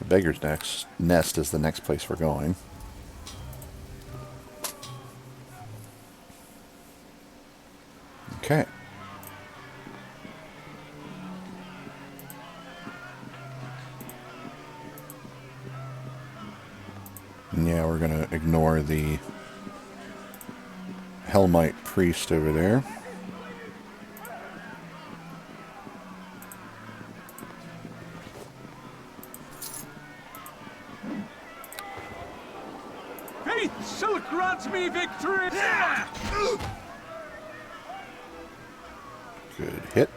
The Beggar's Nest is the next place we're going. Okay. Yeah, we're going to ignore the Hellmite priest over there. Faith shall grant me victory! Good hit.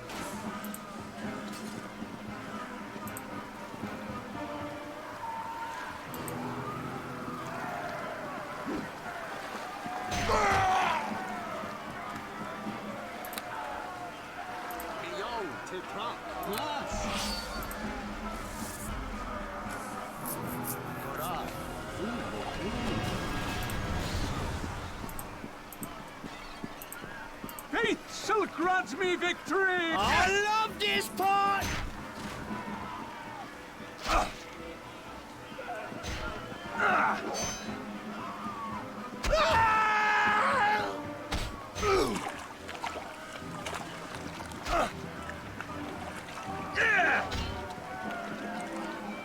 Faith shall grant me victory! I love this part!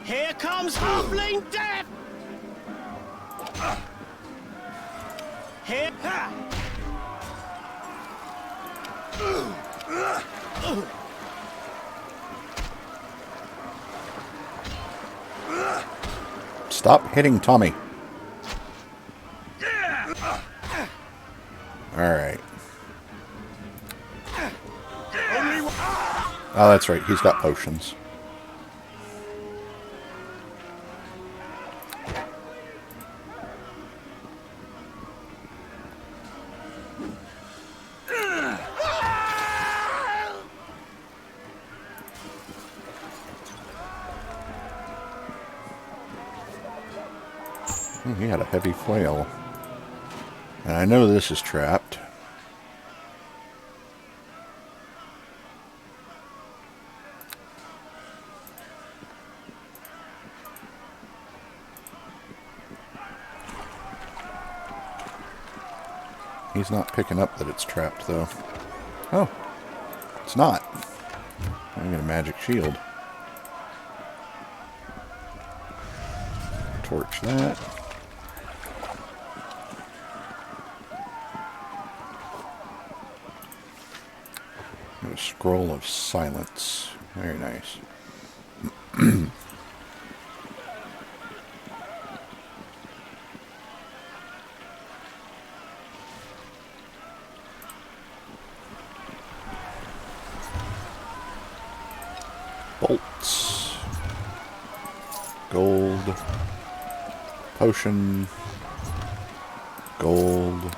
Here comes Wailing Death! Here... Stop hitting Tommy. Alright. Oh, that's right. He's got potions. He had a heavy flail. And I know this is trapped. He's not picking up that it's trapped, though. Oh, it's not. I got a magic shield. Torch that. A scroll of silence. Very nice. Bolts. Gold. Potion. Gold.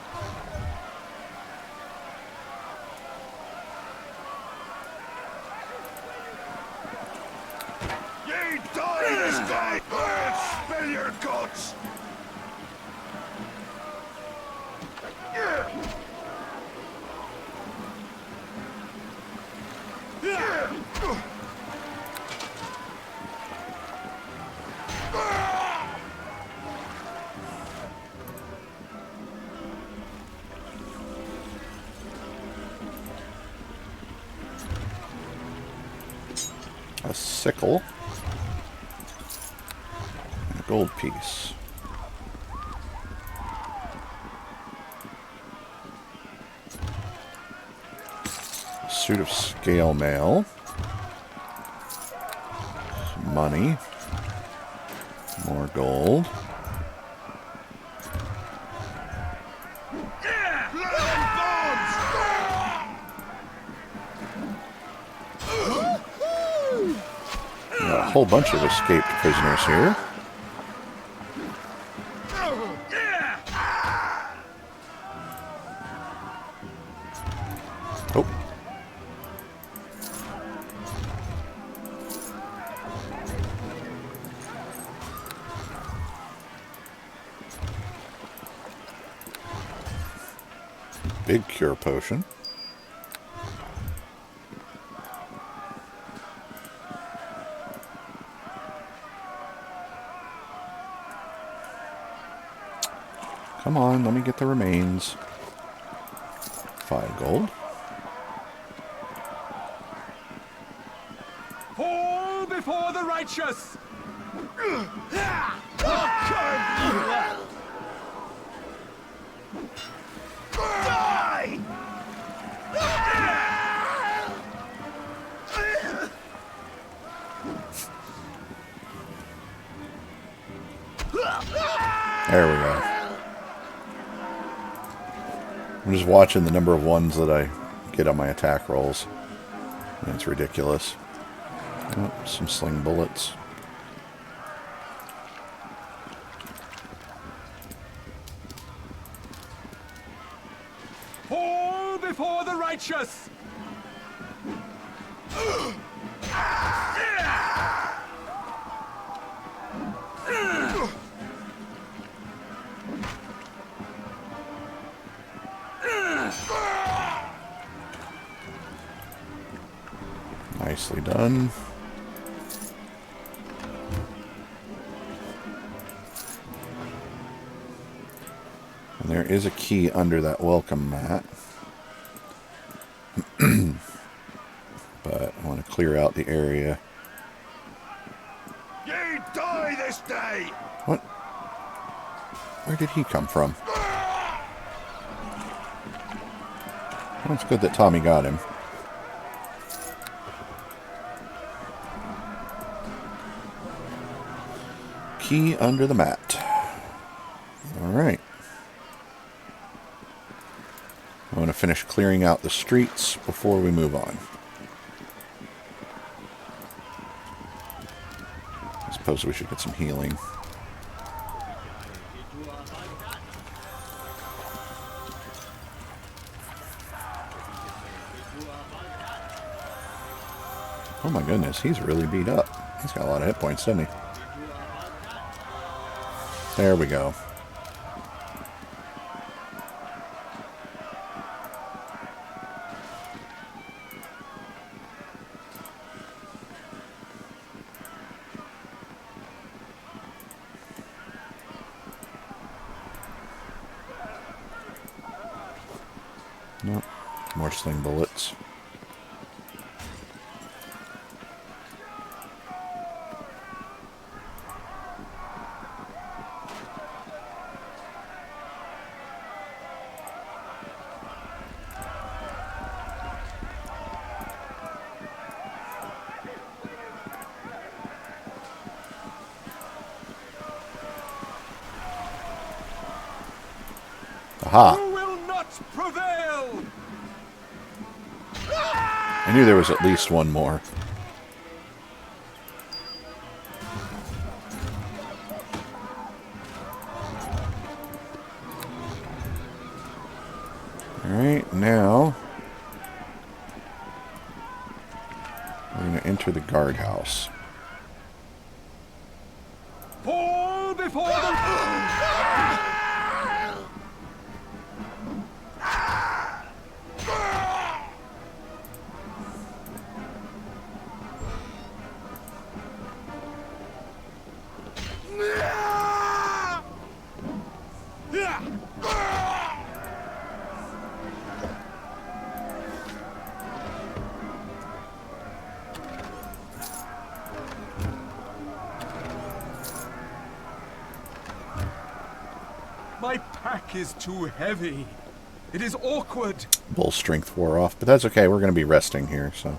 a sickle, and a gold piece. A suit of scale mail. Some money. More gold. A whole bunch of escaped prisoners here. Oh. Big cure potion. Come on, let me get the remains. 5 gold. Fall before the righteous! Die! There we go. I'm just watching the number of ones that I get on my attack rolls. And it's ridiculous. Oh, some sling bullets. Fall before the righteous! Nicely done. And there is a key under that welcome mat. But I want to clear out the area. You die this day! What? Where did he come from? Well, it's good that Tommy got him. Key under the mat. Alright. I want to finish clearing out the streets before we move on. I suppose we should get some healing. Oh my goodness, he's really beat up. He's got a lot of hit points, doesn't he? There we go. Nope. More sling bullets. Aha! Who will not prevail? I knew there was at least one more. Alright, now we're going to enter the guardhouse. Fall before the... My pack is too heavy. It is awkward. Bull strength wore off, but that's okay. We're going to be resting here, so.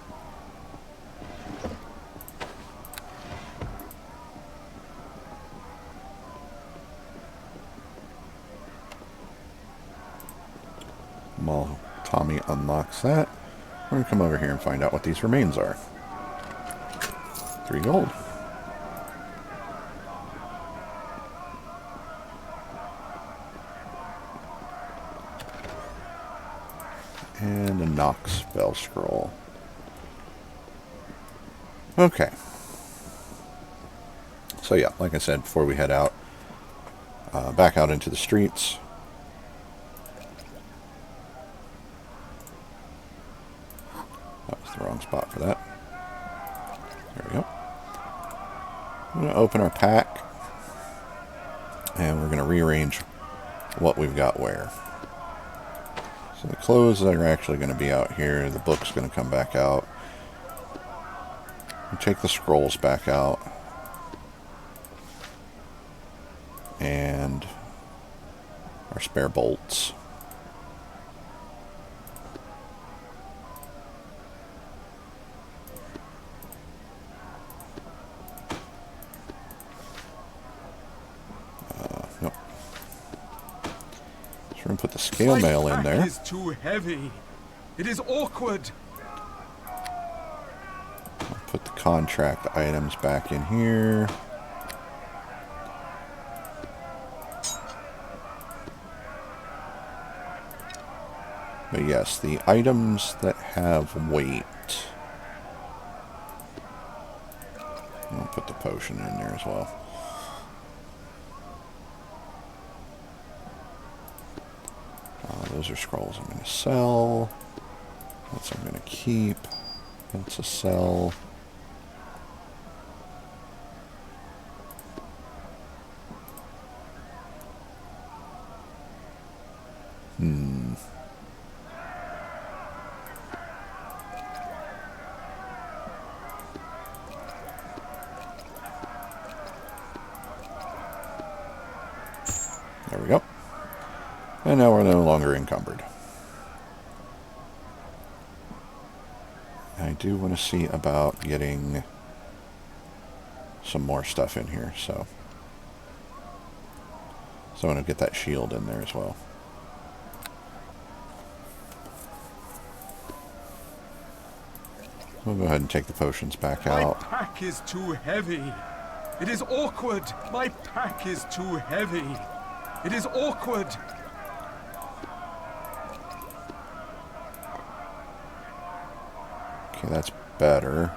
While Tommy unlocks that, we're going to come over here and find out what these remains are. 3 gold. And a Nox spell scroll. Okay. So yeah, like I said, before we head out, back out into the streets. That was the wrong spot for that. There we go. I'm going to open our pack. And we're going to rearrange what we've got where. So the clothes that are actually going to be out here, the book's going to come back out. We'll take the scrolls back out. And our spare bolts. Nope. So we're going to put the scale mail in there. My pack is too heavy. It is awkward. I'll put the contract items back in here. But yes, the items that have weight. I'll put the potion in there as well. Those are scrolls I'm going to sell. That's I'm going to keep. That's a sell. There we go. And now we're no longer encumbered. I do want to see about getting some more stuff in here, so I want to get that shield in there as well. We'll go ahead and take the potions back out. My pack is too heavy. It is awkward. My pack is too heavy. It is awkward. Okay, that's better.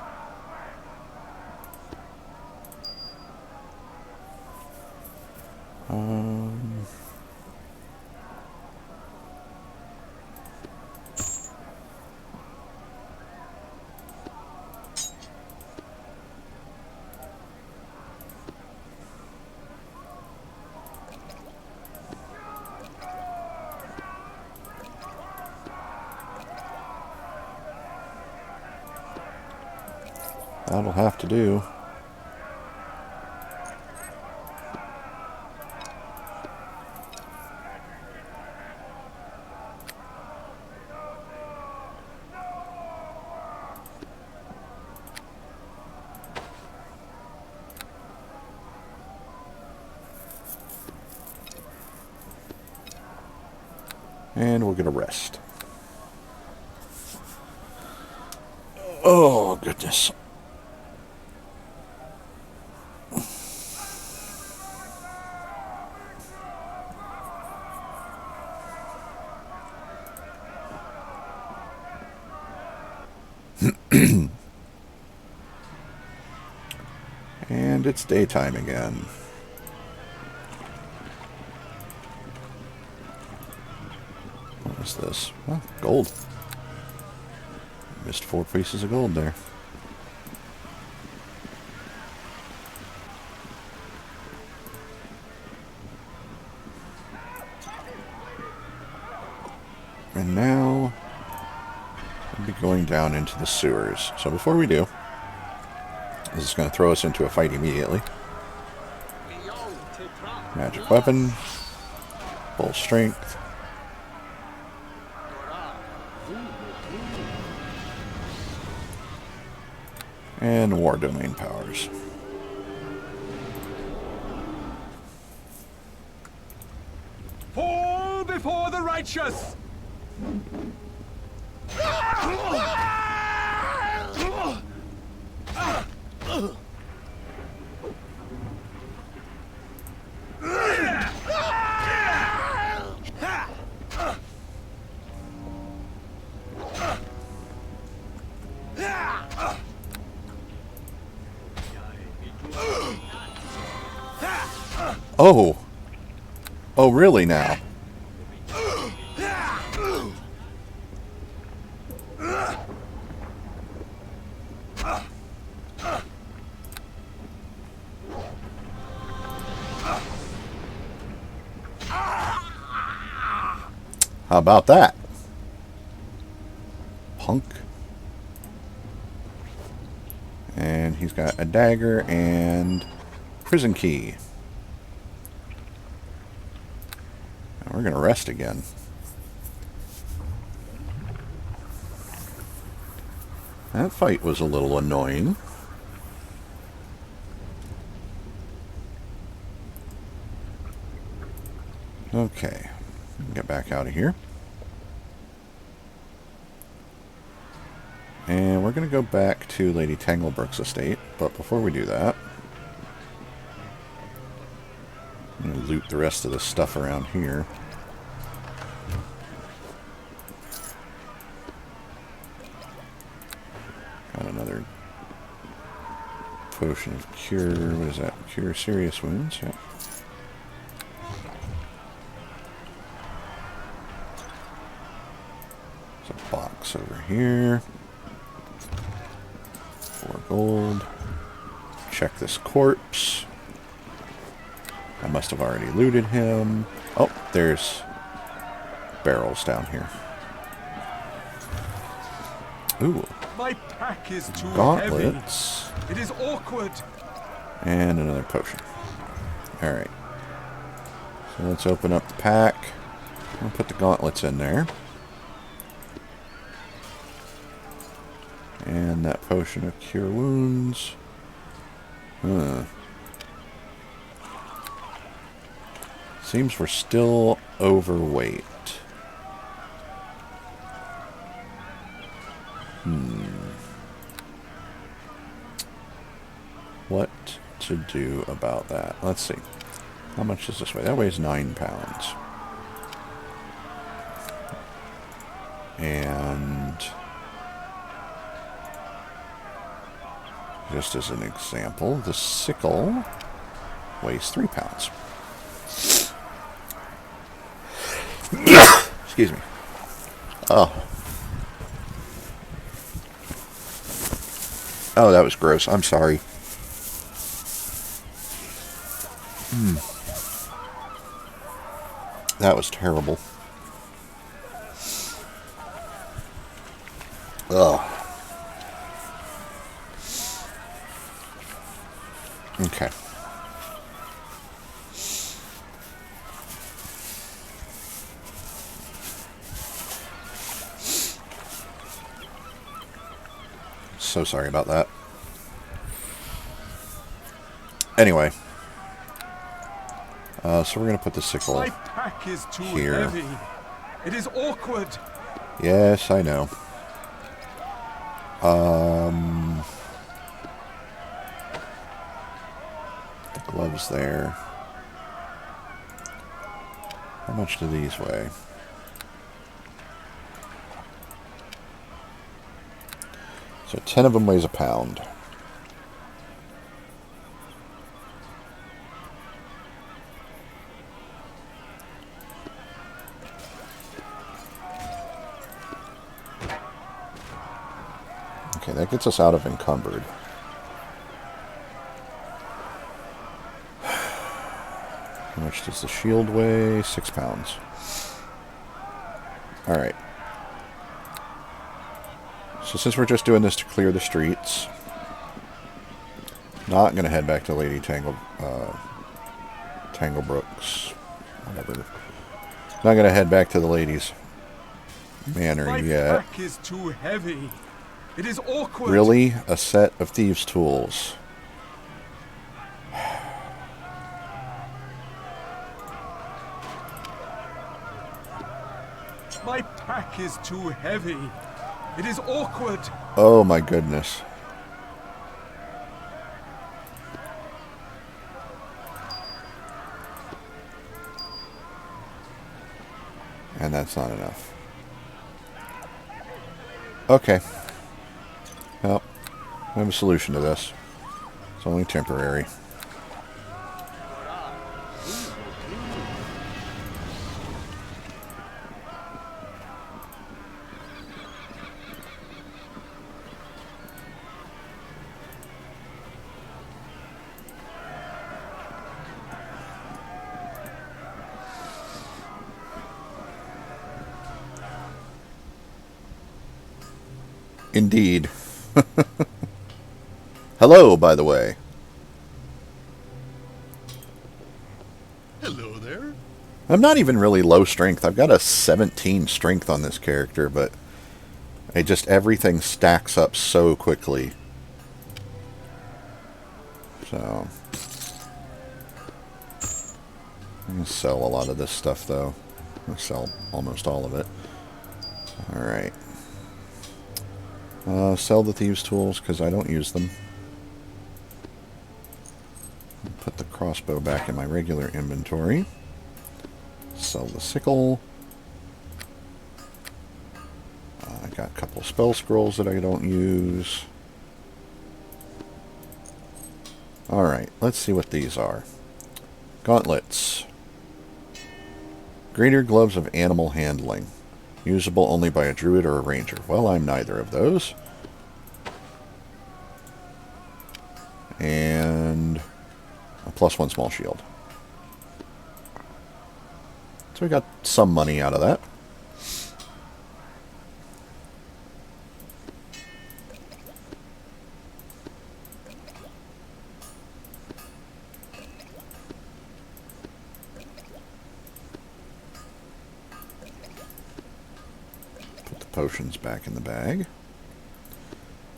That'll have to do. And we'll get a rest. Oh, goodness. And it's daytime again. What is this? Oh, gold. Missed 4 pieces of gold there. And now we'll be going down into the sewers. So before we do, this is going to throw us into a fight immediately. Magic weapon. Full strength. And war domain powers. Fall before the righteous! Oh! Oh, really now? How about that? Punk. And he's got a dagger and prison key. We're going to rest again. That fight was a little annoying. Okay. Get back out of here. And we're going to go back to Lady Tanglebrook's estate. But before we do that, I'm going to loot the rest of the stuff around here. Got another potion of cure. What is that? Cure serious wounds. Yeah. There's a box over here. 4 gold. Check this corpse. I must have already looted him. Oh, there's barrels down here. Ooh. My pack is too Gauntlets. heavy. It is awkward. And another potion. Alright. So let's open up the pack. I'll put the gauntlets in there. And that potion of cure wounds. Seems we're still overweight. What to do about that? Let's see. How much does this weigh? That weighs 9 pounds. And just as an example, the sickle weighs 3 pounds. Excuse me. Oh. Oh, that was gross. I'm sorry. That was terrible. Ugh. Okay. So sorry about that. Anyway. So we're going to put the sickle My pack is too here. heavy. It is awkward. Yes, I know. The gloves there. How much do these weigh? So 10 of them weighs a pound. Okay, that gets us out of encumbered. How much does the shield weigh? 6 pounds. Alright. So since we're just doing this to clear the streets, not going to head back to Lady Tanglebrook's, whatever, Not gonna head back to the ladies' manor My yet. pack is too heavy. It is awkward. Really? A set of thieves' tools. My pack is too heavy. It is awkward. Oh my goodness. And that's not enough. Okay. Well, I have a solution to this. It's only temporary. Indeed. Hello, by the way. Hello there. I'm not even really low strength. I've got a 17 strength on this character, but everything stacks up so quickly. So I'm going to sell a lot of this stuff, though. I'm going to sell almost all of it. Alright. Sell the thieves' tools, because I don't use them. Put the crossbow back in my regular inventory. Sell the sickle. I got a couple spell scrolls that I don't use. Alright, let's see what these are. Gauntlets. Greater gloves of animal handling. Usable only by a druid or a ranger. Well, I'm neither of those. And a +1 small shield. So we got some money out of that. Put the potions back in the bag.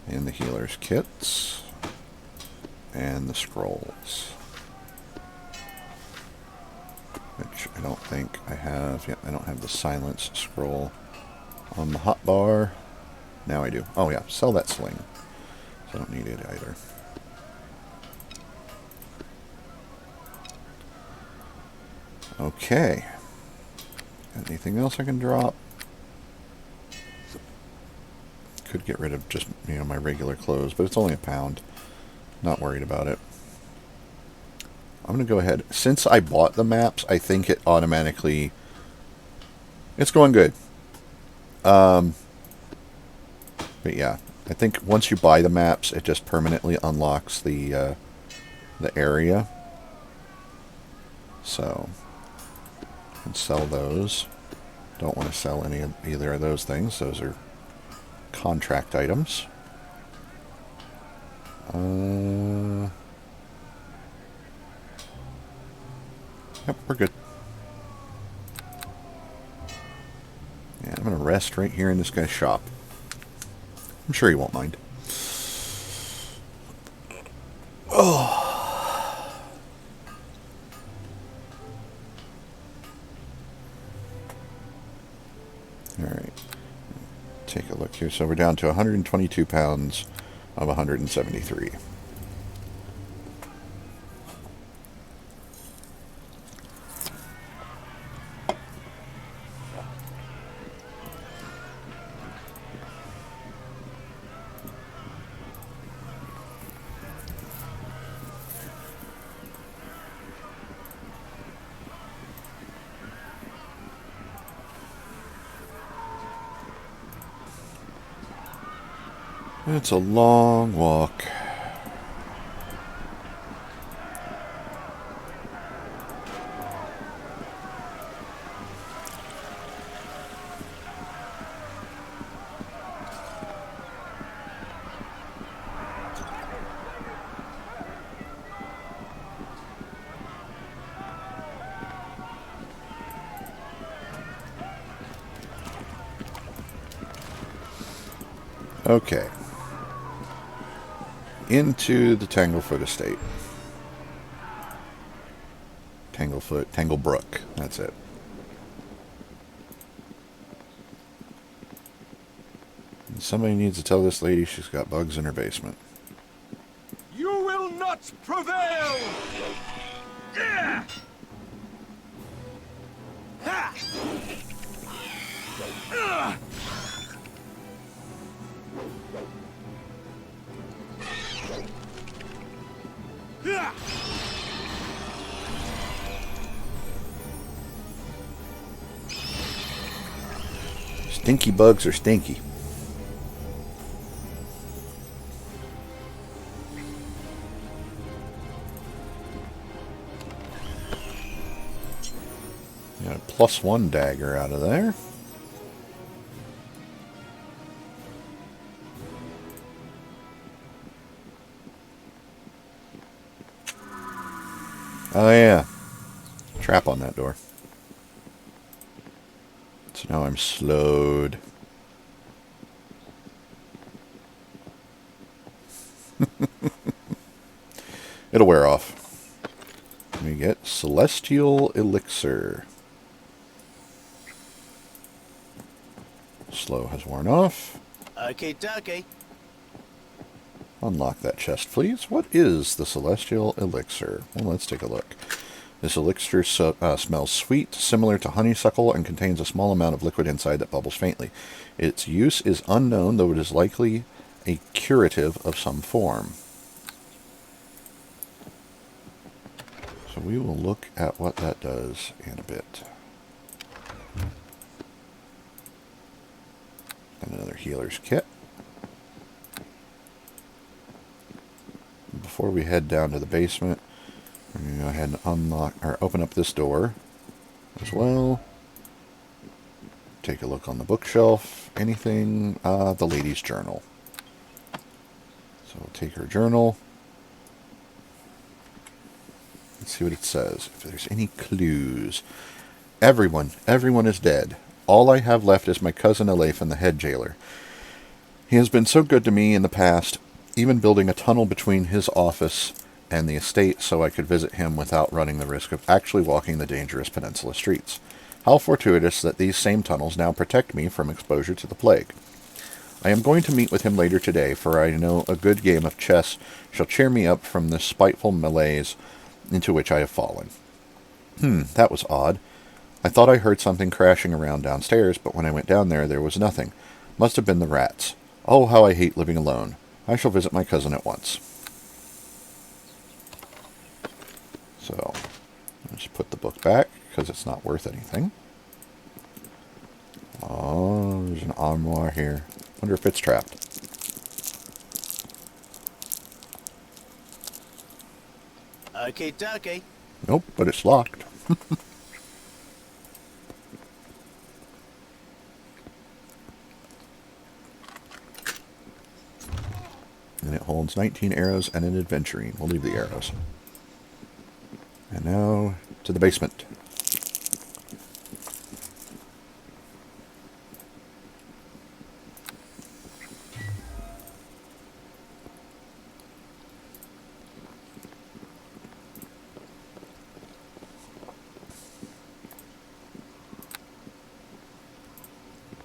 And the healer's kits. And the scrolls. Which I don't think I have. Yep, I don't have the silence scroll on the hotbar. Now I do. Oh yeah, sell that sling. So I don't need it either. Okay. Anything else I can drop? Could get rid of just, my regular clothes, but it's only £1. Not worried about it. I'm going to go ahead. Since I bought the maps, I think it automatically... It's going good. But yeah, I think once you buy the maps, it just permanently unlocks the area. So, I can sell those. Don't want to sell either of those things. Those are contract items. Yep, we're good. Yeah, I'm going to rest right here in this guy's shop. I'm sure he won't mind. Oh. Alright. Take a look here. So we're down to 122 pounds of 173. It's a long walk. Okay. Into the Tanglefoot estate. Tanglebrook. That's it. And somebody needs to tell this lady she's got bugs in her basement. You will not prevail! Yeah! Ha! Stinky bugs are stinky. Got a +1 dagger out of there. Oh yeah. Trap on that door. So now I'm slowed. It'll wear off. Let me get Celestial Elixir. Slow has worn off. Okie dokie. Unlock that chest, please. What is the Celestial Elixir? Well, let's take a look. This elixir smells sweet, similar to honeysuckle, and contains a small amount of liquid inside that bubbles faintly. Its use is unknown, though it is likely a curative of some form. So we will look at what that does in a bit. And another healer's kit. Before we head down to the basement, we're going to go ahead and unlock or open up this door as well. Take a look on the bookshelf. Anything? The lady's journal. So we'll take her journal. Let's see what it says. If there's any clues. Everyone is dead. All I have left is my cousin Elathan, the head jailer. He has been so good to me in the past, even building a tunnel between his office and the estate so I could visit him without running the risk of actually walking the dangerous peninsula streets. How fortuitous that these same tunnels now protect me from exposure to the plague. I am going to meet with him later today, for I know a good game of chess shall cheer me up from this spiteful malaise into which I have fallen. That was odd. I thought I heard something crashing around downstairs, but when I went down there was nothing. Must have been the rats. Oh, how I hate living alone. I shall visit my cousin at once. So, let's put the book back, because it's not worth anything. Oh, there's an armoire here. Wonder if it's trapped. Okie dokie. Nope, but it's locked. And it holds 19 arrows and an adventurine. We'll leave the arrows. And now to the basement.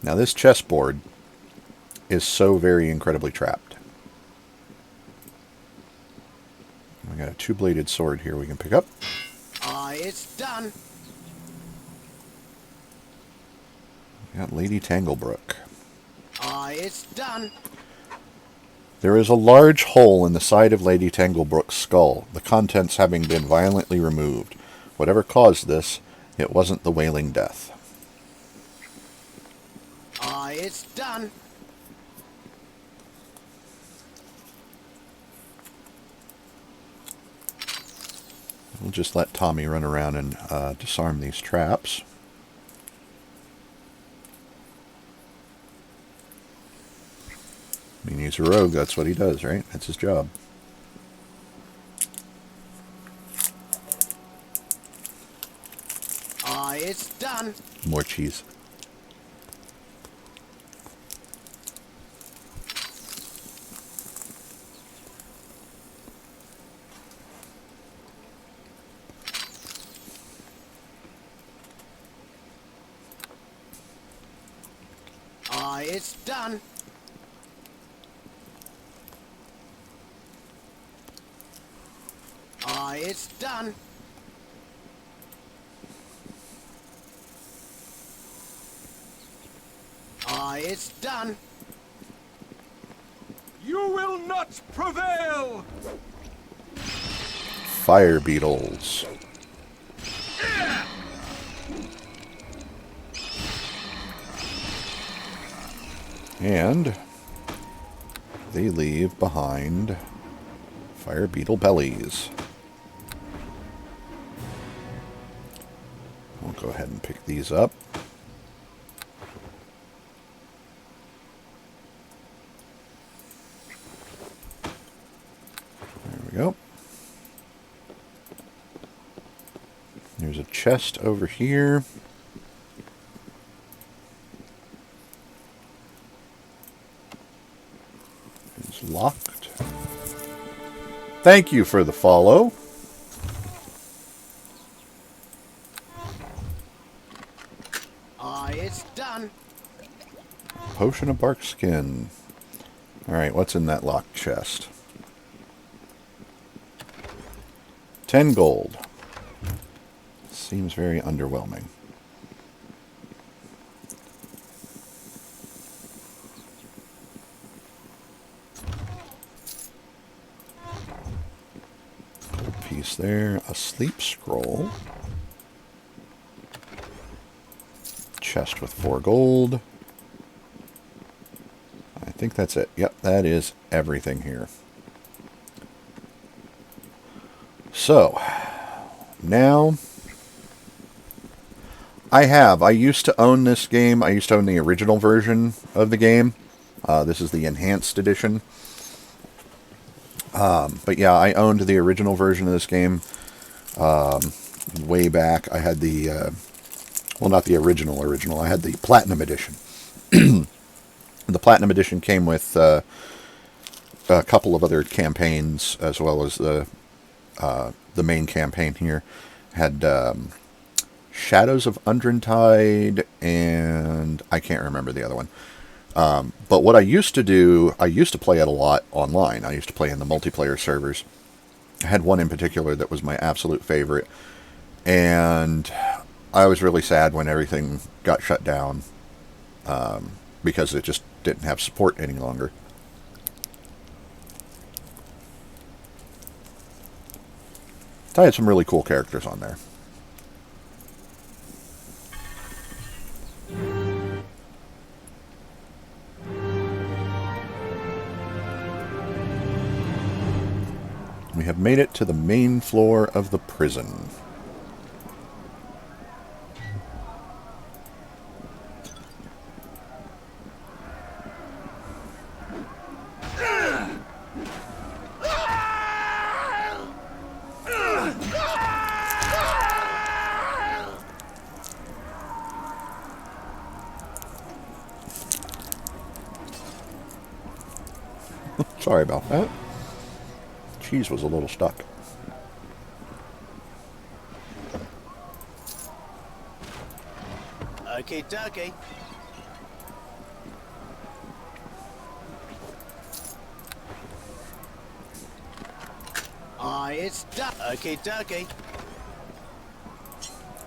Now this chessboard is so very incredibly trapped. We got a two-bladed sword here we can pick up. It's done. We got Lady Tanglebrook. It's done. There is a large hole in the side of Lady Tanglebrook's skull, the contents having been violently removed. Whatever caused this, it wasn't the Wailing Death. It's done. We'll just let Tommy run around and disarm these traps. I mean, he's a rogue, that's what he does, right? That's his job. It's done. More cheese. Aye, it's done. Aye, it's done. Aye, it's done. You will not prevail! Fire beetles. And they leave behind fire beetle bellies. We'll go ahead and pick these up. There we go. There's a chest over here. It's locked. Thank you for the follow. Aye, it's done. Potion of bark skin. Alright, what's in that locked chest? 10 gold. Seems very underwhelming. Gold piece there. A sleep scroll. Chest with 4 gold. I think that's it. Yep, that is everything here. So, now I used to own this game. I used to own the original version of the game. This is the enhanced edition. But yeah, I owned the original version of this game way back. I had the, well, not the original. I had the Platinum Edition. The Platinum Edition came with a couple of other campaigns, as well as the main campaign here. Had Shadows of Undrentide, and I can't remember the other one. But what I used to do, I used to play it a lot online. I used to play in the multiplayer servers. I had one in particular that was my absolute favorite, and I was really sad when everything got shut down, because it just didn't have support any longer. I had some really cool characters on there. We have made it to the main floor of the prison. Sorry about that. Cheese was a little stuck. Okay, dokie. Aye, it's done. Okay, dokie.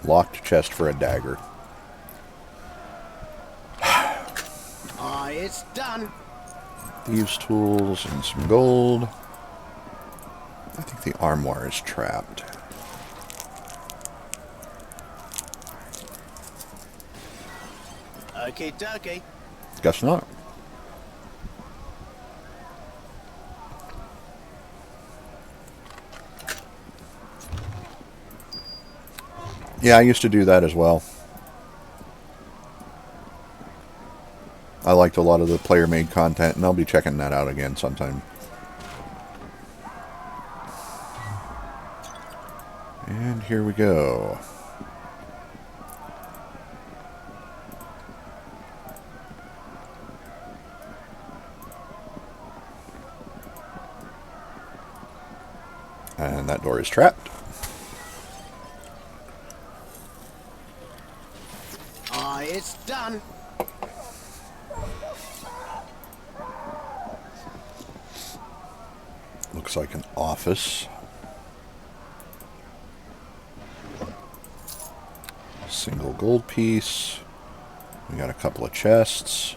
Locked chest for a dagger. Aye, it's done. Thieves' tools and some gold. I think the armoire is trapped. Okay, dokie. Guess not. Yeah, I used to do that as well. I liked a lot of the player-made content, and I'll be checking that out again sometime. And here we go. And that door is trapped. Aye, it's done. looks like an office. Single gold piece. We got a couple of chests.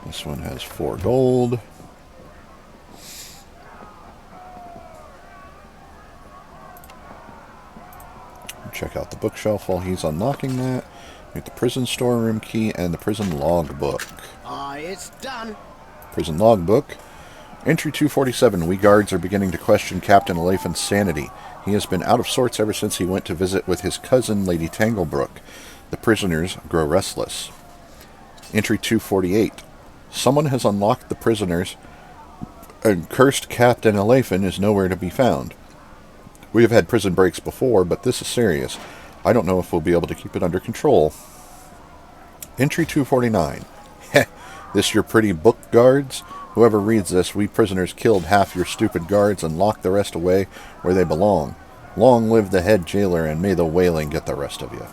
This one has 4 gold. Check out the bookshelf while he's unlocking that. We get the prison storeroom key and the prison logbook. It's done. Prison logbook. Entry 247. We guards are beginning to question Captain Alephan's sanity. He has been out of sorts ever since he went to visit with his cousin, Lady Tanglebrook. The prisoners grow restless. Entry 248. Someone has unlocked the prisoners, and cursed Captain Alephan is nowhere to be found. We have had prison breaks before, but this is serious. I don't know if we'll be able to keep it under control. Entry 249. Heh, this your pretty book, guards? Whoever reads this, we prisoners killed half your stupid guards and locked the rest away where they belong. Long live the head jailer, and may the wailing get the rest of you.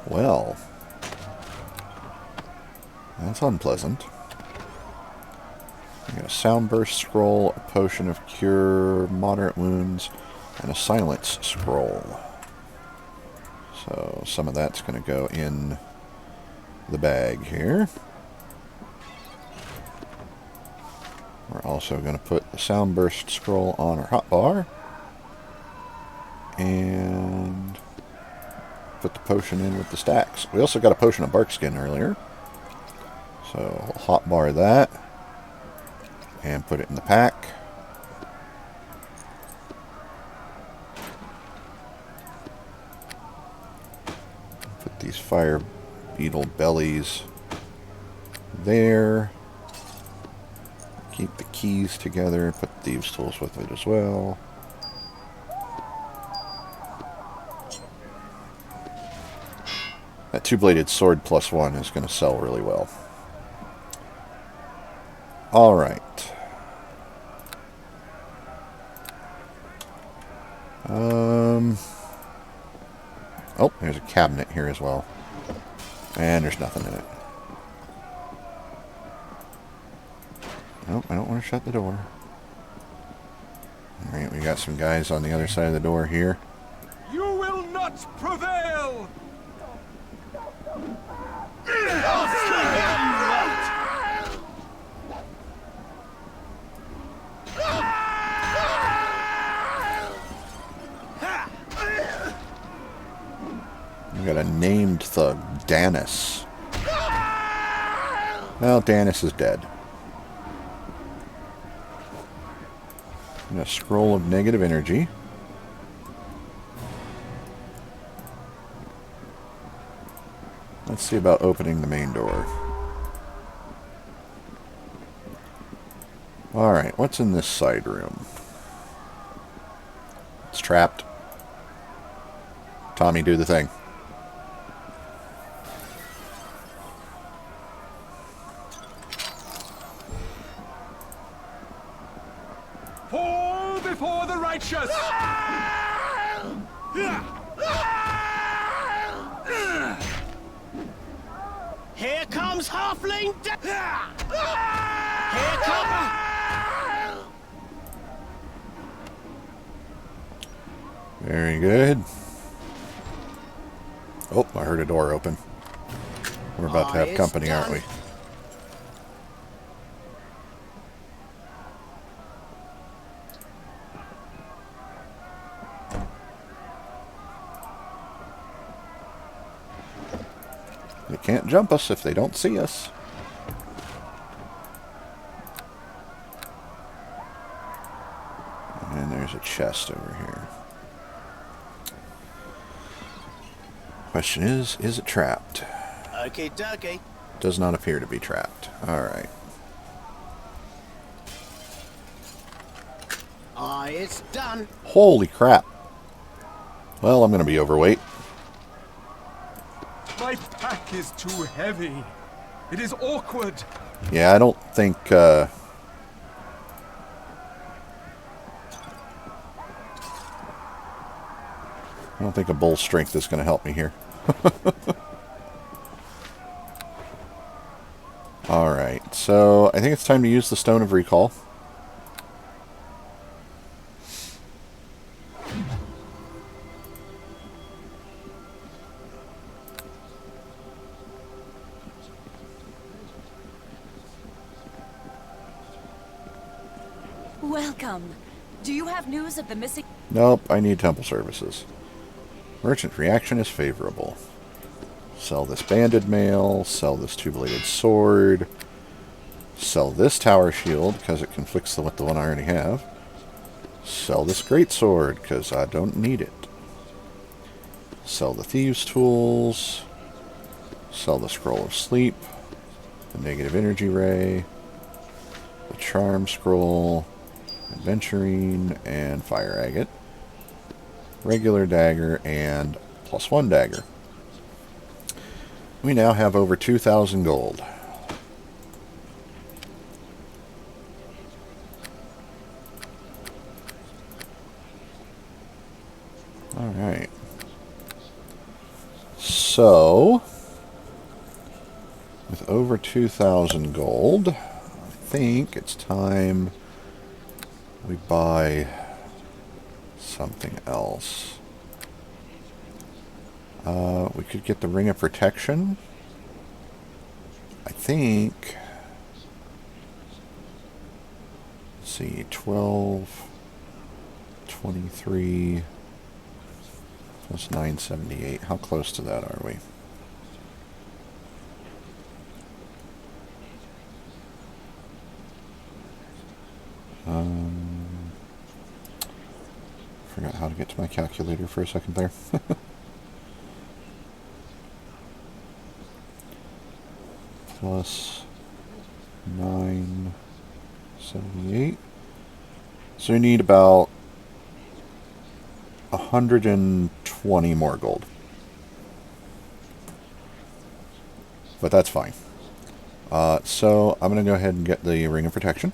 Well, that's unpleasant. We got a soundburst scroll, a potion of cure moderate wounds, and a silence scroll. So some of that's going to go in the bag here. We're also going to put the soundburst scroll on our hotbar. And put the potion in with the stacks. We also got a potion of barkskin earlier. So we'll hotbar that. And put it in the pack. Put these fire beetle bellies there. Keep the keys together. Put thieves' tools with it as well. That two-bladed sword +1 is going to sell really well. Alright. Oh, there's a cabinet here as well. And there's nothing in it. Nope, I don't want to shut the door. Alright, we got some guys on the other side of the door here. You will not prevail! We got a named thug, Danis. Well, Danis is dead. And a scroll of negative energy. Let's see about opening the main door. Alright, what's in this side room? It's trapped. Tommy, do the thing. Fall before the righteous! Here comes Halfling Death! Here comes... Very good. Oh, I heard a door open. We're about to have company, aren't we? They can't jump us if they don't see us. And there's a chest over here. Question is it trapped? Okie dokie. Does not appear to be trapped. Alright. It's done. Holy crap. Well, I'm going to be overweight. My pack is too heavy. It is awkward. Yeah, I don't think... I don't think a bull's strength is going to help me here. Alright, so I think it's time to use the Stone of Recall. Welcome. Do you have news of the missing... Nope, I need temple services. Merchant reaction is favorable. Sell this banded mail, sell this two-bladed sword, sell this tower shield, because it conflicts with the one I already have. Sell this great sword, because I don't need it. Sell the thieves' tools, sell the scroll of sleep, the negative energy ray, the charm scroll, adventuring, and fire agate, regular dagger, and +1 dagger. We now have over 2,000 gold. Alright. So, with over 2,000 gold, I think it's time we buy something else. We could get the Ring of Protection. I think... Let's see, 12, 23, plus 978. How close to that are we? Forgot how to get to my calculator for a second there. Plus 978. So you need about 120 more gold. But that's fine. So I'm going to go ahead and get the Ring of Protection.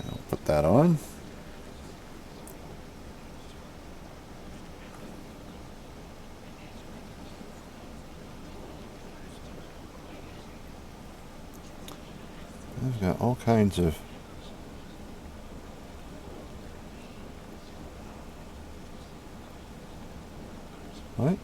I'll put that on. I've got all kinds of... What?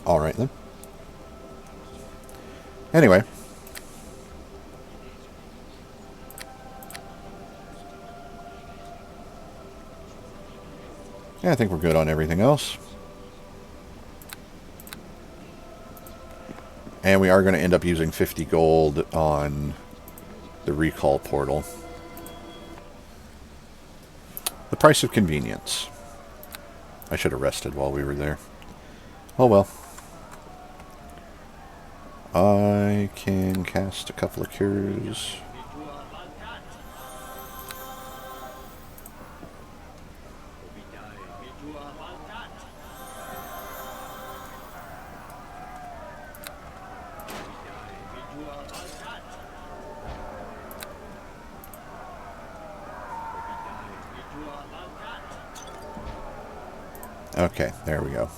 All right then. Anyway. Yeah, I think we're good on everything else. And we are going to end up using 50 gold on the recall portal. The price of convenience. I should have rested while we were there. Oh well. I can cast a couple of cures. Okay, there we go.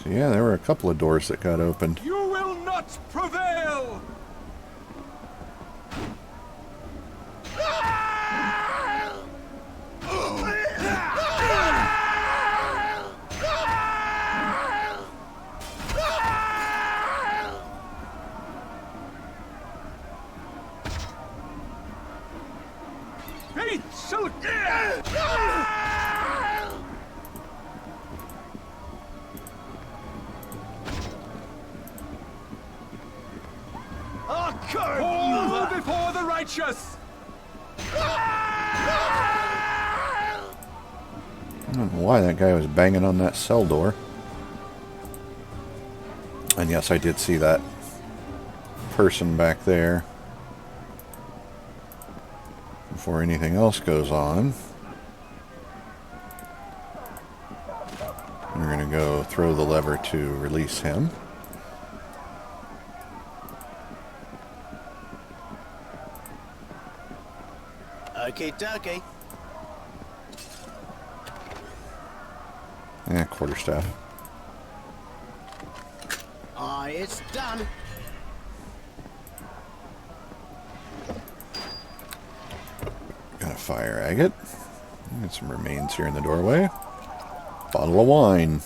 So yeah, there were a couple of doors that got opened. You will not prevail! Fate shall... Fall before the righteous! I don't know why that guy was banging on that cell door. And yes, I did see that person back there. Before anything else goes on, we're going to go throw the lever to release him. Okie dokie. quarterstaff. Aye, it's done. Got a fire agate. Got some remains here in the doorway. Bottle of wine.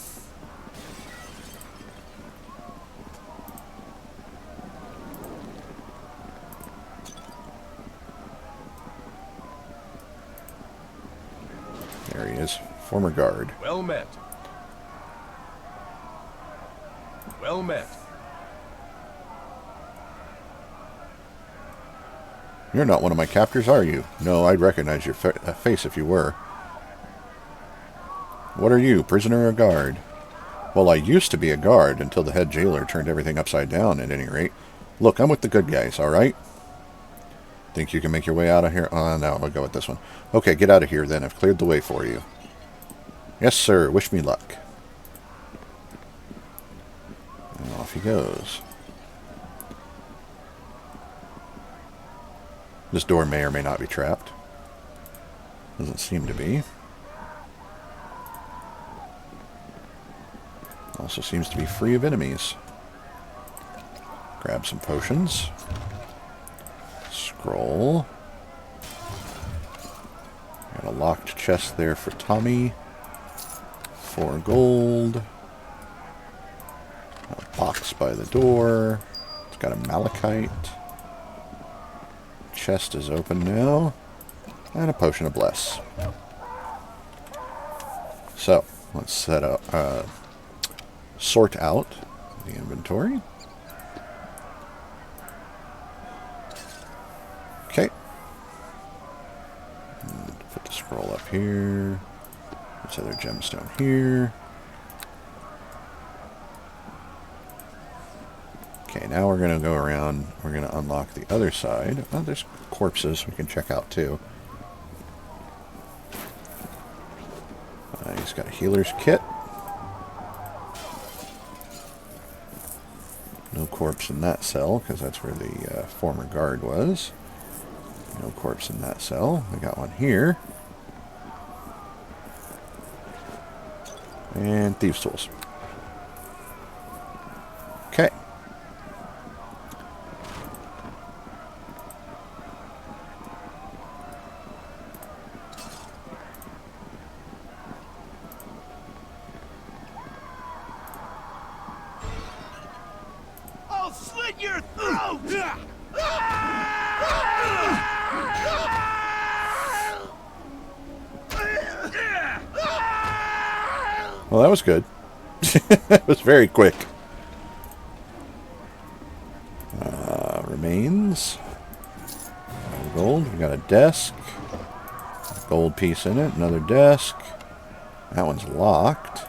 There he is. Former guard. Well met. Well met. You're not one of my captors, are you? No, I'd recognize your face if you were. What are you, prisoner or guard? Well, I used to be a guard until the head jailer turned everything upside down, at any rate. Look, I'm with the good guys, alright? Think you can make your way out of here? Oh, no, I'll go with this one. Okay, get out of here then. I've cleared the way for you. Yes, sir. Wish me luck. And off he goes. This door may or may not be trapped. Doesn't seem to be. Also seems to be free of enemies. Grab some potions. Scroll. Got a locked chest there for Tommy. 4 gold. A box by the door. It's got a malachite. Chest is open now. And a potion of bless. So, let's set up, sort out the inventory. Okay. And put the scroll up here. This other gemstone here. Okay, now we're going to go around. We're going to unlock the other side. Oh, there's corpses we can check out too. He's got a healer's kit. No corpse in that cell, because that's where the former guard was. No corpse in that cell. We got one here. And thieves' tools. Okay. I'll slit your throat! Well, that was good. It was very quick. Remains. Gold. We got a desk. A gold piece in it. Another desk. That one's locked.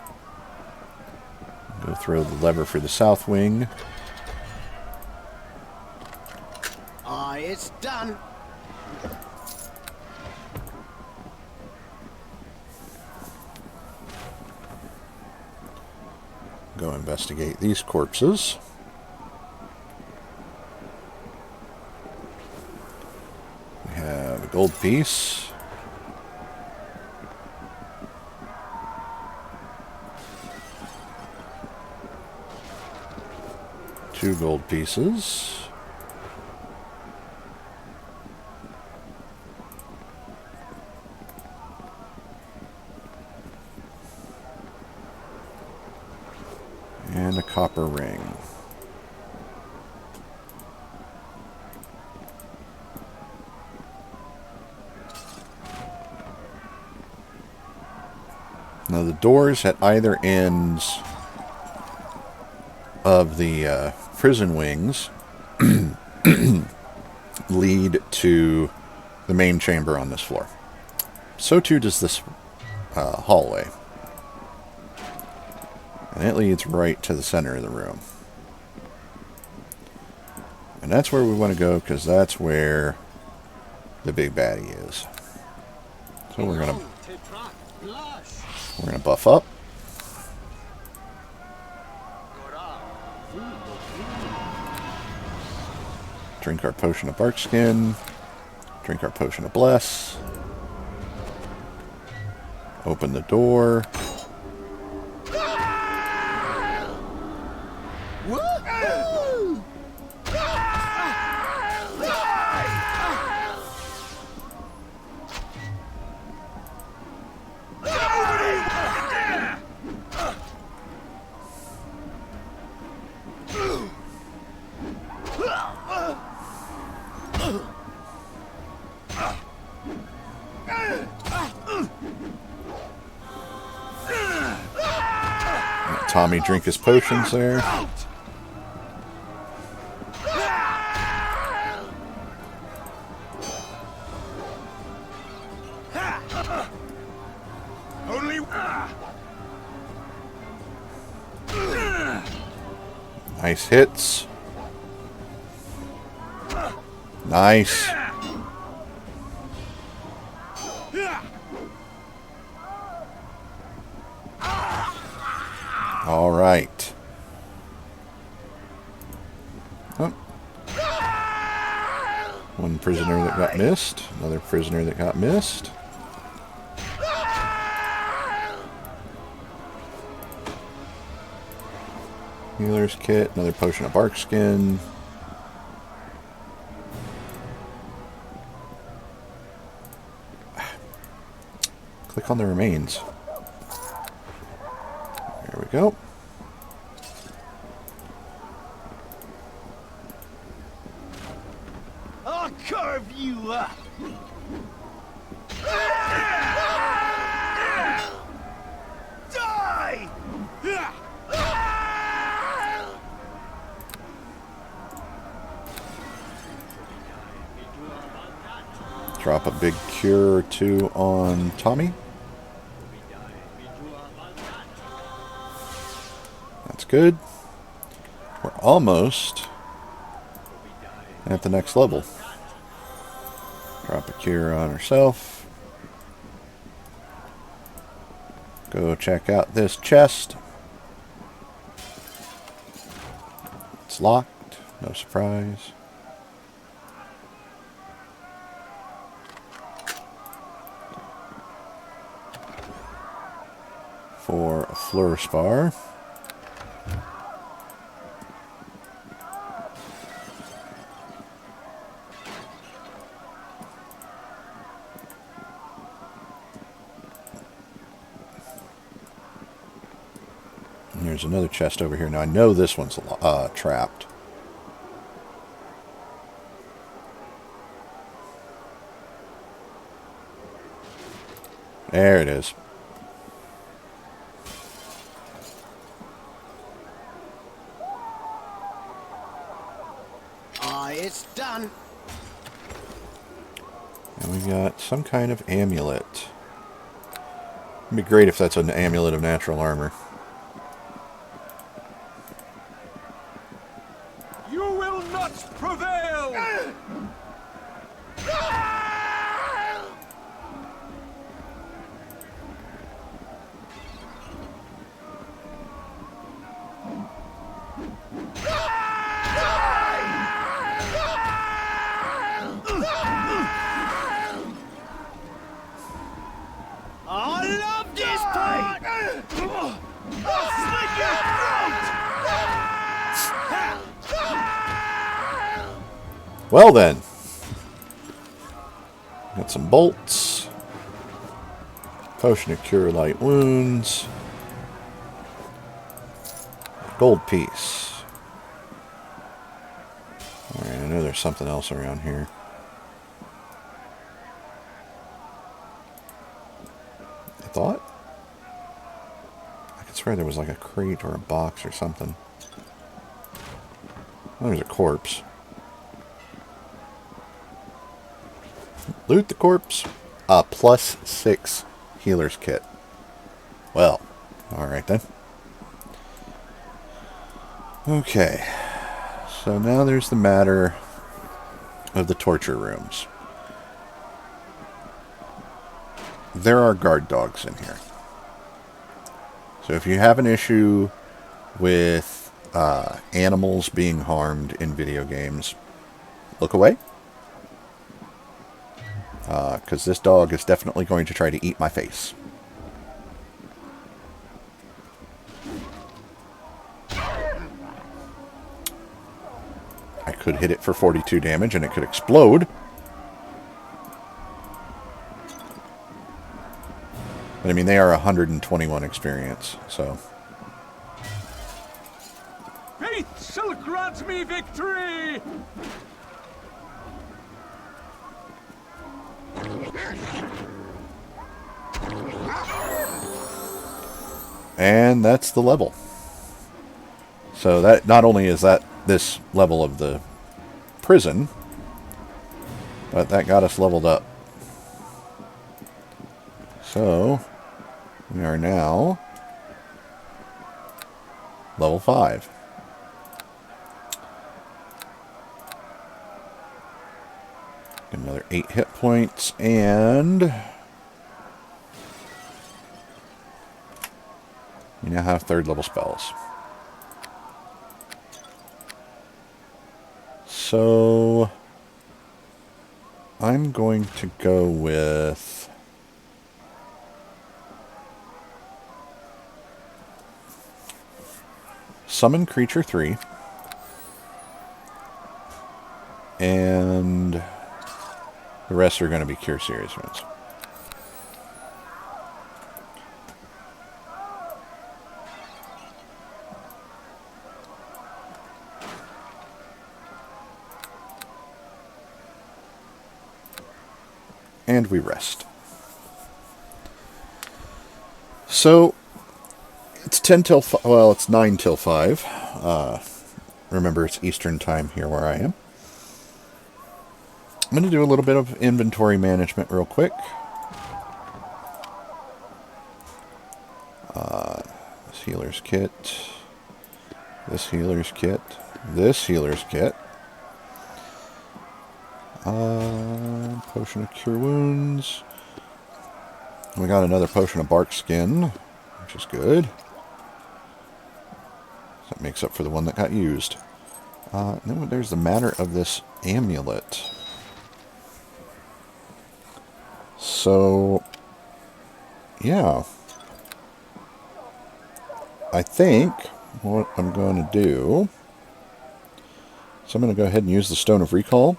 Go throw the lever for the south wing. Aye, it's done. Go investigate these corpses. We have a gold piece. Two gold pieces. And a copper ring. Now the doors at either ends of the prison wings lead to the main chamber on this floor. So too does this hallway. And it leads right to the center of the room. And that's where we want to go, because that's where the big baddie is. So we're gonna buff up. Drink our potion of bark skin. Drink our potion of bless. Open the door. Let Tommy drink his potions there. Nice hits. Nice. All right. Oh. One prisoner that got missed. Another prisoner that got missed. Healer's kit. Another potion of bark skin. Click on the remains. There we go. I'll carve you up. Die! Drop a big cure or two on Tommy. That's good. We're almost at the next level. Drop a cure on herself. Go check out this chest. It's locked. No surprise. For a flourish bar. And there's another chest over here. Now I know this one's trapped. There it is. It's done. And we got some kind of amulet. It'd be great if that's an amulet of natural armor. You will not prevail! I love this part! I'll slit your throat! Well then. Got some bolts. Potion to cure light wounds. Gold piece. Alright, I know there's something else around here. I thought? I could swear there was like a crate or a box or something. Oh, there's a corpse. Loot the corpse. +6 healer's kit. Well, alright then. Okay. So now there's the matter of the torture rooms. There are guard dogs in here. So if you have an issue with animals being harmed in video games, look away. Because this dog is definitely going to try to eat my face. I could hit it for 42 damage and it could explode. But I mean, they are 121 experience, so. Faith shall grant me victory! And that's the level. So that not only is that this level of the prison, but that got us leveled up. So we are now level 5. Another 8 hit points, and we now have 3rd level spells. So I'm going to go with Summon Creature 3, and the rest are going to be Cure Serious Wounds. And we rest. So it's 10 till well, it's 9 till 5. Remember, it's Eastern time here where I am. I'm going to do a little bit of inventory management real quick. This healer's kit. This healer's kit. This healer's kit. Potion of Cure Wounds. We got another potion of Bark Skin, which is good. That makes up for the one that got used. Then there's the matter of this amulet. So, yeah. I think what I'm going to do is I'm going to go ahead and use the Stone of Recall.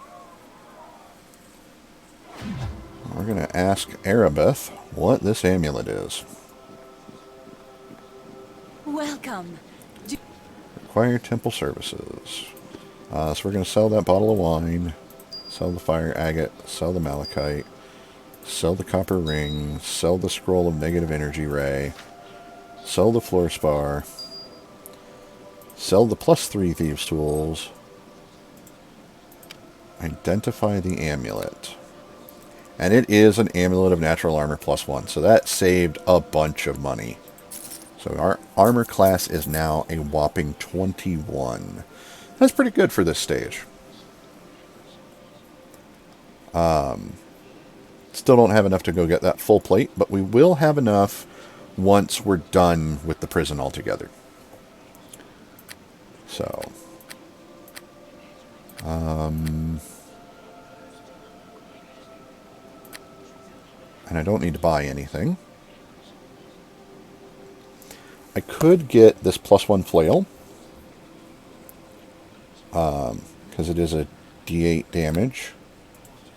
We're going to ask Arabeth what this amulet is. Welcome. Require temple services. So we're going to sell that bottle of wine, sell the fire agate, sell the malachite, sell the copper ring, sell the scroll of negative energy ray, sell the floor spar, sell the +3 thieves tools, identify the amulet. And it is an amulet of natural armor +1, so that saved a bunch of money. So our armor class is now a whopping 21. That's pretty good for this stage. Still don't have enough to go get that full plate, but we will have enough once we're done with the prison altogether. So, and I don't need to buy anything. I could get this +1 flail, because it is a D8 damage,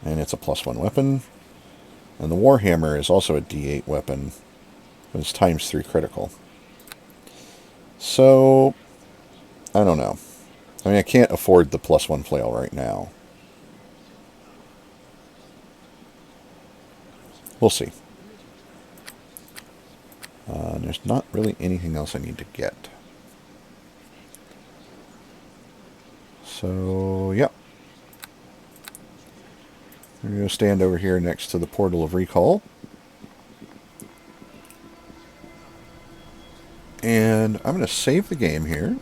and it's a +1 weapon. And the Warhammer is also a D8 weapon, but it's ×3 critical. So, I don't know. I mean, I can't afford the +1 flail right now. We'll see. There's not really anything else I need to get. So, yeah. We're going to stand over here next to the Portal of Recall. And I'm going to save the game here.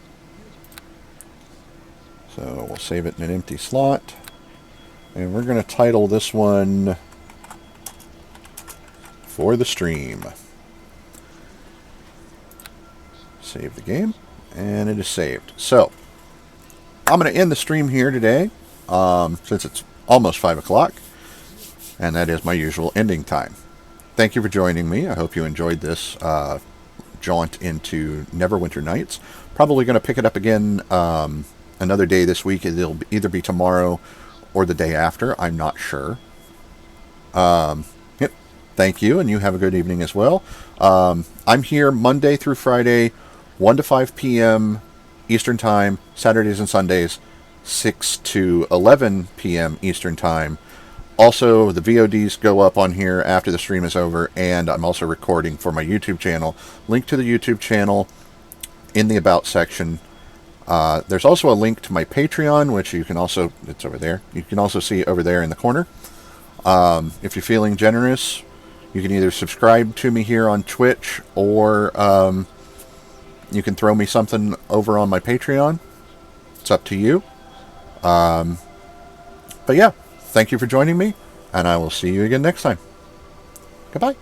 So we'll save it in an empty slot. And we're going to title this one For the Stream. Save the game. And it is saved. So, I'm going to end the stream here today, since it's almost 5 o'clock. And that is my usual ending time. Thank you for joining me. I hope you enjoyed this jaunt into Neverwinter Nights. Probably going to pick it up again another day this week. It'll either be tomorrow or the day after. I'm not sure. Yep. Thank you, and you have a good evening as well. I'm here Monday through Friday, 1 to 5 p.m. Eastern Time, Saturdays and Sundays, 6 to 11 p.m. Eastern Time. Also, the VODs go up on here after the stream is over, and I'm also recording for my YouTube channel. Link to the YouTube channel in the About section. There's also a link to my Patreon, which you can also, it's over there. You can also see over there in the corner. If you're feeling generous, you can either subscribe to me here on Twitch, or you can throw me something over on my Patreon. It's up to you. But yeah, thank you for joining me, and I will see you again next time. Goodbye.